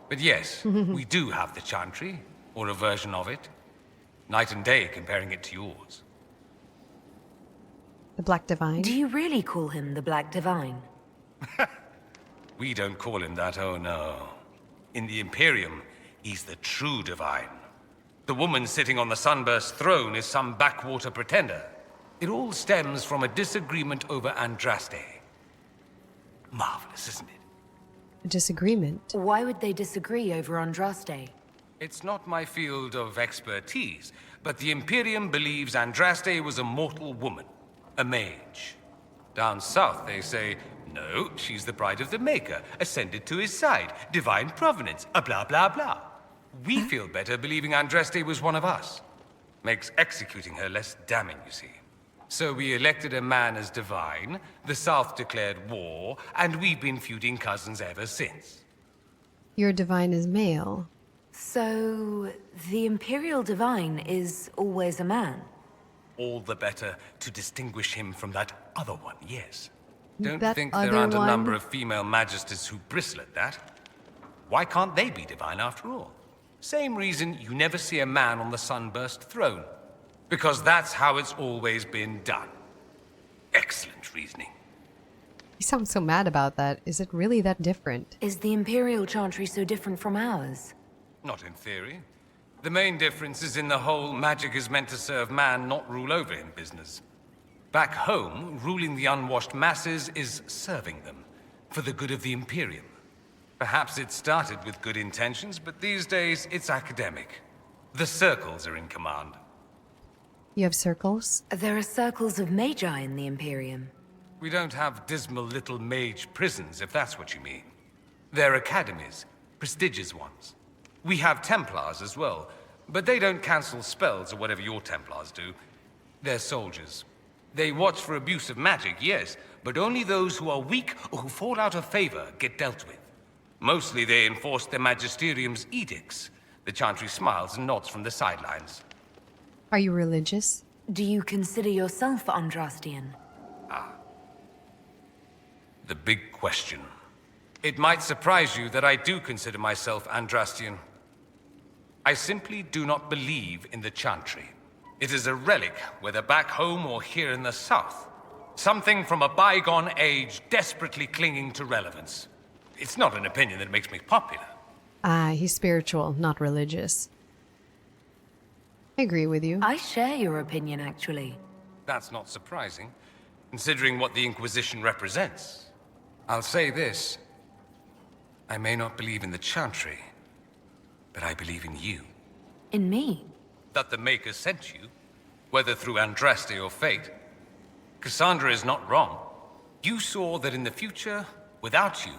But yes, we do have the chantry, or a version of it. Night and day comparing it to yours. The Black Divine? Do you really call him the Black Divine? We don't call him that, oh no. In the Imperium, he's the true divine. The woman sitting on the Sunburst throne is some backwater pretender. It all stems from a disagreement over Andraste. Marvelous, isn't it? A disagreement? Why would they disagree over Andraste? It's not my field of expertise, but the Imperium believes Andraste was a mortal woman, a mage. Down south, they say, no, she's the bride of the Maker, ascended to his side, divine provenance, blah, blah, blah. We feel better believing Andraste was one of us. Makes executing her less damning, you see. So we elected a man as divine, the South declared war, and we've been feuding cousins ever since. Your divine is male. So, the Imperial Divine is always a man? All the better to distinguish him from that other one, yes. Don't That think there other aren't a one? number of female magisters who bristle at that. Why can't they be divine after all? Same reason you never see a man on the sunburst throne. Because that's how it's always been done. Excellent reasoning. You sound so mad about that. Is it really that different? Is the Imperial Chantry so different from ours? Not in theory. The main difference is in the whole magic is meant to serve man, not rule over him business. Back home, ruling the unwashed masses is serving them, for the good of the Imperium. Perhaps it started with good intentions, but these days it's academic. The circles are in command. You have circles? There are circles of magi in the Imperium. We don't have dismal little mage prisons, if that's what you mean. They're academies, prestigious ones. We have Templars as well, but they don't cancel spells or whatever your Templars do. They're soldiers. They watch for abuse of magic, yes, but only those who are weak or who fall out of favor get dealt with. Mostly they enforce the Magisterium's edicts. The Chantry smiles and nods from the sidelines. Are you religious? Do you consider yourself Andrastian? The big question. It might surprise you that I do consider myself Andrastian. I simply do not believe in the Chantry. It is a relic, whether back home or here in the south. Something from a bygone age desperately clinging to relevance. It's not an opinion that makes me popular. He's spiritual, not religious. I agree with you. I share your opinion, actually. That's not surprising, considering what the Inquisition represents. I'll say this. I may not believe in the Chantry, but I believe in you. In me? That the Maker sent you, whether through Andraste or fate. Cassandra is not wrong. You saw that in the future, without you,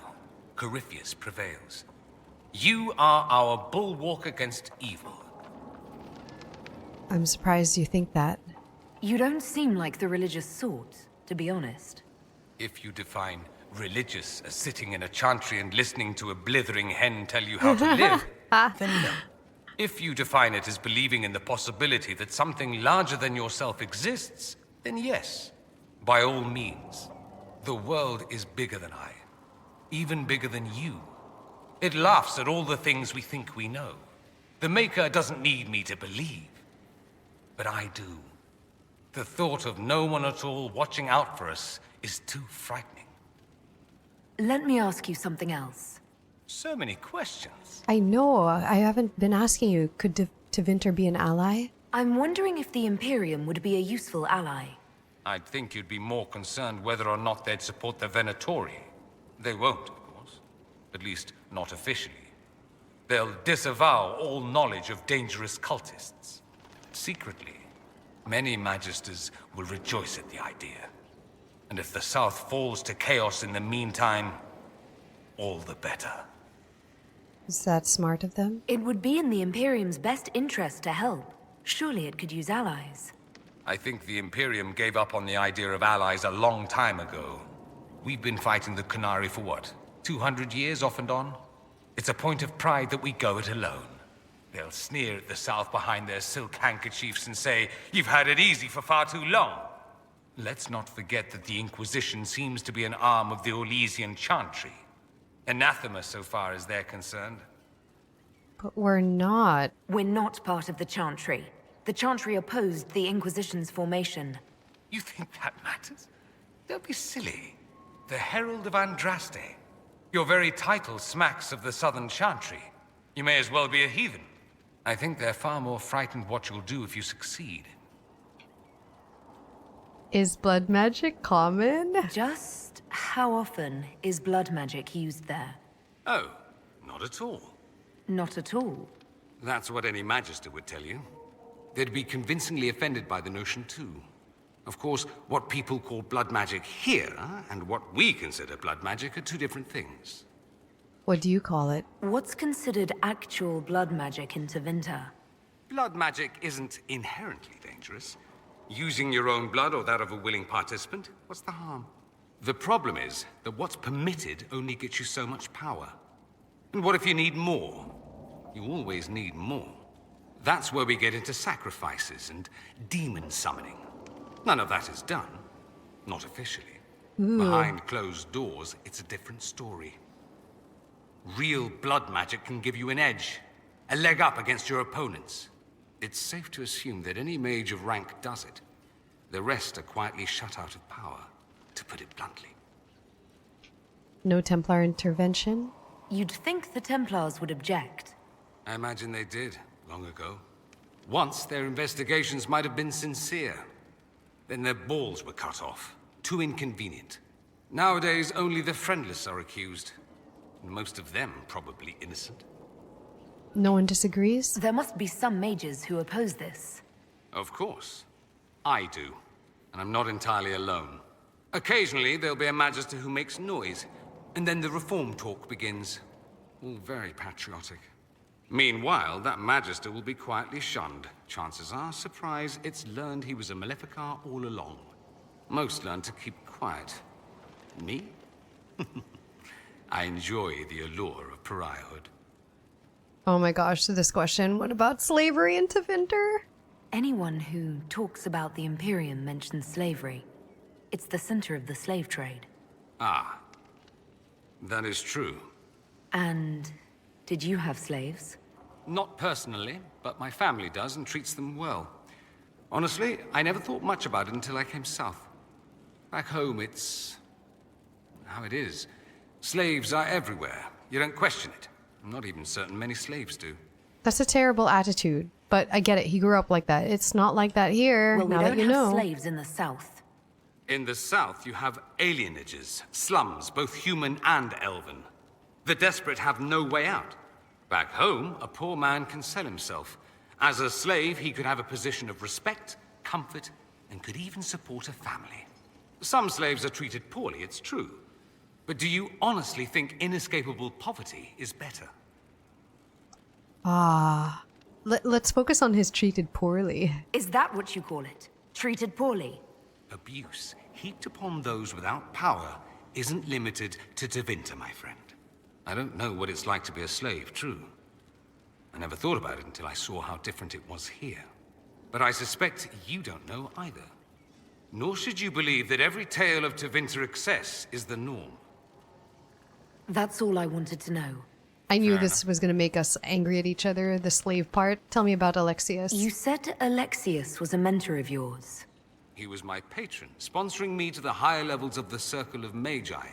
Corypheus prevails. You are our bulwark against evil. I'm surprised you think that. You don't seem like the religious sort, to be honest. If you define religious as sitting in a chantry and listening to a blithering hen tell you how to live, then no. If you define it as believing in the possibility that something larger than yourself exists, then yes, by all means. The world is bigger than I, even bigger than you. It laughs at all the things we think we know. The Maker doesn't need me to believe, but I do. The thought of no one at all watching out for us is too frightening. Let me ask you something else. So many questions. I know. I haven't been asking you. Could Tevinter be an ally? I'm wondering if the Imperium would be a useful ally. I'd think you'd be more concerned whether or not they'd support the Venatori. They won't, of course. At least, not officially. They'll disavow all knowledge of dangerous cultists. Secretly, many Magisters will rejoice at the idea. And if the South falls to chaos in the meantime, all the better. Is that smart of them? It would be in the Imperium's best interest to help. Surely it could use allies. I think the Imperium gave up on the idea of allies a long time ago. We've been fighting the Qunari for what, 200 years off and on? It's a point of pride that we go it alone. They'll sneer at the South behind their silk handkerchiefs and say, "You've had it easy for far too long." Let's not forget that the Inquisition seems to be an arm of the Orlesian Chantry. Anathema so far as they're concerned. But we're not. We're not part of the Chantry. The Chantry opposed the Inquisition's formation. You think that matters? Don't be silly. The Herald of Andraste. Your very title smacks of the Southern Chantry. You may as well be a heathen. I think they're far more frightened what you'll do if you succeed. Is blood magic common? Just how often is blood magic used there? Oh, not at all. Not at all. That's what any Magister would tell you. They'd be convincingly offended by the notion too. Of course, what people call blood magic here and what we consider blood magic are two different things. What do you call it? What's considered actual blood magic in Tevinter? Blood magic isn't inherently dangerous. Using your own blood or that of a willing participant, what's the harm? The problem is that what's permitted only gets you so much power. And what if you need more? You always need more. That's where we get into sacrifices and demon summoning. None of that is done. Not officially. Behind closed doors, it's a different story. Real blood magic can give you an edge, a leg up against your opponents. It's safe to assume that any mage of rank does it. The rest are quietly shut out of power, to put it bluntly. No Templar intervention? You'd think the Templars would object. I imagine they did, long ago. Once, their investigations might have been sincere. Then their balls were cut off. Too inconvenient. Nowadays, only the friendless are accused. And most of them probably innocent. No one disagrees? There must be some mages who oppose this. Of course. I do. And I'm not entirely alone. Occasionally, there'll be a magister who makes noise. And then the reform talk begins. All very patriotic. Meanwhile, that magister will be quietly shunned. Chances are, surprise, it's learned he was a Maleficar all along. Most learn to keep quiet. Me? I enjoy the allure of pariahhood. Oh my gosh, this question. What about slavery in Tevinter? Anyone who talks about the Imperium mentions slavery. It's the center of the slave trade. Ah. That is true. And did you have slaves? Not personally, but my family does and treats them well. Honestly, I never thought much about it until I came south. Back home, it's how it is. Slaves are everywhere. You don't question it. I'm not even certain many slaves do. That's a terrible attitude, but I get it. He grew up like that. It's not like that here, well, now that you know. We don't have slaves in the south. In the south, you have alienages, slums, both human and elven. The desperate have no way out. Back home, a poor man can sell himself. As a slave, he could have a position of respect, comfort, and could even support a family. Some slaves are treated poorly, it's true. But do you honestly think inescapable poverty is better? Ah. Let's focus on his treated poorly. Is that what you call it? Treated poorly? Abuse heaped upon those without power isn't limited to Tevinter, my friend. I don't know what it's like to be a slave, true. I never thought about it until I saw how different it was here. But I suspect you don't know either. Nor should you believe that every tale of Tevinter excess is the norm. That's all I wanted to know. I knew this was going to make us angry at each other, the slave part. Tell me about Alexius. You said Alexius was a mentor of yours. He was my patron, sponsoring me to the higher levels of the Circle of Magi.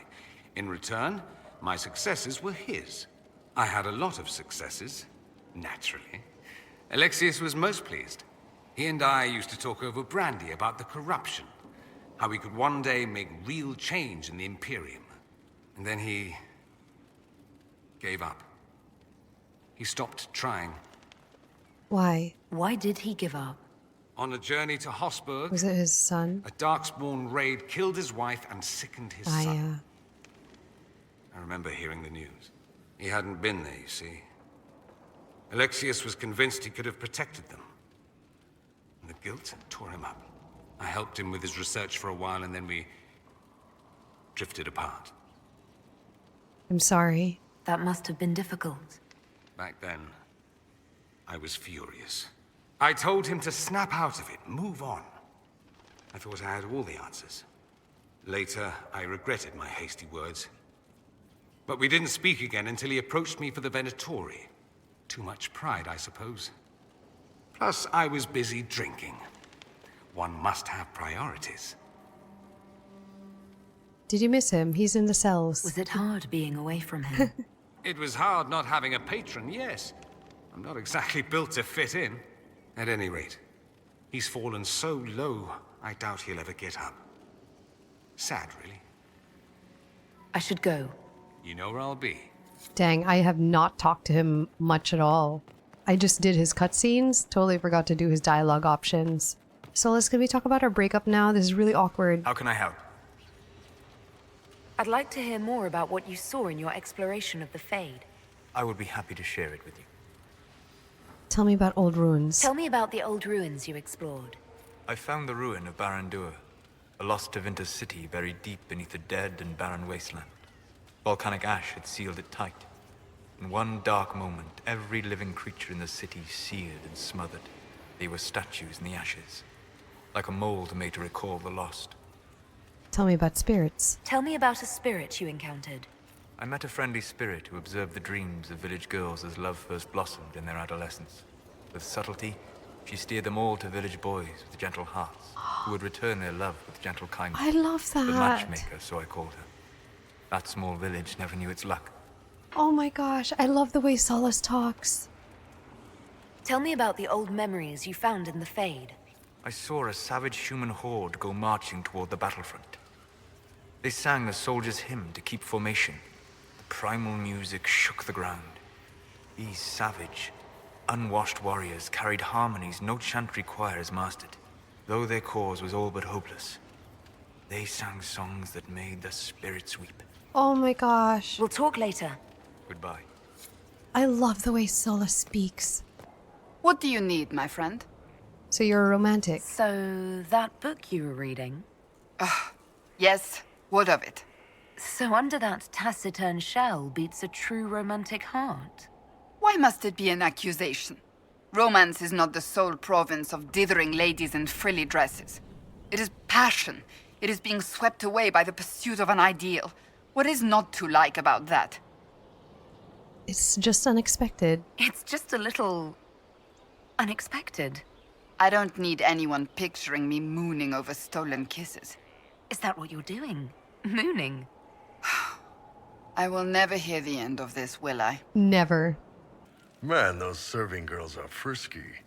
In return, my successes were his. I had a lot of successes, naturally. Alexius was most pleased. He and I used to talk over brandy about the corruption, how we could one day make real change in the Imperium. And then he gave up. He stopped trying. Why? Why did he give up? On a journey to Hosburg... Was it his son? A Darkspawn raid killed his wife and sickened his son. I remember hearing the news. He hadn't been there, you see. Alexius was convinced he could have protected them. And the guilt tore him up. I helped him with his research for a while, and then we drifted apart. I'm sorry. That must have been difficult. Back then, I was furious. I told him to snap out of it, move on. I thought I had all the answers. Later, I regretted my hasty words. But we didn't speak again until he approached me for the Venatori. Too much pride, I suppose. Plus, I was busy drinking. One must have priorities. Did you miss him? He's in the cells. Was it hard being away from him? It was hard not having a patron, yes. I'm not exactly built to fit in. At any rate, he's fallen so low, I doubt he'll ever get up. Sad, really. I should go. You know where I'll be. Dang, I have not talked to him much at all. I just did his cutscenes. Totally forgot to do his dialogue options. Solus, can we talk about our breakup now? This is really awkward. How can I help? I'd like to hear more about what you saw in your exploration of the Fade. I would be happy to share it with you. Tell me about old ruins. Tell me about the old ruins you explored. I found the ruin of Barandur, a lost Tevinter city buried deep beneath a dead and barren wasteland. Volcanic ash had sealed it tight. In one dark moment, every living creature in the city seared and smothered. They were statues in the ashes, like a mold made to recall the lost. Tell me about spirits. Tell me about a spirit you encountered. I met a friendly spirit who observed the dreams of village girls as love first blossomed in their adolescence. With subtlety, she steered them all to village boys with gentle hearts, who would return their love with gentle kindness. I love that. The matchmaker, so I called her. That small village never knew its luck. Oh my gosh, I love the way Solus talks. Tell me about the old memories you found in the Fade. I saw a savage human horde go marching toward the battlefront. They sang a soldier's hymn to keep formation. The primal music shook the ground. These savage, unwashed warriors carried harmonies no chantry choirs mastered, though their cause was all but hopeless. They sang songs that made the spirits weep. Oh my gosh. We'll talk later. Goodbye. I love the way Solus speaks. What do you need, my friend? So you're a romantic. So, that book you were reading? Yes, what of it? So under that taciturn shell beats a true romantic heart? Why must it be an accusation? Romance is not the sole province of dithering ladies in frilly dresses. It is passion. It is being swept away by the pursuit of an ideal. What is not to like about that? It's just unexpected. It's just a little... unexpected. I don't need anyone picturing me mooning over stolen kisses. Is that what you're doing? Mooning? I will never hear the end of this, will I? Never. Man, those serving girls are frisky.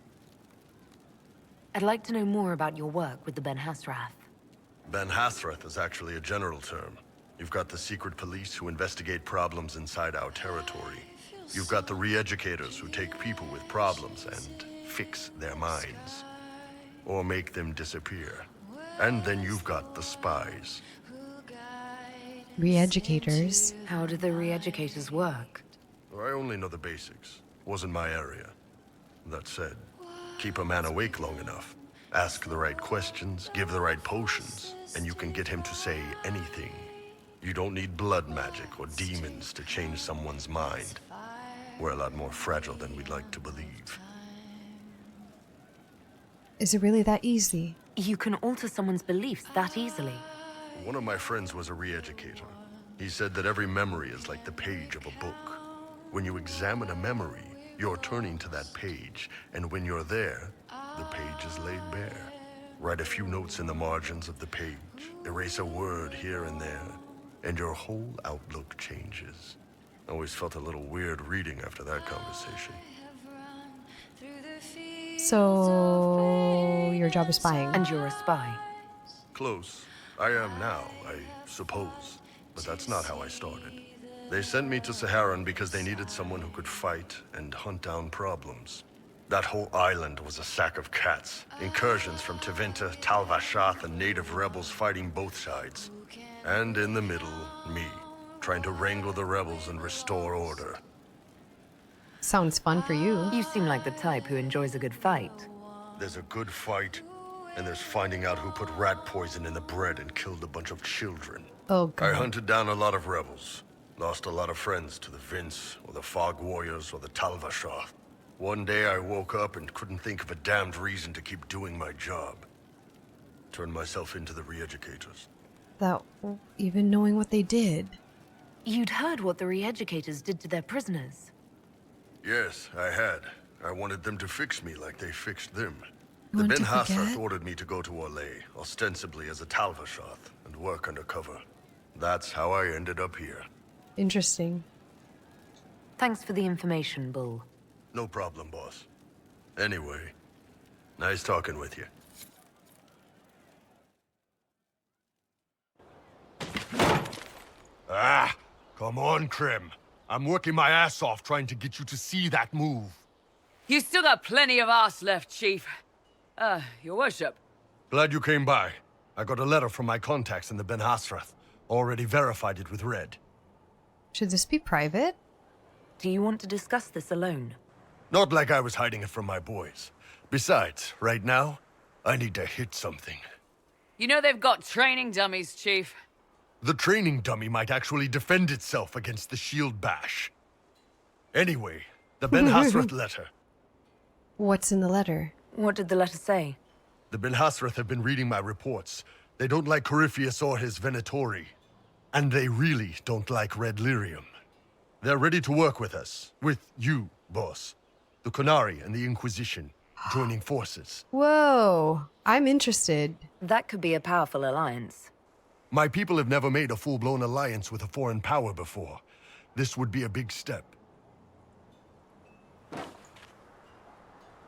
I'd like to know more about your work with the Ben Hasrath. Ben Hasrath is actually a general term. You've got the secret police who investigate problems inside our territory. You've got the re-educators who take people with problems and fix their minds. Or make them disappear. And then you've got the spies. Re-educators? How do the re-educators work? I only know the basics. Wasn't my area. That said, keep a man awake long enough. Ask the right questions, give the right potions, and you can get him to say anything. You don't need blood magic or demons to change someone's mind. We're a lot more fragile than we'd like to believe. Is it really that easy? You can alter someone's beliefs that easily. One of my friends was a re-educator. He said that every memory is like the page of a book. When you examine a memory, you're turning to that page, and when you're there, the page is laid bare. Write a few notes in the margins of the page, erase a word here and there, and your whole outlook changes. I always felt a little weird reading after that conversation. So, your job is spying. And you're a spy. Close. I am now, I suppose. But that's not how I started. They sent me to Saharan because they needed someone who could fight and hunt down problems. That whole island was a sack of cats. Incursions from Tevinter, Tal Vashath, and native rebels fighting both sides. And in the middle, me, trying to wrangle the rebels and restore order. Sounds fun for you. You seem like the type who enjoys a good fight. There's a good fight, and there's finding out who put rat poison in the bread and killed a bunch of children. Oh, God. I hunted down a lot of rebels. Lost a lot of friends to the Vince, or the Fog Warriors, or the Tal Vashath. One day I woke up and couldn't think of a damned reason to keep doing my job. Turned myself into the re-educators. Without even knowing what they did. You'd heard what the re-educators did to their prisoners. Yes, I had. I wanted them to fix me like they fixed them. The Want Ben to Hasrath forget? ordered me to go to Orlais, ostensibly as a Tal Vashath, and work undercover. That's how I ended up here. Interesting. Thanks for the information, Bull. No problem, boss. Anyway, nice talking with you. Ah, come on, Krim. I'm working my ass off trying to get you to see that move. You still got plenty of arse left, Chief. Your worship, Glad you came by. I got a letter from my contacts in the Ben Hasrath. Already verified it with Red. Should this be private? Do you want to discuss this alone? Not like I was hiding it from my boys. Besides, right now, I need to hit something. You know they've got training dummies, Chief. The training dummy might actually defend itself against the shield bash. Anyway, the Ben Hasrath letter. What's in the letter? What did the letter say? The Ben Hasrath have been reading my reports. They don't like Corypheus or his Venatori. And they really don't like Red Lyrium. They're ready to work with us. With you, boss. The Qunari and the Inquisition, joining forces. Whoa, I'm interested. That could be a powerful alliance. My people have never made a full-blown alliance with a foreign power before. This would be a big step.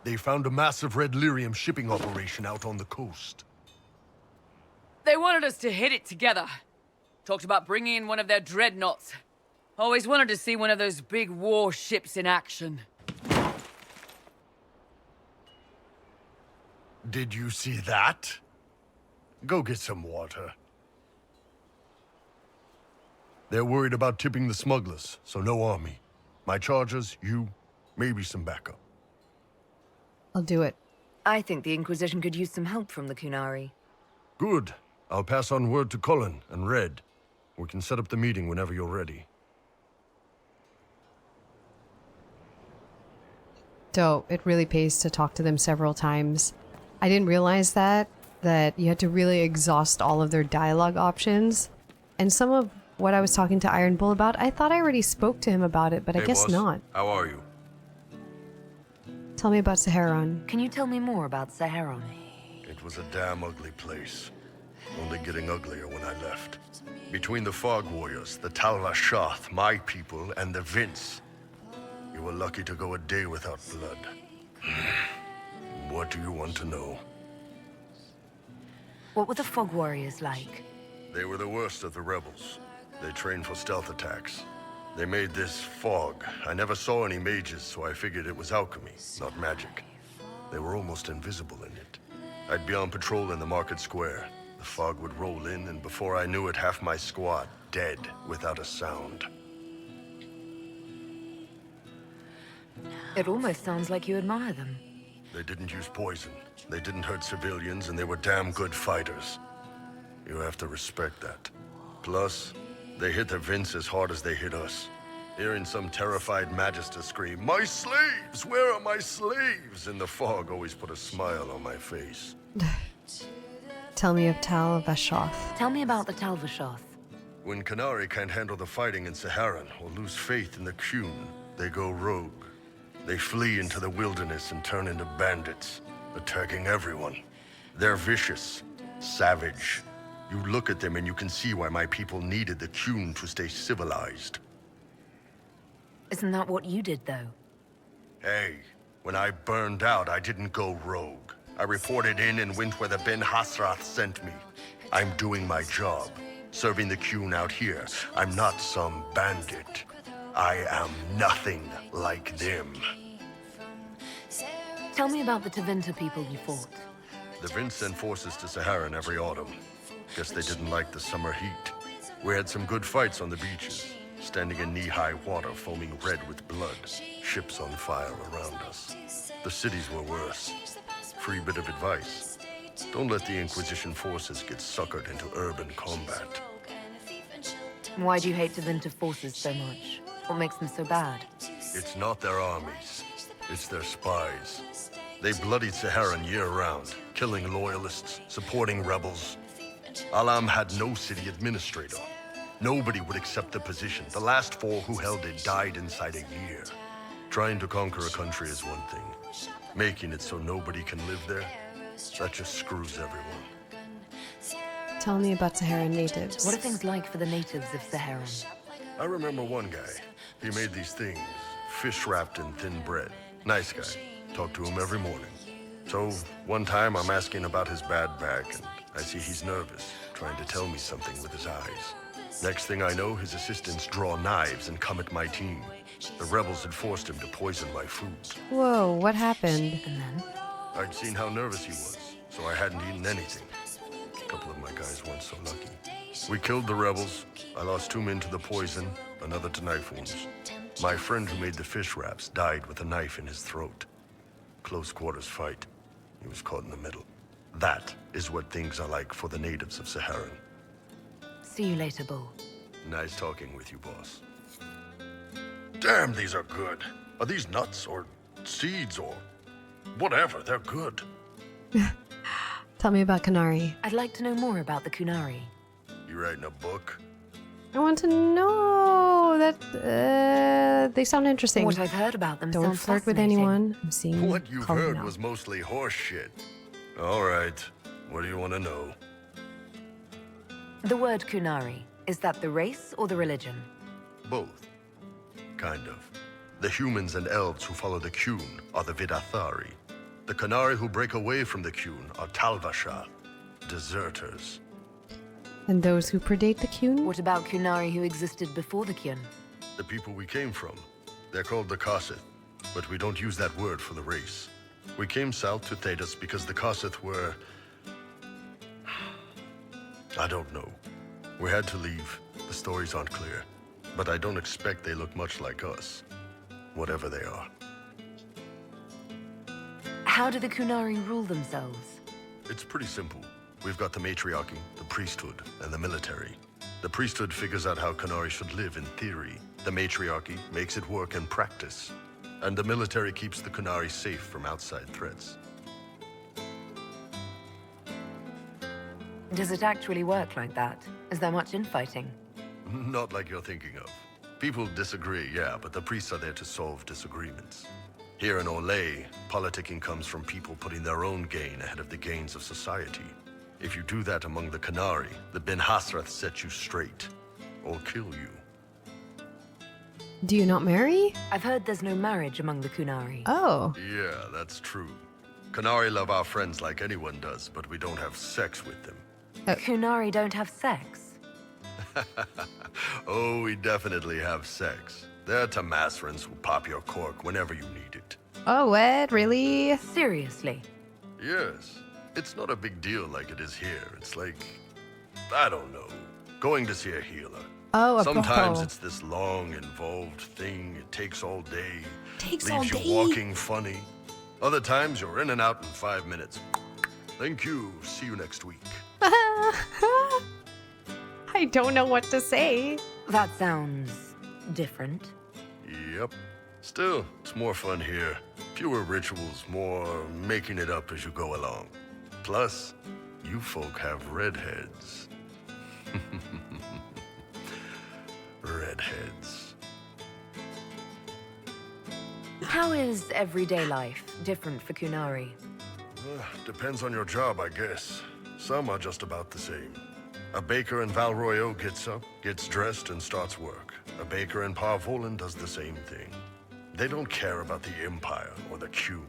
They found a massive Red Lyrium shipping operation out on the coast. They wanted us to hit it together. Talked about bringing in one of their dreadnoughts. Always wanted to see one of those big warships in action. Did you see that? Go get some water. They're worried about tipping the smugglers, so no army. My chargers, you, maybe some backup. I'll do it. I think the Inquisition could use some help from the Qunari. Good. I'll pass on word to Cullen and Red. We can set up the meeting whenever you're ready. Dope. It really pays to talk to them several times. I didn't realize that you had to really exhaust all of their dialogue options. And some of what I was talking to Iron Bull about, I thought I already spoke to him about it, but Hey, I guess boss. not. How are you? Tell me about Saharon. Can you tell me more about Saharon? It was a damn ugly place. Only getting uglier when I left. Between the Fog Warriors, the Talvashoth, my people, and the Vince. You were lucky to go a day without blood. What do you want to know? What were the Fog Warriors like? They were the worst of the rebels. They trained for stealth attacks. They made this fog. I never saw any mages, so I figured it was alchemy, not magic. They were almost invisible in it. I'd be on patrol in the market square. The fog would roll in, and before I knew it, half my squad dead without a sound. It almost sounds like you admire them. They didn't use poison. They didn't hurt civilians, and they were damn good fighters. You have to respect that. Plus, they hit the Vince as hard as they hit us. Hearing some terrified Magister scream, "My slaves! Where are my slaves?" in the fog always put a smile on my face. Tell me of Talvashoth. Tell me about the Talvashoth. When Qunari can't handle the fighting in Saharan or lose faith in the Qun, they go rogue. They flee into the wilderness and turn into bandits, attacking everyone. They're vicious, savage. You look at them and you can see why my people needed the Qun to stay civilized. Isn't that what you did, though? Hey, when I burned out, I didn't go rogue. I reported in and went where the Ben Hasrath sent me. I'm doing my job, serving the Qun out here. I'm not some bandit. I am nothing like them. Tell me about the Tevinter people you fought. The Vince sent forces to Saharan every autumn. Guess they didn't like the summer heat. We had some good fights on the beaches, standing in knee-high water foaming red with blood, ships on fire around us. The cities were worse. Free bit of advice. Don't let the Inquisition forces get suckered into urban combat. Why do you hate Tevinter forces so much? What makes them so bad? It's not their armies. It's their spies. They bloodied Saharan year-round, killing loyalists, supporting rebels. Alam had no city administrator. Nobody would accept the position. The last 4 who held it died inside a year. Trying to conquer a country is one thing. Making it so nobody can live there, that just screws everyone. Tell me about Saharan natives. What are things like for the natives of Saharan? I remember one guy. He made these things, fish wrapped in thin bread. Nice guy. Talk to him every morning. So, one time I'm asking about his bad back, and I see he's nervous, trying to tell me something with his eyes. Next thing I know, his assistants draw knives and come at my team. The rebels had forced him to poison my food. Whoa, what happened? And then? I'd seen how nervous he was, so I hadn't eaten anything. A couple of my guys weren't so lucky. We killed the rebels. I lost 2 men to the poison, another to knife wounds. My friend who made the fish wraps died with a knife in his throat. Close quarters fight. He was caught in the middle. That is what things are like for the natives of Saharan. See you later, Bull. Nice talking with you, boss. Damn, these are good. Are these nuts or seeds or whatever? They're good. Tell me about Qunari. I'd like to know more about the Qunari. You writing a book? I want to know that they sound interesting. What I've heard about them Don't sounds flirt with fascinating. anyone. I'm seeing. What you've heard was mostly horse shit. All right. What do you want to know? The word Qunari, is that the race or the religion? Both. Kind of. The humans and elves who follow the Qun are the Vidathari. The Qunari who break away from the Qun are Talvasha, deserters. And those who predate the Qun? What about Qunari who existed before the Qun? The people we came from. They're called the Kossith, but we don't use that word for the race. We came south to Thedas because the Kossith were... I don't know. We had to leave. The stories aren't clear. But I don't expect they look much like us. Whatever they are. How do the Qunari rule themselves? It's pretty simple. We've got the matriarchy, the priesthood, and the military. The priesthood figures out how Qunari should live in theory. The matriarchy makes it work in practice. And the military keeps the Qunari safe from outside threats. Does it actually work like that? Is there much infighting? Not like you're thinking of. People disagree, yeah, but the priests are there to solve disagreements. Here in Olay, politicking comes from people putting their own gain ahead of the gains of society. If you do that among the Qunari, the Ben Hasrath set you straight, or kill you. Do you not marry? I've heard there's no marriage among the Qunari. Oh. Yeah, that's true. Qunari love our friends like anyone does, but we don't have sex with them. Qunari don't have sex? Oh, we definitely have sex. They're Tamasrans who pop your cork whenever you need it. Oh, what? Really? Seriously? Yes. It's not a big deal like it is here. It's like, I don't know, going to see a healer. Oh, sometimes it's this long, involved thing. It takes all day. Takes leaves all you day. walking funny. Other times you're in and out in 5 minutes. Thank you. See you next week. I don't know what to say. That sounds different. Yep. Still, it's more fun here. Fewer rituals, more making it up as you go along. Plus, you folk have redheads. Redheads. How is everyday life different for Qunari? Depends on your job, I guess. Some are just about the same. A baker in Valroyo gets up, gets dressed, and starts work. A baker in Parvolan does the same thing. They don't care about the Empire or the Qun.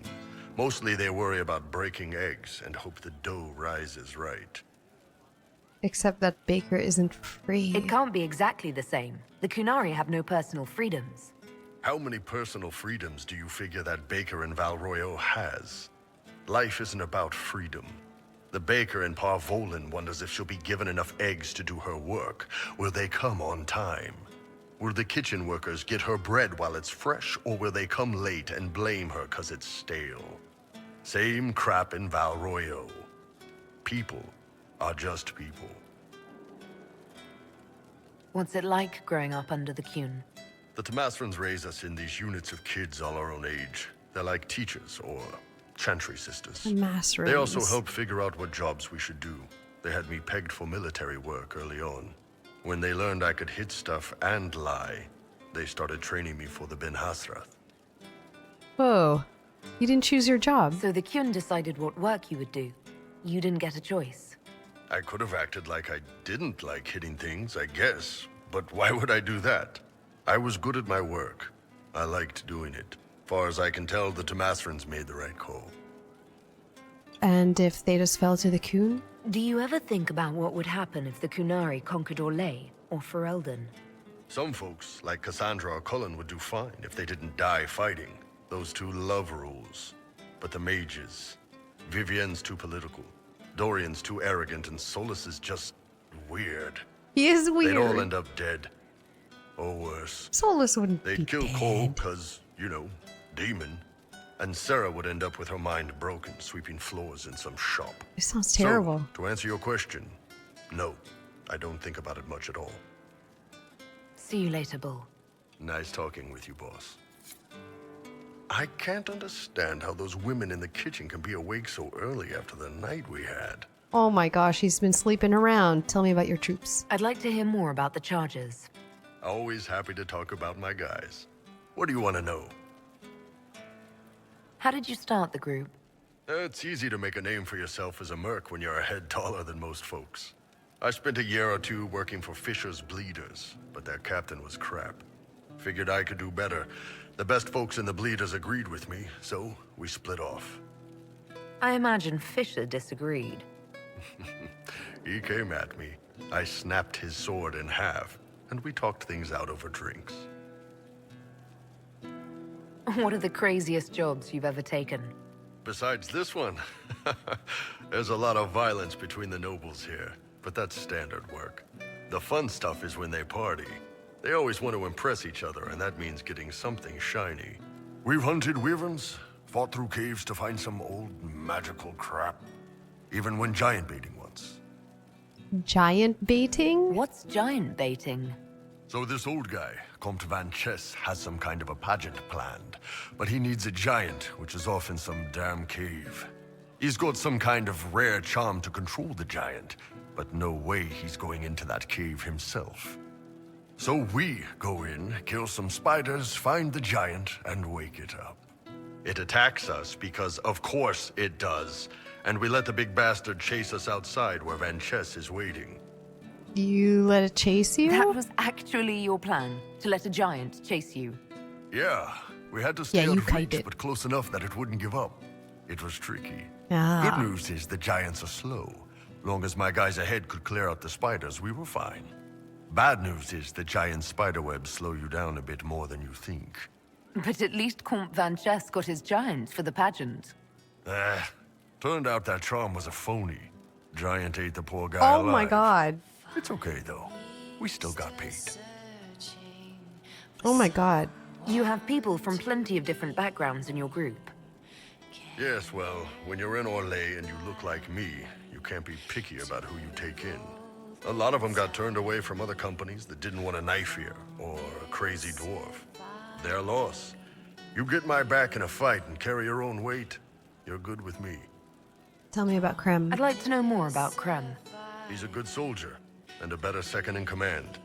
Mostly they worry about breaking eggs and hope the dough rises right. Except that baker isn't free. It can't be exactly the same. The Qunari have no personal freedoms. How many personal freedoms do you figure that baker in Valroyo has? Life isn't about freedom. The baker in Parvolan wonders if she'll be given enough eggs to do her work. Will they come on time? Will the kitchen workers get her bread while it's fresh, or will they come late and blame her 'cause it's stale? Same crap in Valroyo. People are just people. What's it like growing up under the Qun? The Tamasrans raise us in these units of kids all our own age. They're like teachers or chantry sisters. Tamasrans. They also help figure out what jobs we should do. They had me pegged for military work early on. When they learned I could hit stuff and lie, they started training me for the Ben Hasrath. Whoa. You didn't choose your job. So the Qun decided what work you would do. You didn't get a choice. I could have acted like I didn't like hitting things, I guess. But why would I do that? I was good at my work. I liked doing it. Far as I can tell, the Tamasrans made the right call. And if they just fell to the Qun? Do you ever think about what would happen if the Qunari conquered Orlais or Ferelden? Some folks, like Cassandra or Cullen, would do fine if they didn't die fighting. Those two love rules. But the mages, Vivienne's too political. Dorian's too arrogant, and Solus is just weird. He is weird. They'd all end up dead. Or worse. Solus wouldn't They'd be kill dead. Cole, cause, you know, demon. And Sarah would end up with her mind broken, sweeping floors in some shop. This sounds terrible. So, to answer your question, no. I don't think about it much at all. See you later, Bull. Nice talking with you, boss. I can't understand how those women in the kitchen can be awake so early after the night we had. Oh my gosh, he's been sleeping around. Tell me about your troops. I'd like to hear more about the charges. Always happy to talk about my guys. What do you want to know? How did you start the group? It's easy to make a name for yourself as a merc when you're a head taller than most folks. I spent a year or two working for Fisher's Bleeders, but their captain was crap. Figured I could do better. The best folks in the Bleeders agreed with me, so we split off. I imagine Fisher disagreed. He came at me. I snapped his sword in half, and we talked things out over drinks. What are the craziest jobs you've ever taken? Besides this one, there's a lot of violence between the nobles here, but that's standard work. The fun stuff is when they party. They always want to impress each other, and that means getting something shiny. We've hunted wyverns, fought through caves to find some old magical crap. Even went giant baiting once. Giant baiting? What's giant baiting? So this old guy, Comte Van Chess, has some kind of a pageant planned, but he needs a giant, which is off in some damn cave. He's got some kind of rare charm to control the giant, but no way he's going into that cave himself. So we go in, kill some spiders, find the giant, and wake it up. It attacks us because, of course, it does, and we let the big bastard chase us outside where Van Chess is waiting. You let it chase you? That was actually your plan, to let a giant chase you. Yeah, we had to stay Yeah, you out of kite reach, it. but close enough that it wouldn't give up. It was tricky. Ah. Good news is the giants are slow. Long as my guys ahead could clear out the spiders, we were fine. Bad news is the giant spiderwebs slow you down a bit more than you think. But at least Comte Van Chess got his giant for the pageant. Turned out that charm was a phony. Giant ate the poor guy Oh alive. my god. It's okay, though. We still got paid. Oh my god. You have people from plenty of different backgrounds in your group. Yes, well, when you're in Orlais and you look like me, you can't be picky about who you take in. A lot of them got turned away from other companies that didn't want a knife here, or a crazy dwarf. Their loss. You get my back in a fight and carry your own weight, you're good with me. Tell me about Krem. I'd like to know more about Krem. He's a good soldier, and a better second in command.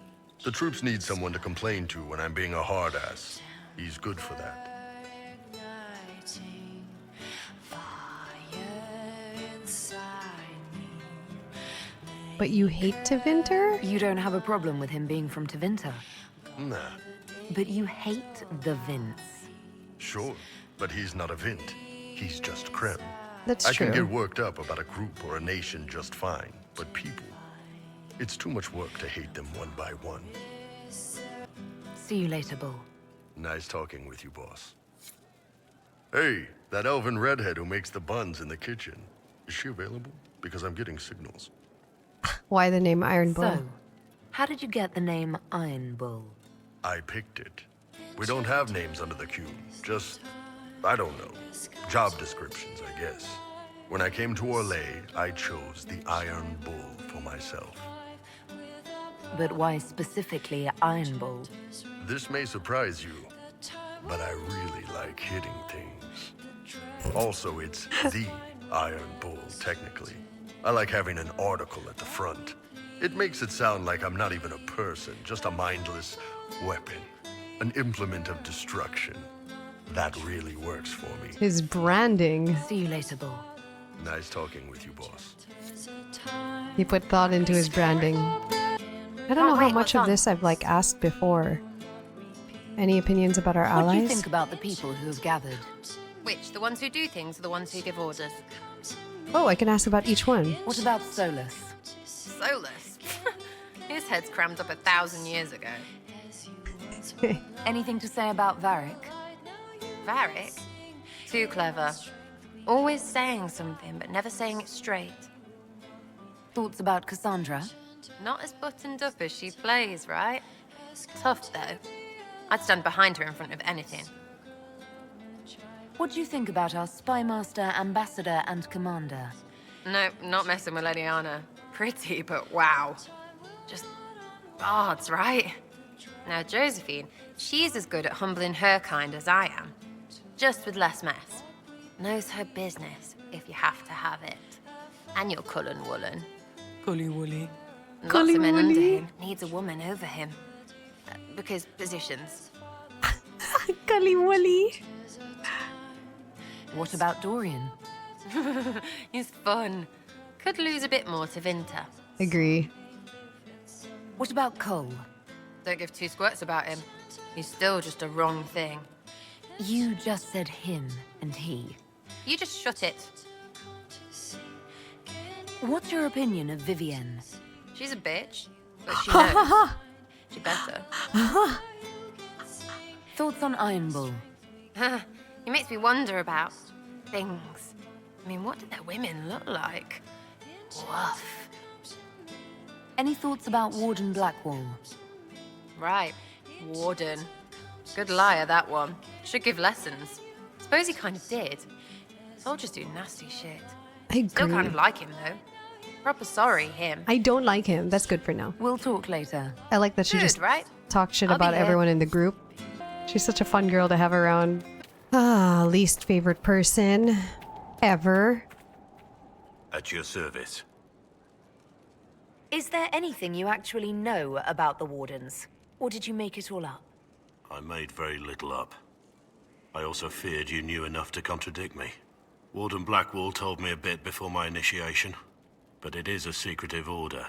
The troops need someone to complain to when I'm being a hard ass. He's good for that. But you hate Tevinter? You don't have a problem with him being from Tevinter. Nah, But you hate the Vince. sure, but he's not a Vint. He's just Krem. That's I true. can get worked up about a group or a nation just fine, but people, it's too much work to hate them one by one. See you later, Bull. Nice talking with you, boss. Hey, that elven redhead who makes the buns in the kitchen. Is she available? Because I'm getting signals. Why the name Iron Bull? So, how did you get the name Iron Bull? I picked it. We don't have names under the cube. Just, I don't know, job descriptions, I guess. When I came to Orlais, I chose the Iron Bull for myself. But why specifically Iron Bull? This may surprise you, but I really like hitting things. Also, it's the Iron Bull, technically. I like having an article at the front. It makes it sound like I'm not even a person, just a mindless weapon. An implement of destruction. That really works for me. His branding. See you later, Bull. Nice talking with you, boss. He put thought into his branding. I don't know how much of this I've asked before. Any opinions about our What do you allies? think about the people who have gathered? Which? The ones who do things or the ones who give orders? Oh, I can ask about each one. What about Solus? Solus? His head's crammed up 1,000 years ago. Anything to say about Varric? Varric? Too clever. Always saying something, but never saying it straight. Thoughts about Cassandra? Not as buttoned up as she plays, right? Tough, though. I'd stand behind her in front of anything. What do you think about our spy master, ambassador, and commander? No, not messing with Lady Anna. Pretty, but wow. Just bards, right? Now, Josephine, she's as good at humbling her kind as I am. Just with less mess. Knows her business, if you have to have it. And you're Cullen Woolen. Cully Woolly. Lots of men under him. Needs a woman over him. Because positions. Gully Wooly. What about Dorian? He's fun. Could lose a bit more to Vinter. Agree. What about Cole? Don't give two squirts about him. He's still just a wrong thing. You just said him and he. You just shut it. What's your opinion of Vivienne? She's a bitch, but she knows. She better. Thoughts on Iron Bull? He makes me wonder about things. I mean, what do their women look like? Woof. Any thoughts about Warden Blackwall? Right, Warden. Good liar, that one. Should give lessons. Suppose he kind of did. Soldiers do nasty shit. I agree. Still kind of like him, though. Proper sorry, him. I don't like him. That's good for now. We'll talk later. I like that she Good, just right? talks shit I'll about be here. everyone in the group. She's such a fun girl to have around. Least favorite person ever. At your service. Is there anything you actually know about the Wardens? Or did you make it all up? I made very little up. I also feared you knew enough to contradict me. Warden Blackwall told me a bit before my initiation, but it is a secretive order.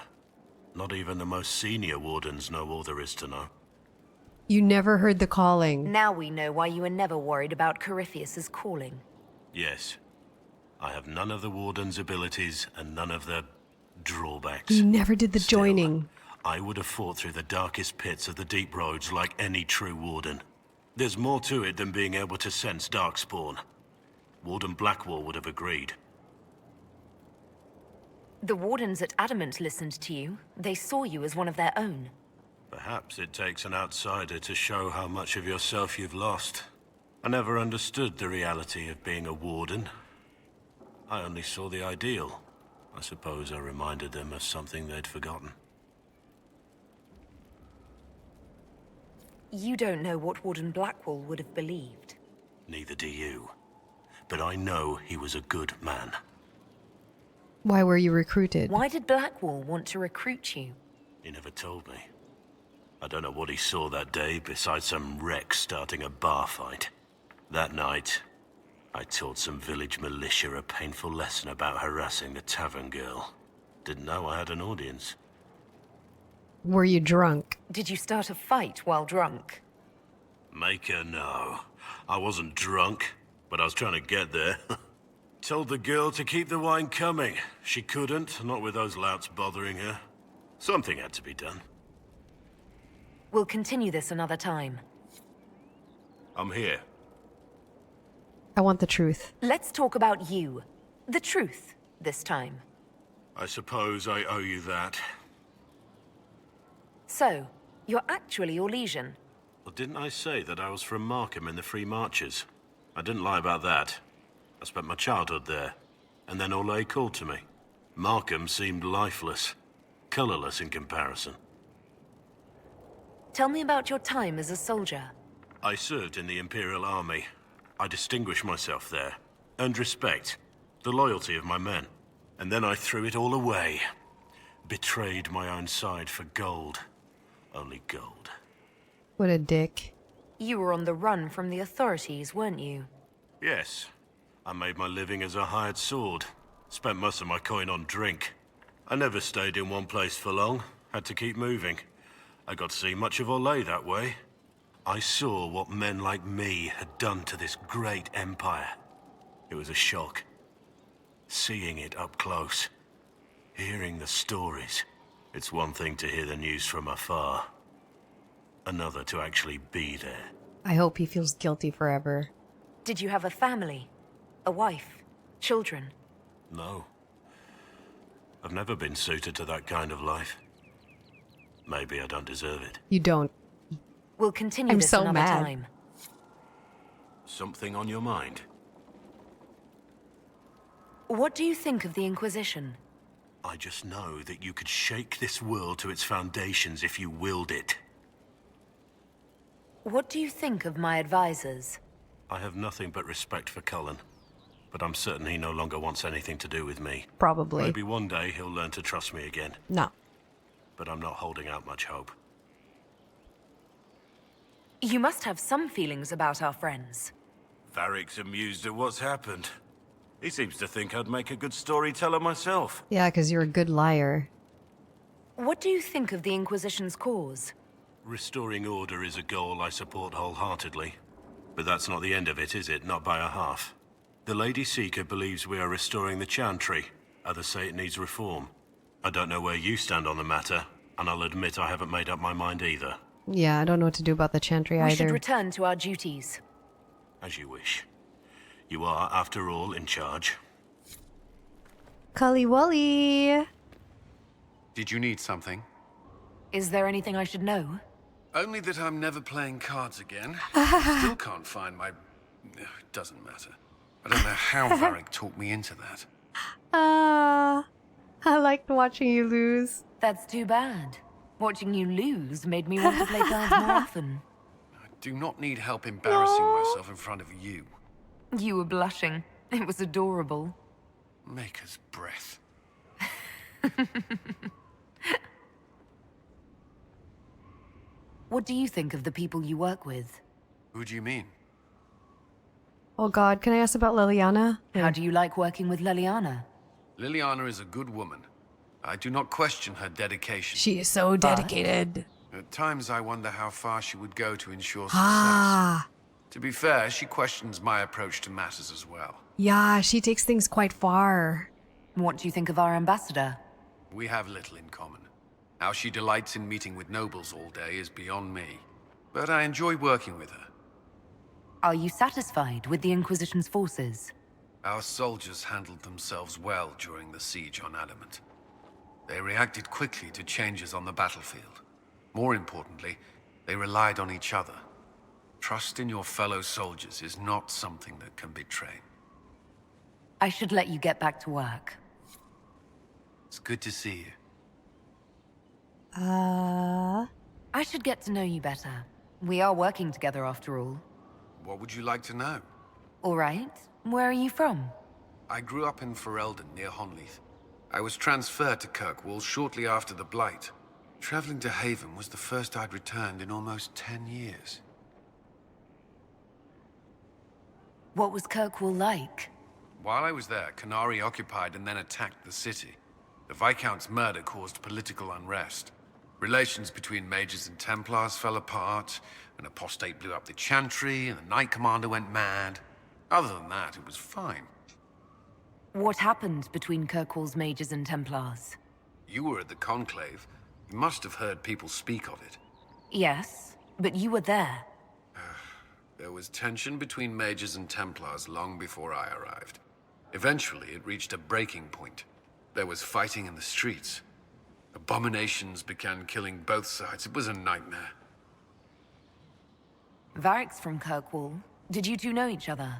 Not even the most senior wardens know all there is to know. You never heard the calling. Now we know why you were never worried about Corypheus's calling. Yes. I have none of the warden's abilities and none of the drawbacks. You never did the joining. I would have fought through the darkest pits of the deep roads like any true warden. There's more to it than being able to sense darkspawn. Warden Blackwall would have agreed. The Wardens at Adamant listened to you. They saw you as one of their own. Perhaps it takes an outsider to show how much of yourself you've lost. I never understood the reality of being a warden. I only saw the ideal. I suppose I reminded them of something they'd forgotten. You don't know what Warden Blackwall would have believed. Neither do you. But I know he was a good man. Why were you recruited? Why did Blackwall want to recruit you? He never told me. I don't know what he saw that day besides some wreck starting a bar fight. That night, I taught some village militia a painful lesson about harassing the tavern girl. Didn't know I had an audience. Were you drunk? Did you start a fight while drunk? Make her know. I wasn't drunk, but I was trying to get there. Told the girl to keep the wine coming. She couldn't, not with those louts bothering her. Something had to be done. We'll continue this another time. I'm here. I want the truth. Let's talk about you. The truth, this time. I suppose I owe you that. So, you're actually Orlesian. Well, didn't I say that I was from Markham in the Free Marches? I didn't lie about that. I spent my childhood there, and then Orlais called to me. Markham seemed lifeless, colorless in comparison. Tell me about your time as a soldier. I served in the Imperial Army. I distinguished myself there, earned respect, the loyalty of my men. And then I threw it all away. Betrayed my own side for gold. Only gold. What a dick. You were on the run from the authorities, weren't you? Yes. I made my living as a hired sword. Spent most of my coin on drink. I never stayed in one place for long. Had to keep moving. I got to see much of Orlais that way. I saw what men like me had done to this great empire. It was a shock. Seeing it up close. Hearing the stories. It's one thing to hear the news from afar. Another to actually be there. I hope he feels guilty forever. Did you have a family? A wife? Children? No. I've never been suited to that kind of life. Maybe I don't deserve it. You don't. We'll continue I'm this so another mad. time. Something on your mind? What do you think of the Inquisition? I just know that you could shake this world to its foundations if you willed it. What do you think of my advisors? I have nothing but respect for Cullen, but I'm certain he no longer wants anything to do with me. Probably. Maybe one day he'll learn to trust me again. No. But I'm not holding out much hope. You must have some feelings about our friends. Varric's amused at what's happened. He seems to think I'd make a good storyteller myself. Yeah, because you're a good liar. What do you think of the Inquisition's cause? Restoring order is a goal I support wholeheartedly. But that's not the end of it, is it? Not by a half. The Lady Seeker believes we are restoring the Chantry. Others say it needs reform. I don't know where you stand on the matter, and I'll admit I haven't made up my mind either. Yeah, I don't know what to do about the Chantry We either. should return to our duties. As you wish. You are, after all, in charge. Cully Wally! Did you need something? Is there anything I should know? Only that I'm never playing cards again. Still can't find my... It doesn't matter. I don't know how Varric talked me into that. I liked watching you lose. That's too bad. Watching you lose made me want to play cards more often. I do not need help embarrassing myself in front of you. You were blushing. It was adorable. Maker's breath. What do you think of the people you work with? Who do you mean? Oh god, can I ask about Liliana? How do you like working with Liliana? Liliana is a good woman. I do not question her dedication. She is so dedicated. At times I wonder how far she would go to ensure success. Ah. To be fair, she questions my approach to matters as well. Yeah, she takes things quite far. What do you think of our ambassador? We have little in common. How she delights in meeting with nobles all day is beyond me. But I enjoy working with her. Are you satisfied with the Inquisition's forces? Our soldiers handled themselves well during the siege on Adamant. They reacted quickly to changes on the battlefield. More importantly, they relied on each other. Trust in your fellow soldiers is not something that can be trained. I should let you get back to work. It's good to see you. I should get to know you better. We are working together after all. What would you like to know? All right. Where are you from? I grew up in Ferelden, near Honleith. I was transferred to Kirkwall shortly after the Blight. Traveling to Haven was the first I'd returned in almost 10 years. What was Kirkwall like? While I was there, Canary occupied and then attacked the city. The Viscount's murder caused political unrest. Relations between mages and Templars fell apart, an apostate blew up the Chantry, and the Knight Commander went mad. Other than that, it was fine. What happened between Kirkwall's mages and Templars? You were at the Conclave. You must have heard people speak of it. Yes, but you were there. There was tension between mages and Templars long before I arrived. Eventually, it reached a breaking point. There was fighting in the streets. Abominations began killing both sides. It was a nightmare. Varric's from Kirkwall. Did you two know each other?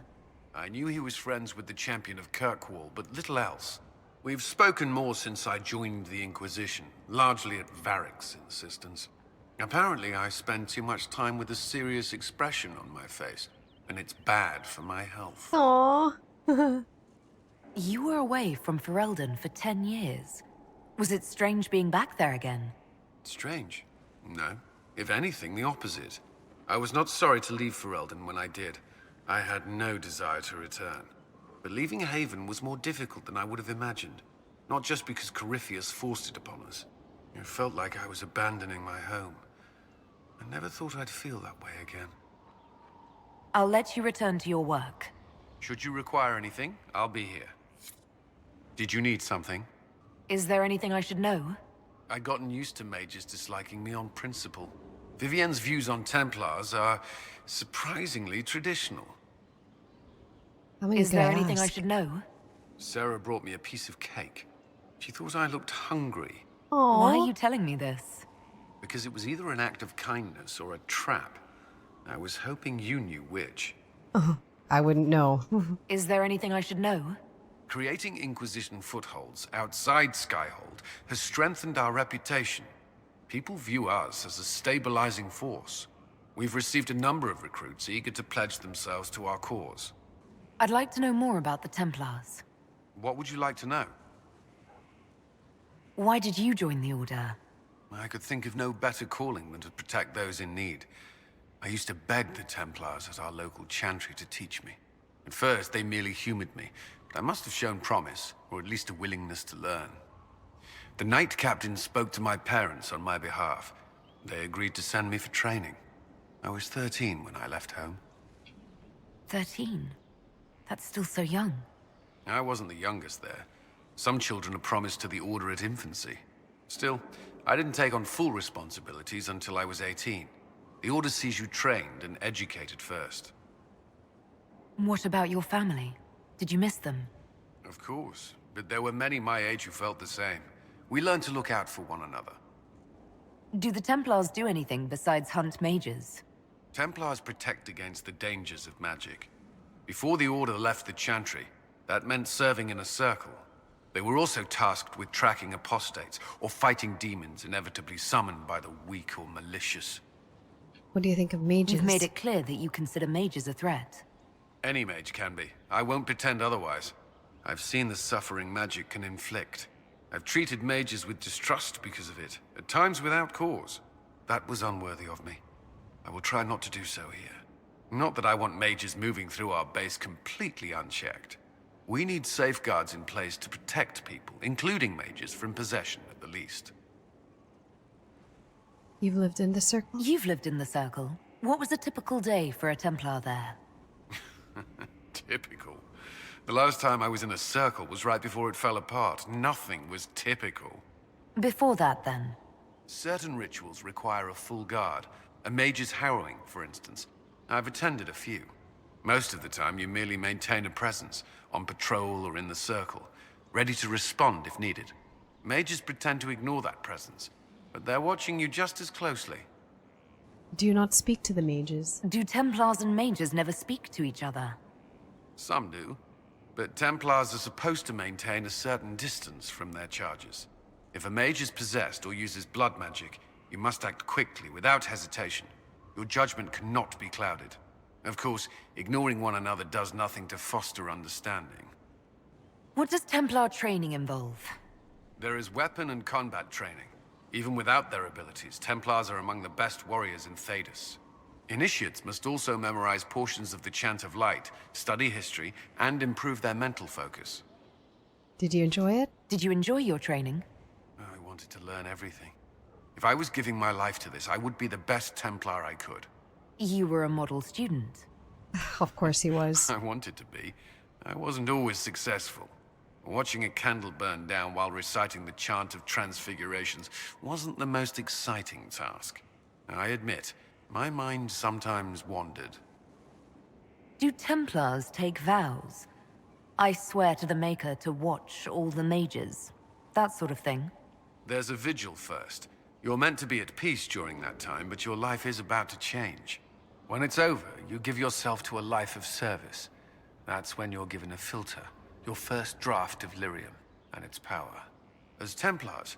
I knew he was friends with the champion of Kirkwall, but little else. We've spoken more since I joined the Inquisition, largely at Varric's insistence. Apparently, I spend too much time with a serious expression on my face, and it's bad for my health. Aww. You were away from Ferelden for 10 years. Was it strange being back there again? Strange? No. If anything, the opposite. I was not sorry to leave Ferelden when I did. I had no desire to return. But leaving Haven was more difficult than I would have imagined. Not just because Corypheus forced it upon us. It felt like I was abandoning my home. I never thought I'd feel that way again. I'll let you return to your work. Should you require anything, I'll be here. Did you need something? Is there anything I should know? I'd gotten used to mages disliking me on principle. Vivienne's views on Templars are surprisingly traditional. Is there anything I should know? Sarah brought me a piece of cake. She thought I looked hungry. Why are you telling me this? Because it was either an act of kindness or a trap. I was hoping you knew which. I wouldn't know. Is there anything I should know? Creating Inquisition footholds outside Skyhold has strengthened our reputation. People view us as a stabilizing force. We've received a number of recruits eager to pledge themselves to our cause. I'd like to know more about the Templars. What would you like to know? Why did you join the Order? I could think of no better calling than to protect those in need. I used to beg the Templars at our local chantry to teach me. At first, they merely humored me, but I must have shown promise, or at least a willingness to learn. The Knight Captain spoke to my parents on my behalf. They agreed to send me for training. I was 13 when I left home. 13? That's still so young. I wasn't the youngest there. Some children are promised to the Order at infancy. Still, I didn't take on full responsibilities until I was 18. The Order sees you trained and educated first. What about your family? Did you miss them? Of course, but there were many my age who felt the same. We learned to look out for one another. Do the Templars do anything besides hunt mages? Templars protect against the dangers of magic. Before the Order left the Chantry, that meant serving in a circle. They were also tasked with tracking apostates, or fighting demons inevitably summoned by the weak or malicious. What do you think of mages? You've made it clear that you consider mages a threat. Any mage can be. I won't pretend otherwise. I've seen the suffering magic can inflict. I've treated mages with distrust because of it, at times without cause. That was unworthy of me. I will try not to do so here. Not that I want mages moving through our base completely unchecked. We need safeguards in place to protect people, including mages, from possession at the least. You've lived in the Circle? You've lived in the Circle. What was a typical day for a Templar there? Typical? The last time I was in a circle was right before it fell apart. Nothing was typical. Before that, then? Certain rituals require a full guard. A mage's harrowing, for instance. I've attended a few. Most of the time, you merely maintain a presence, on patrol or in the circle, ready to respond if needed. Mages pretend to ignore that presence, but they're watching you just as closely. Do you not speak to the mages? Do Templars and mages never speak to each other? Some do, but Templars are supposed to maintain a certain distance from their charges. If a mage is possessed or uses blood magic, you must act quickly, without hesitation. Your judgment cannot be clouded. Of course, ignoring one another does nothing to foster understanding. What does Templar training involve? There is weapon and combat training. Even without their abilities, Templars are among the best warriors in Thedas. Initiates must also memorize portions of the Chant of Light, study history, and improve their mental focus. Did you enjoy it? Did you enjoy your training? I wanted to learn everything. If I was giving my life to this, I would be the best Templar I could. You were a model student. Of course he was. I wanted to be. I wasn't always successful. Watching a candle burn down while reciting the Chant of Transfigurations wasn't the most exciting task. I admit, my mind sometimes wandered. Do Templars take vows? I swear to the Maker to watch all the mages. That sort of thing. There's a vigil first. You're meant to be at peace during that time, but your life is about to change. When it's over, you give yourself to a life of service. That's when you're given a filter, your first draft of lyrium and its power. As Templars,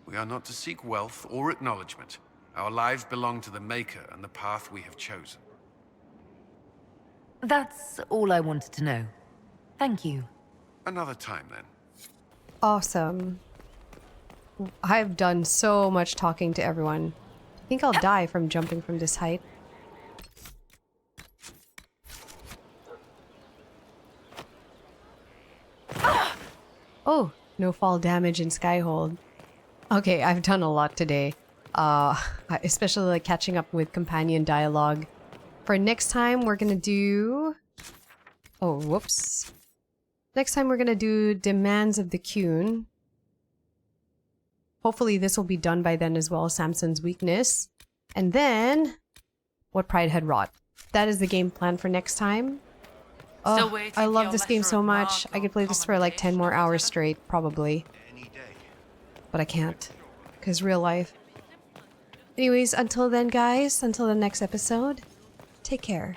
we are not to seek wealth or acknowledgement. Our lives belong to the Maker and the path we have chosen. That's all I wanted to know. Thank you. Another time, then. Awesome. I've done so much talking to everyone. I think I'll die from jumping from this height. Oh, no fall damage in Skyhold. Okay, I've done a lot today. Especially like catching up with companion dialogue. For next time, we're gonna do... Oh, whoops. Next time we're gonna do Demands of the Qun. Hopefully this will be done by then as well, Samson's Weakness. And then... What Pride Had Wrought. That is the game plan for next time. Oh, I love this game so much. I could play this for like 10 more hours straight, probably. But I can't, because real life. Anyways, until then, guys, until the next episode, take care.